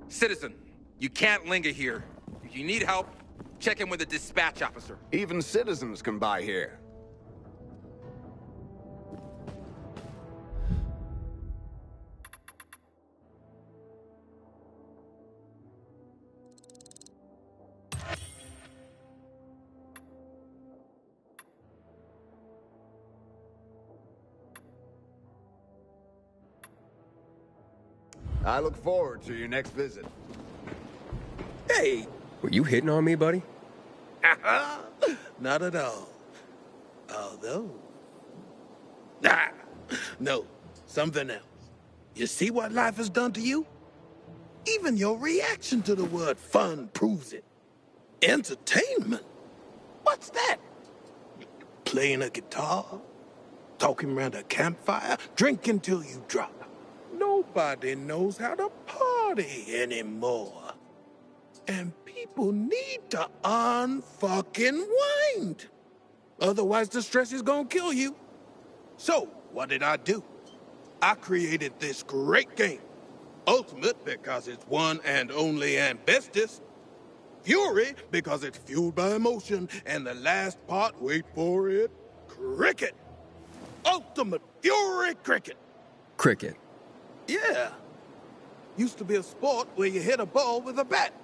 Citizen, you can't linger here. If you need help, check in with a dispatch officer. Even citizens can buy here. I look forward to your next visit. Hey! Were you hitting on me, buddy? Not at all. Although... no, something else. You see what life has done to you? Even your reaction to the word fun proves it. Entertainment? What's that? Playing a guitar? Talking around a campfire? Drinking till you drop? Nobody knows how to party anymore. And people need to unfucking wind. Otherwise the stress is gonna kill you. So, what did I do? I created this great game. Ultimate because it's one and only and bestest. Fury because it's fueled by emotion. And the last part, wait for it, cricket. Ultimate Fury cricket. Cricket. Yeah. Used to be a sport where you hit a ball with a bat.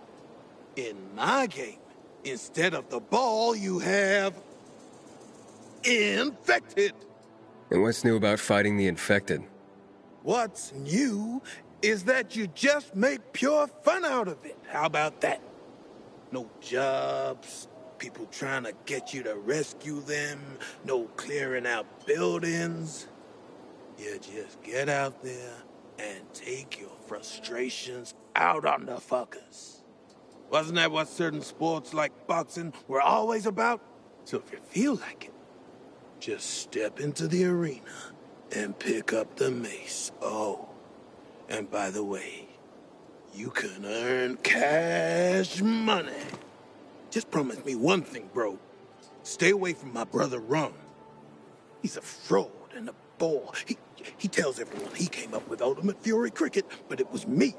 In my game, instead of the ball, you have... infected. And what's new about fighting the infected? What's new is that you just make pure fun out of it. How about that? No jobs, people trying to get you to rescue them, no clearing out buildings. You just get out there and take your frustrations out on the fuckers. Wasn't that what certain sports like boxing were always about? So if you feel like it, just step into the arena and pick up the mace. Oh, and by the way, you can earn cash money. Just promise me one thing, bro. Stay away from my brother Rum. He's a fraud and a bore. He tells everyone he came up with Ultimate Fury Cricket, but it was me.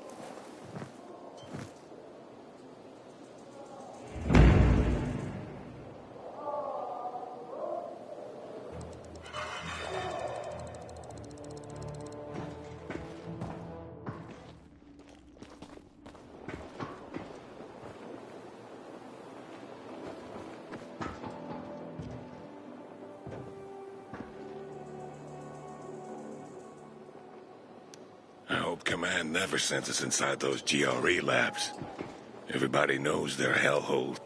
I hope Command never sends us inside those GRE labs. Everybody knows they're hellholes.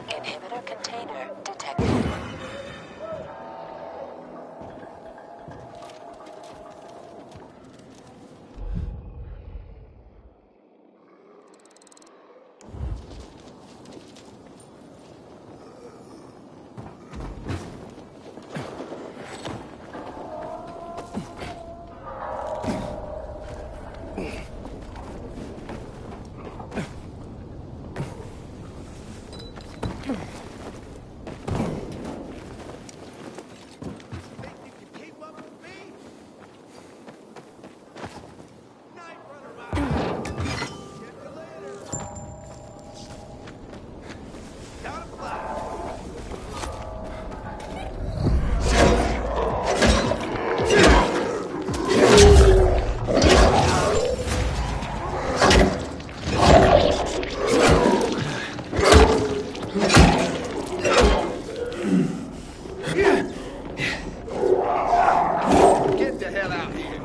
Inhibitor container detected. Get the hell out here.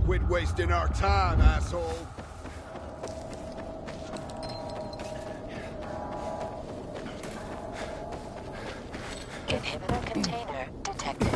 Quit wasting our time, asshole. Inhibitor container detected.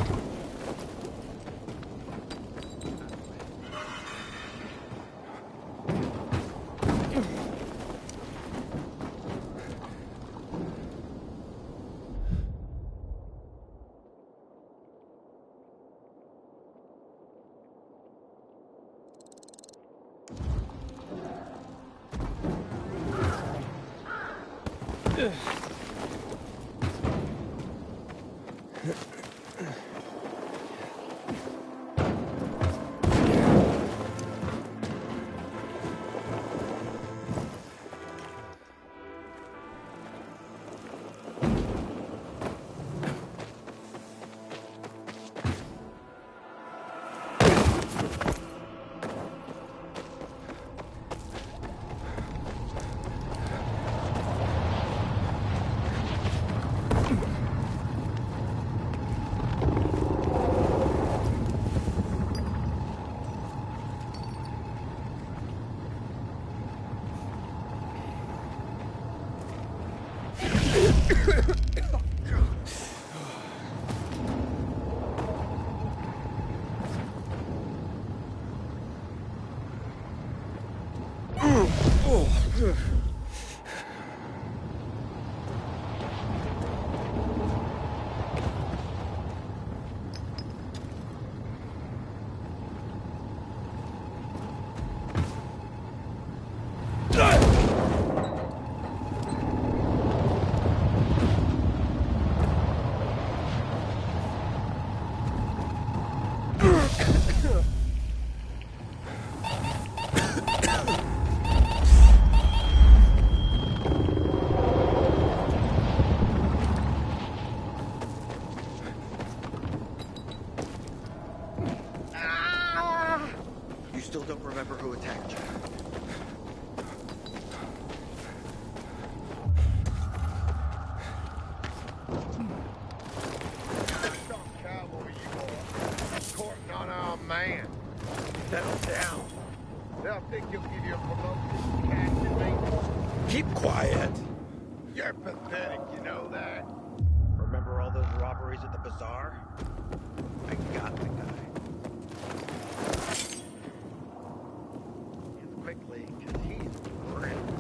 still don't remember who attacked you. Some cowboy you are. Courting on our man. Settle down. They'll think you'll give you a promotion, Captain Mate. Keep quiet. You're pathetic, you know that. Remember all those robberies at the bazaar? I got the guy. Quickly, because he's real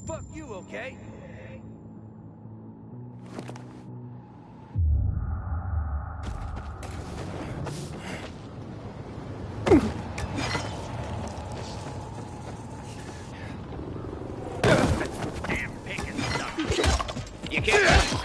Fuck you, okay? Damn pig is stuck. You can't.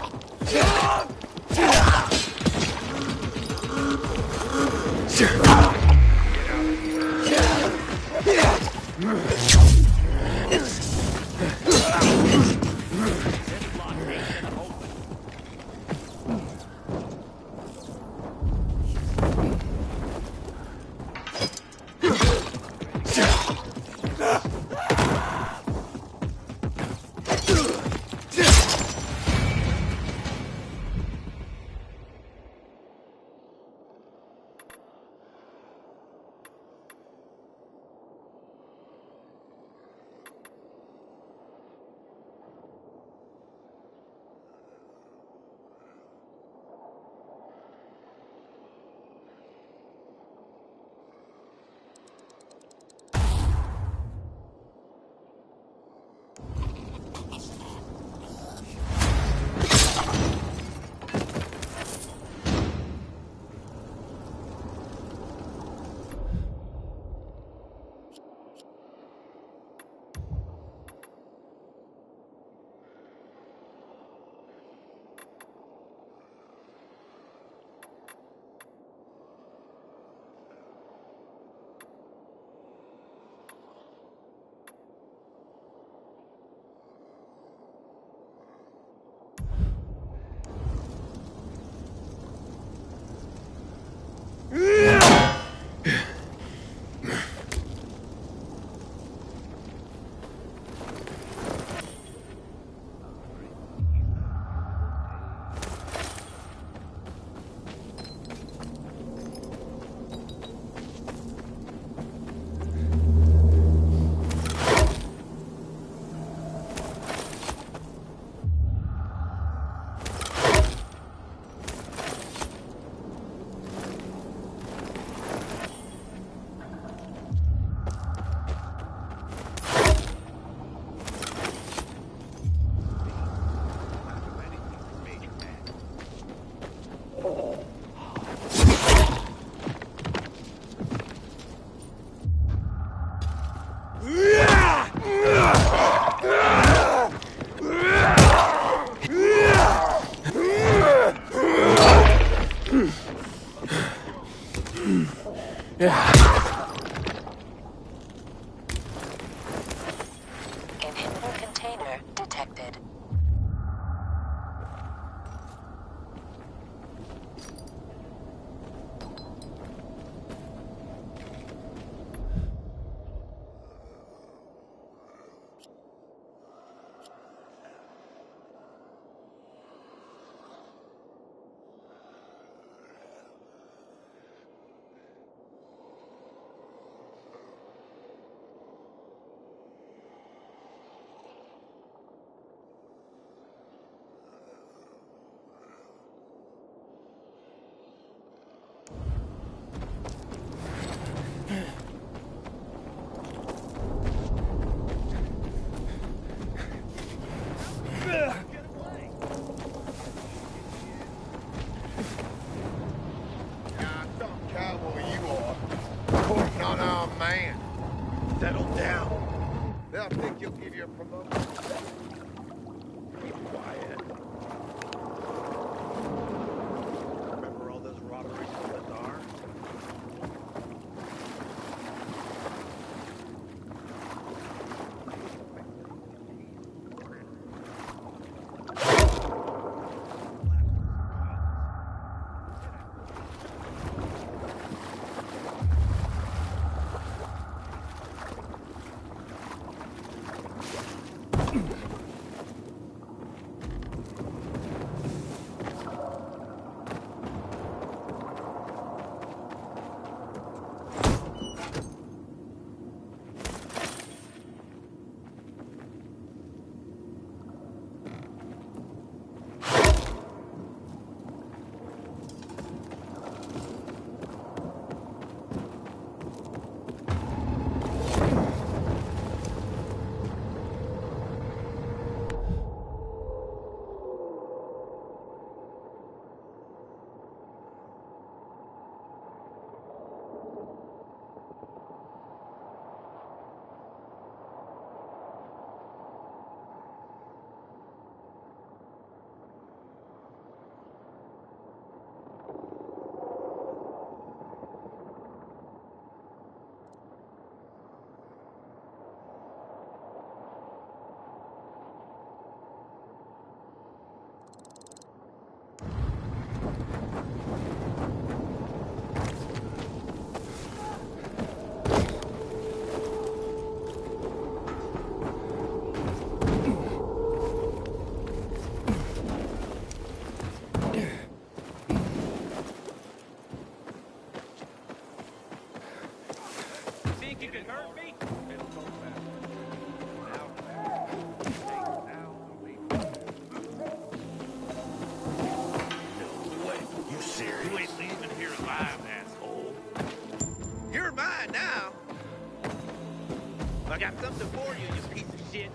man. Settle down. They'll think you'll give you a promotion. Keep quiet. Remember all those robberies in the bazaar? I got something for you, you piece of shit.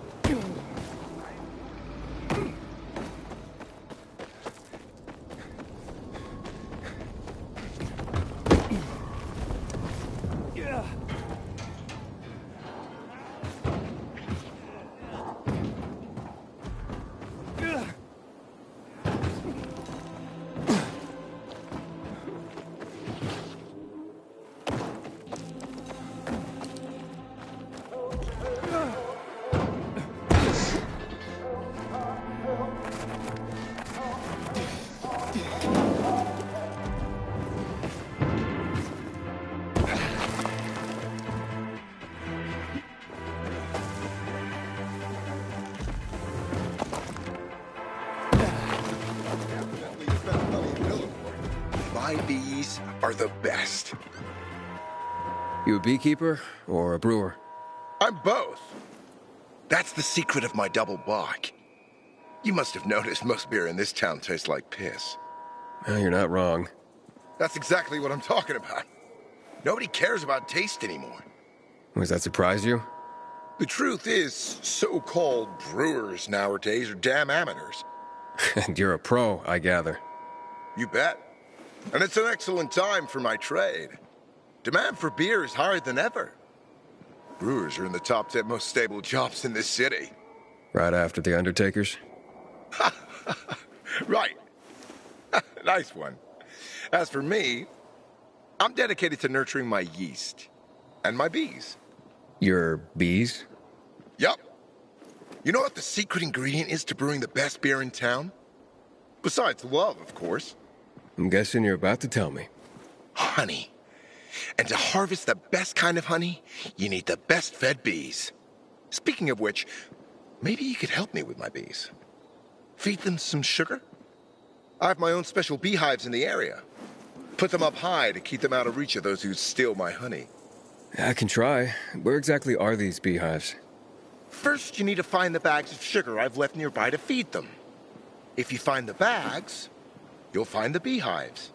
My bees are the best. You a beekeeper or a brewer? I'm both. That's the secret of my double bock. You must have noticed most beer in this town tastes like piss. Well, you're not wrong. That's exactly what I'm talking about. Nobody cares about taste anymore. Does that surprise you? The truth is, so-called brewers nowadays are damn amateurs. And you're a pro, I gather. You bet. And it's an excellent time for my trade. Demand for beer is higher than ever. Brewers are in the top 10 most stable jobs in this city. Right after the Undertakers? Right. Nice one. As for me, I'm dedicated to nurturing my yeast and my bees. Your bees? Yup. You know what the secret ingredient is to brewing the best beer in town? Besides love, of course. I'm guessing you're about to tell me. Honey. And to harvest the best kind of honey, you need the best fed bees. Speaking of which, maybe you could help me with my bees. Feed them some sugar? I have my own special beehives in the area. Put them up high to keep them out of reach of those who steal my honey. I can try. Where exactly are these beehives? First, you need to find the bags of sugar I've left nearby to feed them. If you find the bags, you'll find the beehives.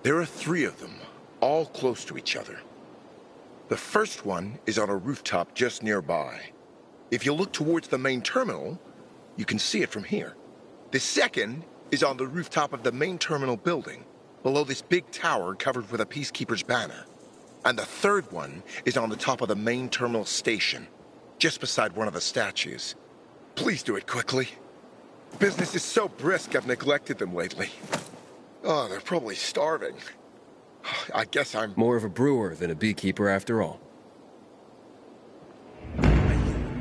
There are 3 of them, all close to each other. The first one is on a rooftop just nearby. If you look towards the main terminal, you can see it from here. The second is on the rooftop of the main terminal building, below this big tower covered with a peacekeeper's banner. And the third one is on the top of the main terminal station, just beside one of the statues. Please do it quickly. Business is so brisk I've neglected them lately. Oh, they're probably starving. I guess I'm... More of a brewer than a beekeeper after all. The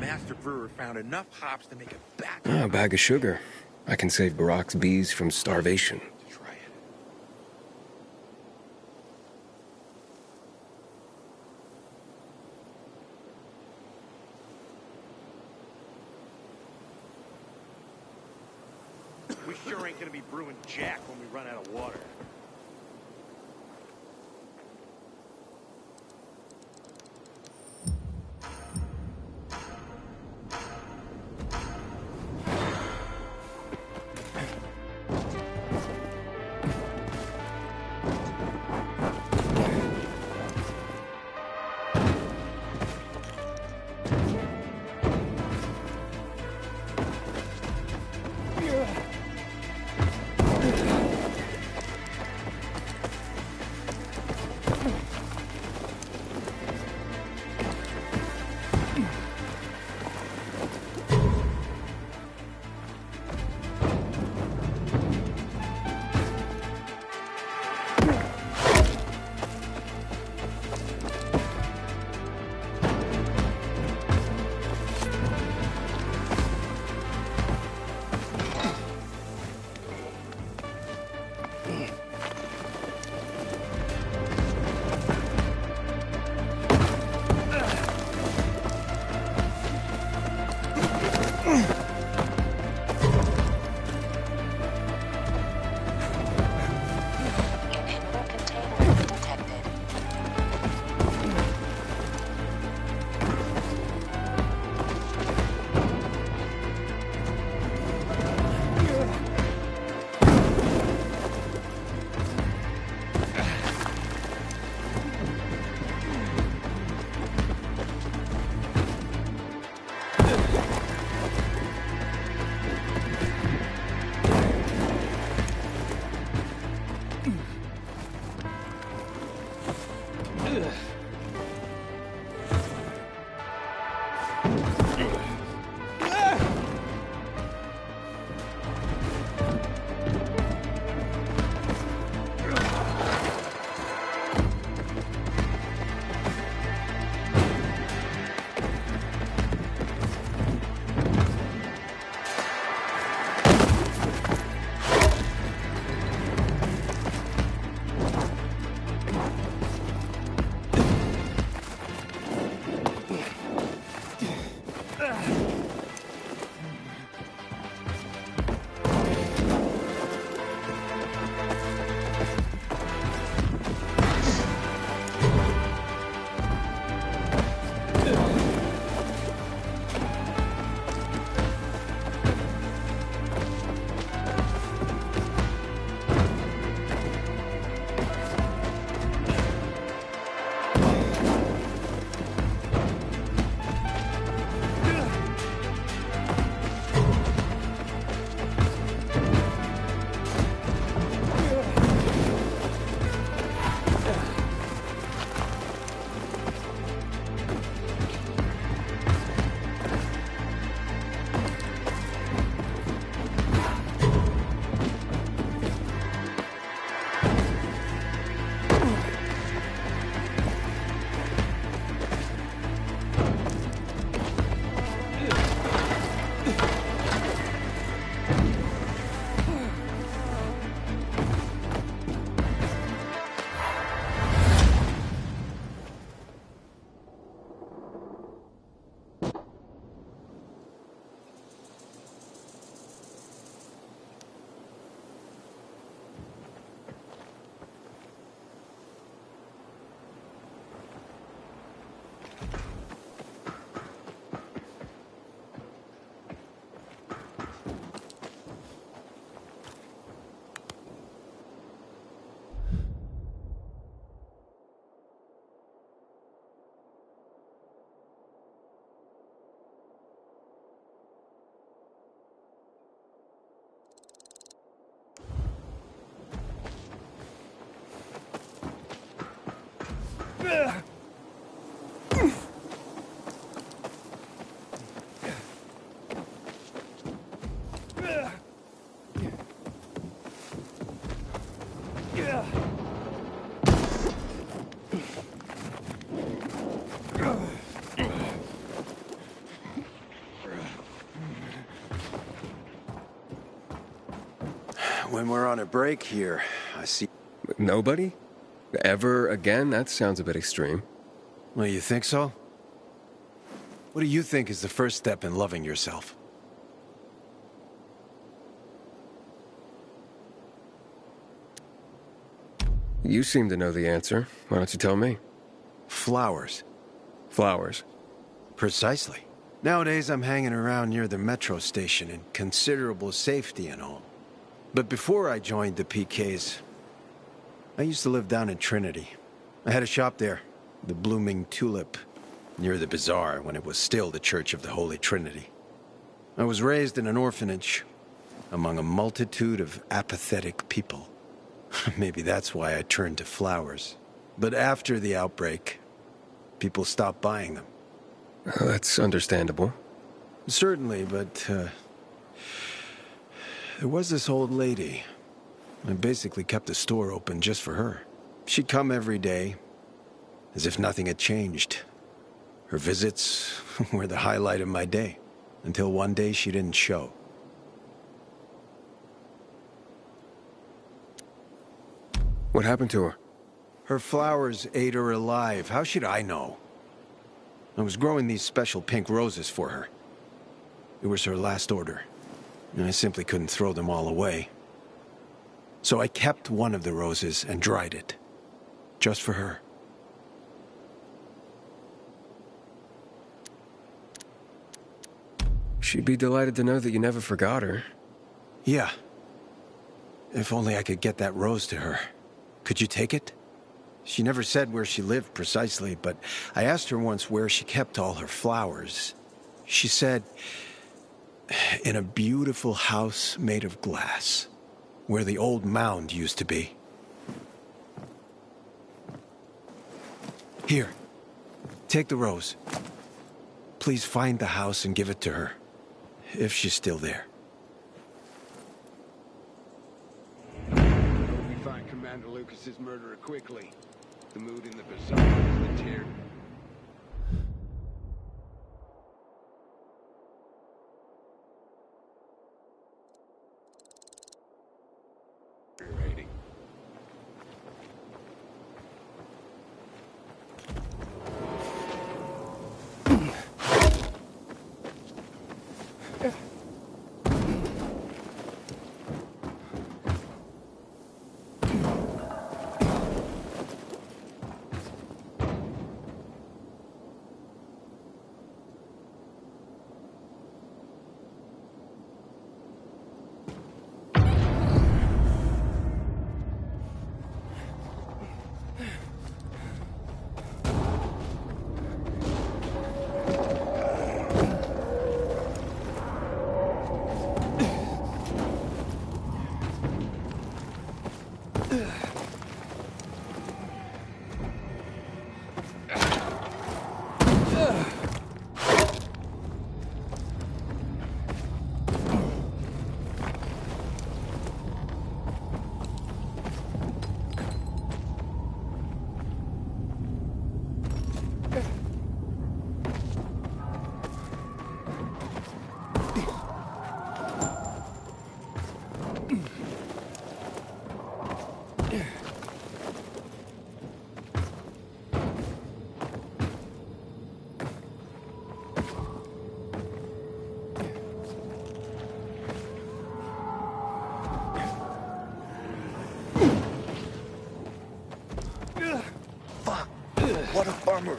master brewer found enough hops to make a batch. A bag of sugar. I can save Barack's bees from starvation. Try it. We sure ain't gonna be brewing Jack when we run out of water. When we're on a break here, I see... Nobody? Ever again? That sounds a bit extreme. Well, you think so? What do you think is the first step in loving yourself? You seem to know the answer. Why don't you tell me? Flowers. Flowers. Precisely. Nowadays, I'm hanging around near the metro station in considerable safety and all. But before I joined the PKs, I used to live down in Trinity. I had a shop there, the Blooming Tulip, near the Bazaar when it was still the Church of the Holy Trinity. I was raised in an orphanage, among a multitude of apathetic people. Maybe that's why I turned to flowers. But after the outbreak, people stopped buying them. That's understandable. Certainly, but there was this old lady. I basically kept the store open just for her. She'd come every day, as if nothing had changed. Her visits were the highlight of my day, until one day she didn't show. What happened to her? Her flowers ate her alive. How should I know? I was growing these special pink roses for her. It was her last order, and I simply couldn't throw them all away. So I kept one of the roses and dried it, just for her. She'd be delighted to know that you never forgot her. Yeah. If only I could get that rose to her. Could you take it? She never said where she lived precisely, but I asked her once where she kept all her flowers. She said, in a beautiful house made of glass, where the old mound used to be. Here, take the rose. Please find the house and give it to her, if she's still there. We find Commander Lucas's murderer quickly. The mood in the Bazaar is the tear. Rating. What a bummer.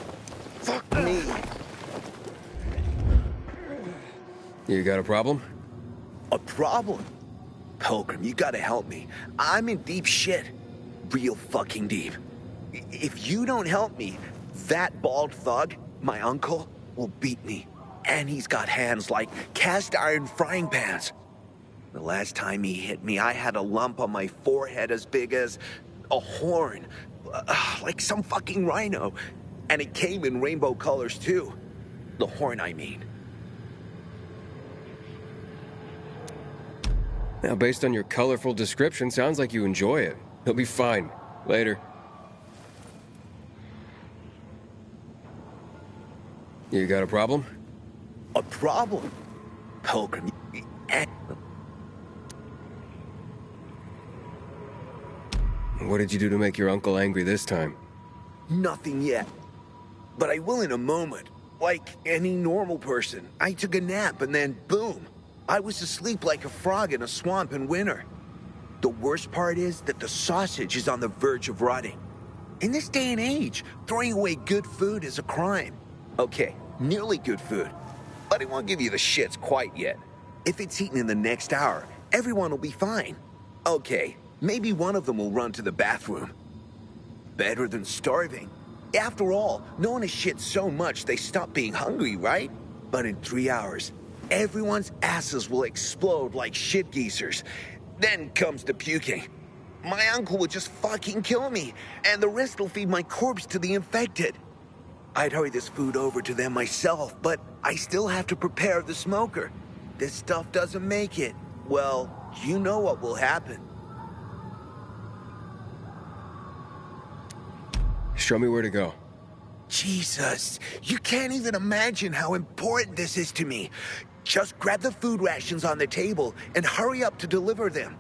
Fuck me. You got a problem? A problem? Pilgrim, you gotta help me. I'm in deep shit. Real fucking deep. If you don't help me, that bald thug, my uncle, will beat me. And he's got hands like cast iron frying pans. The last time he hit me, I had a lump on my forehead as big as a horn. like some fucking rhino. And it came in rainbow colors too. The horn, I mean. Now, based on your colorful description, sounds like you enjoy it. He'll be fine. Later. You got a problem? A problem? Pilgrim, What did you do to make your uncle angry this time? Nothing yet. But I will in a moment. Like any normal person. I took a nap and then boom. I was asleep like a frog in a swamp in winter. The worst part is that the sausage is on the verge of rotting. In this day and age, throwing away good food is a crime. Okay, nearly good food. But it won't give you the shits quite yet. If it's eaten in the next hour, everyone will be fine. Okay, maybe one of them will run to the bathroom. Better than starving. After all, no one has shit so much they stop being hungry, right? But in 3 hours, everyone's asses will explode like shit geezers. Then comes the puking. My uncle would just fucking kill me, and the rest will feed my corpse to the infected. I'd hurry this food over to them myself, but I still have to prepare the smoker. This stuff doesn't make it. Well, you know what will happen. Show me where to go. Jesus, you can't even imagine how important this is to me. Just grab the food rations on the table and hurry up to deliver them.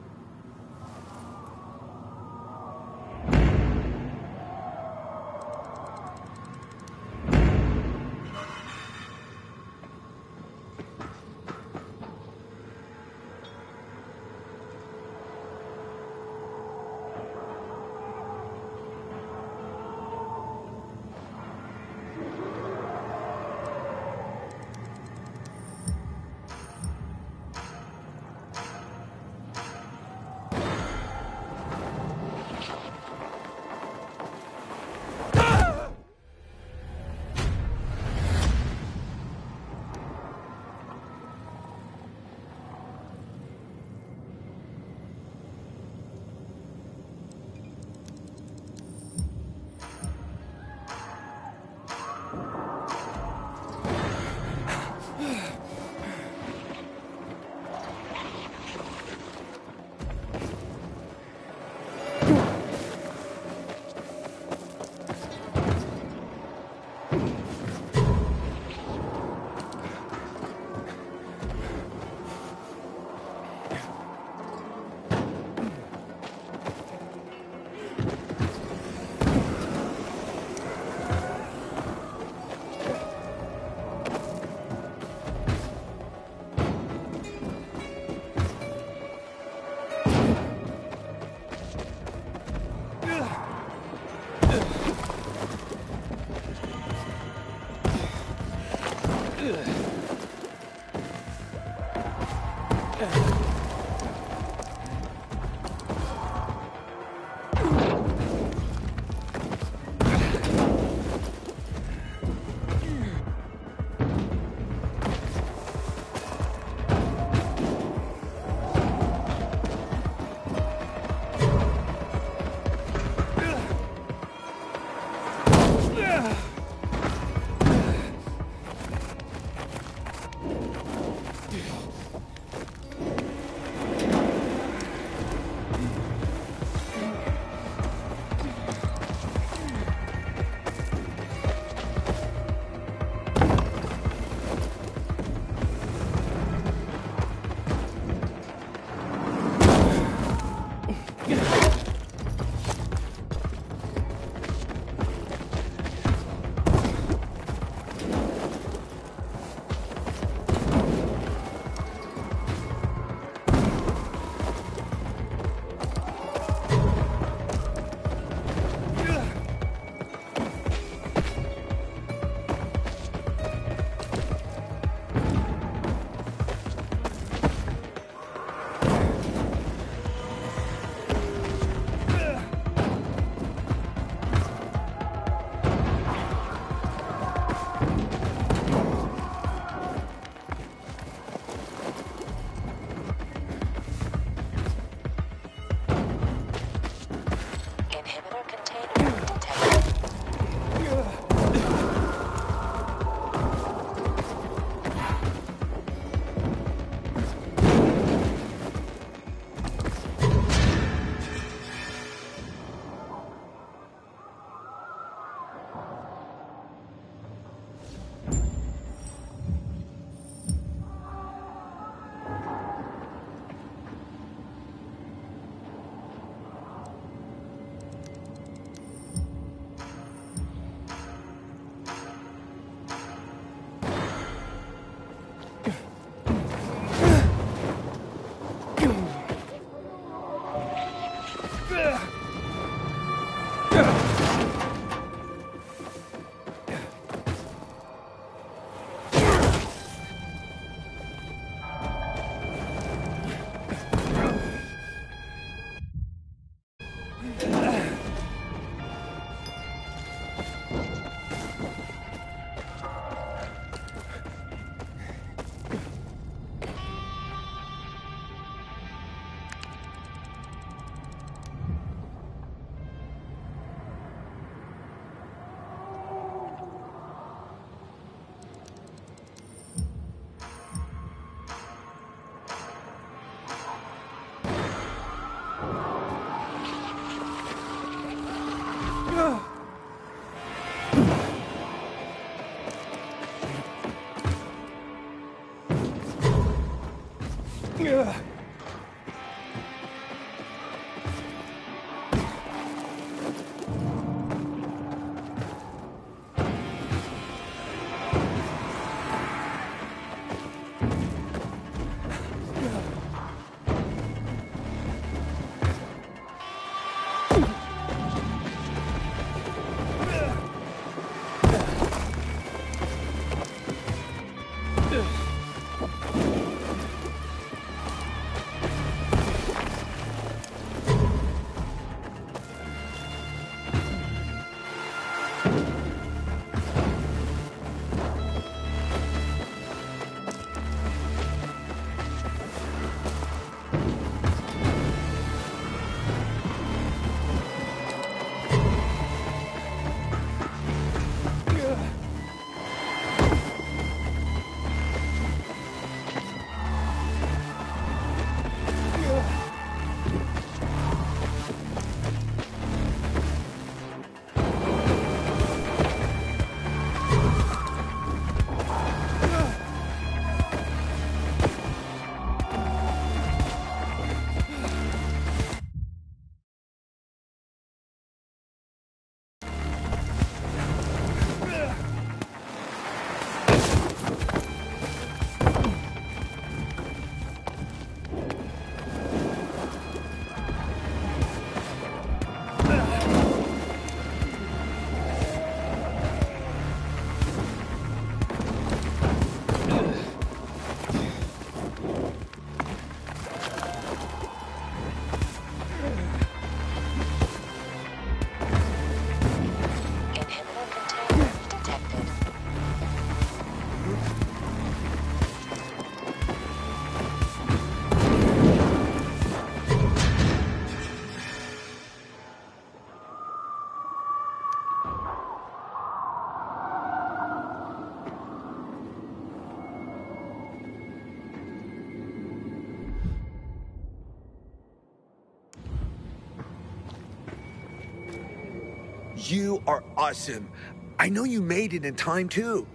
You are awesome. I know you made it in time, too.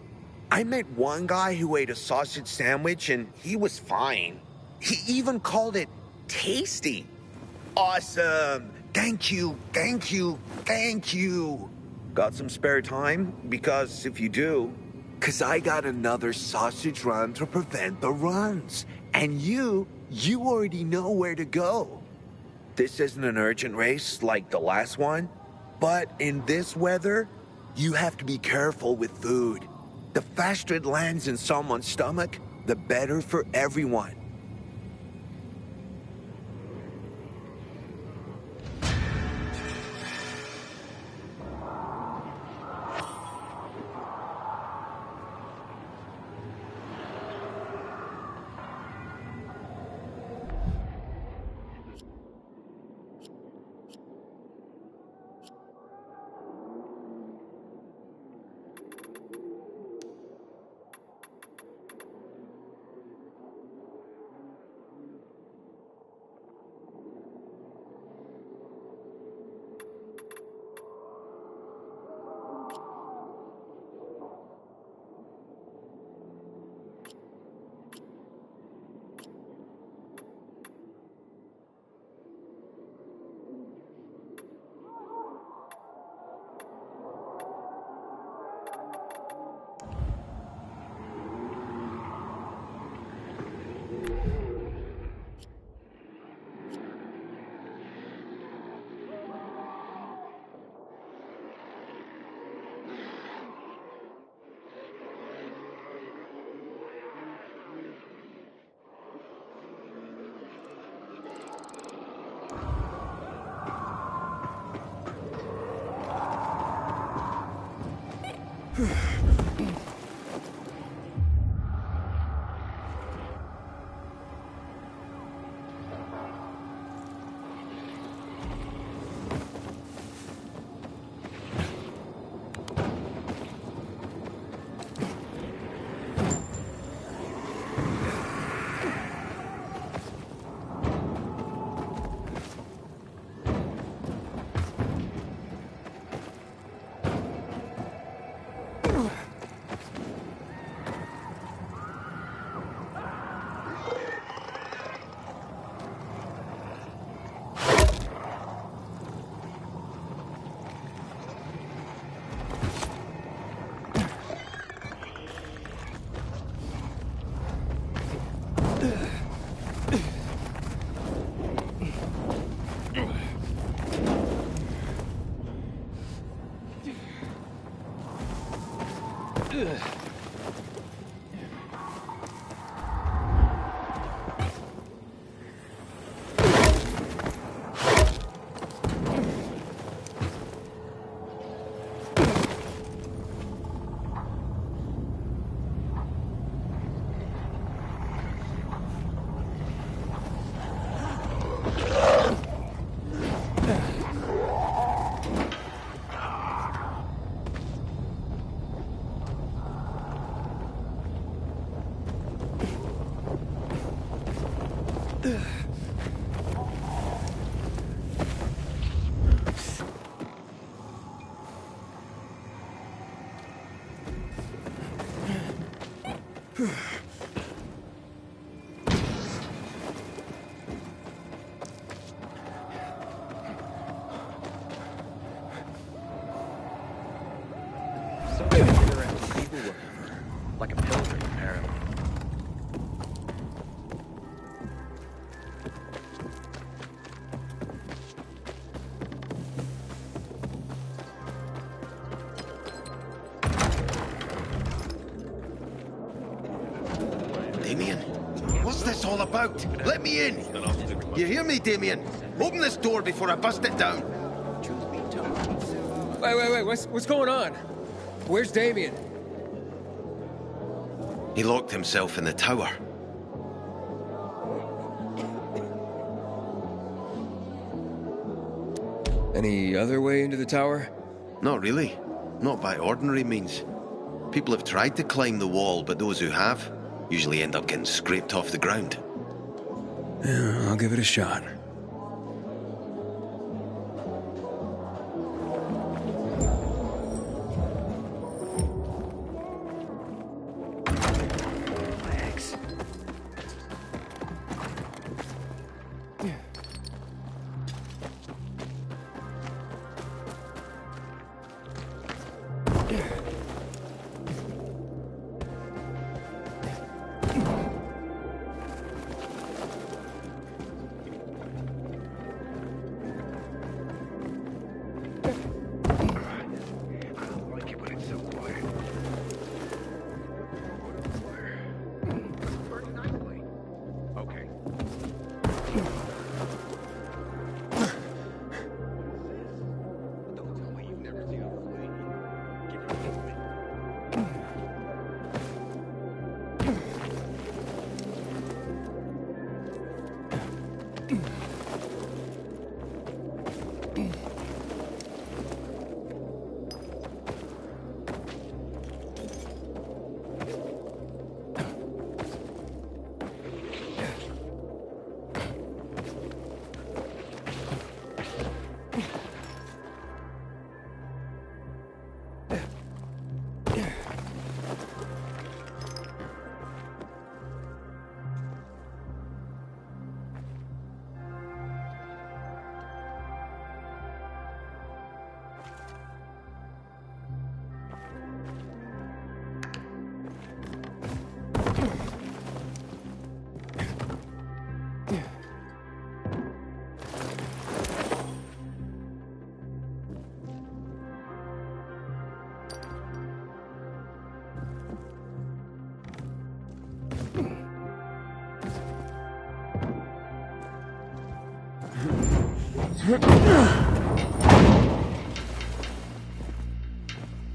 I met one guy who ate a sausage sandwich, and he was fine. He even called it tasty. Awesome. Thank you, thank you, thank you. Got some spare time? Because if you do... Because I got another sausage run to prevent the runs. And you already know where to go. This isn't an urgent race like the last one, but in this weather, you have to be careful with food. The faster it lands in someone's stomach, the better for everyone. Like a pilgrim, apparently. Damien, what's this all about? Let me in! You hear me, Damien? Open this door before I bust it down. Wait, what's going on? Where's Damien? He locked himself in the tower. Any other way into the tower? Not really. Not by ordinary means. People have tried to climb the wall, but those who have usually end up getting scraped off the ground. Yeah, I'll give it a shot.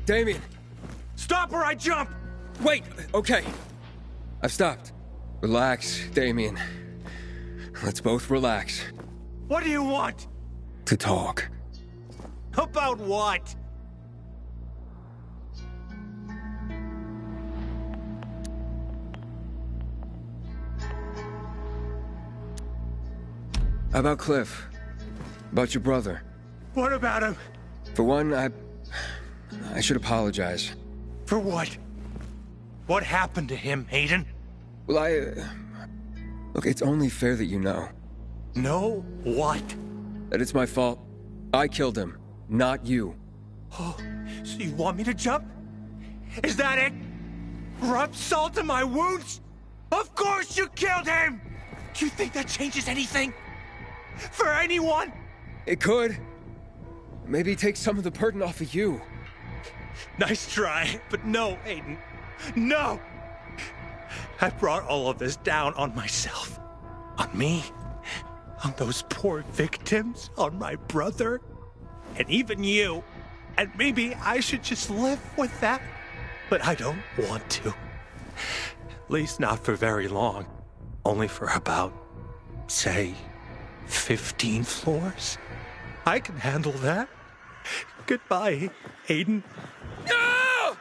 Damien! Stop or I jump! Wait! Okay. I've stopped. Relax, Damien. Let's both relax. What do you want? To talk. About what? About Cliff. About your brother. What about him? For one, I should apologize. For what? What happened to him, Aiden? Well, Look, it's only fair that you know. Know what? That it's my fault. I killed him, not you. Oh, so you want me to jump? Is that it? Rub salt in my wounds? Of course you killed him! Do you think that changes anything? For anyone? It could. Maybe take some of the burden off of you. Nice try, but no, Aiden. No! I brought all of this down on myself. On me. On those poor victims. On my brother. And even you. And maybe I should just live with that. But I don't want to. At least not for very long. Only for about, say, 15 floors. I can handle that. Goodbye, Aiden. No!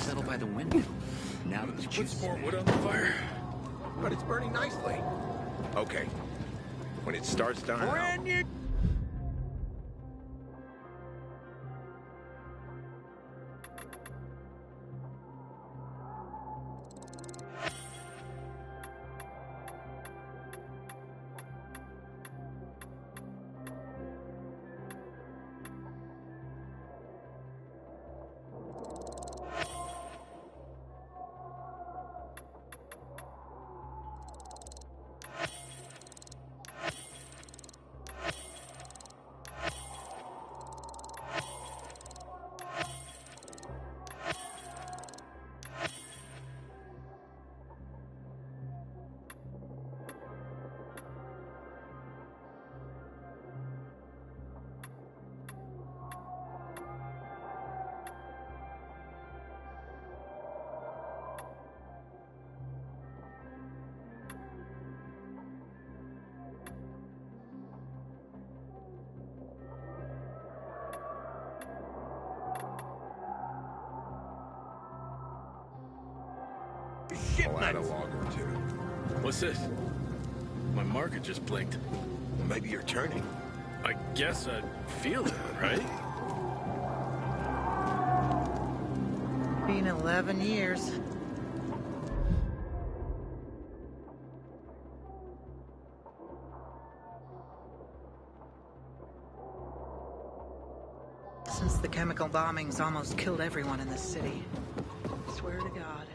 Settle by the window. Now let's put some more wood on the fire. But it's burning nicely. Okay. When it starts dying out... I'll add a log or two. What's this? My marker just blinked. Well, maybe you're turning. I guess I feel it, right? Been 11 years. Since the chemical bombings almost killed everyone in this city. Swear to God.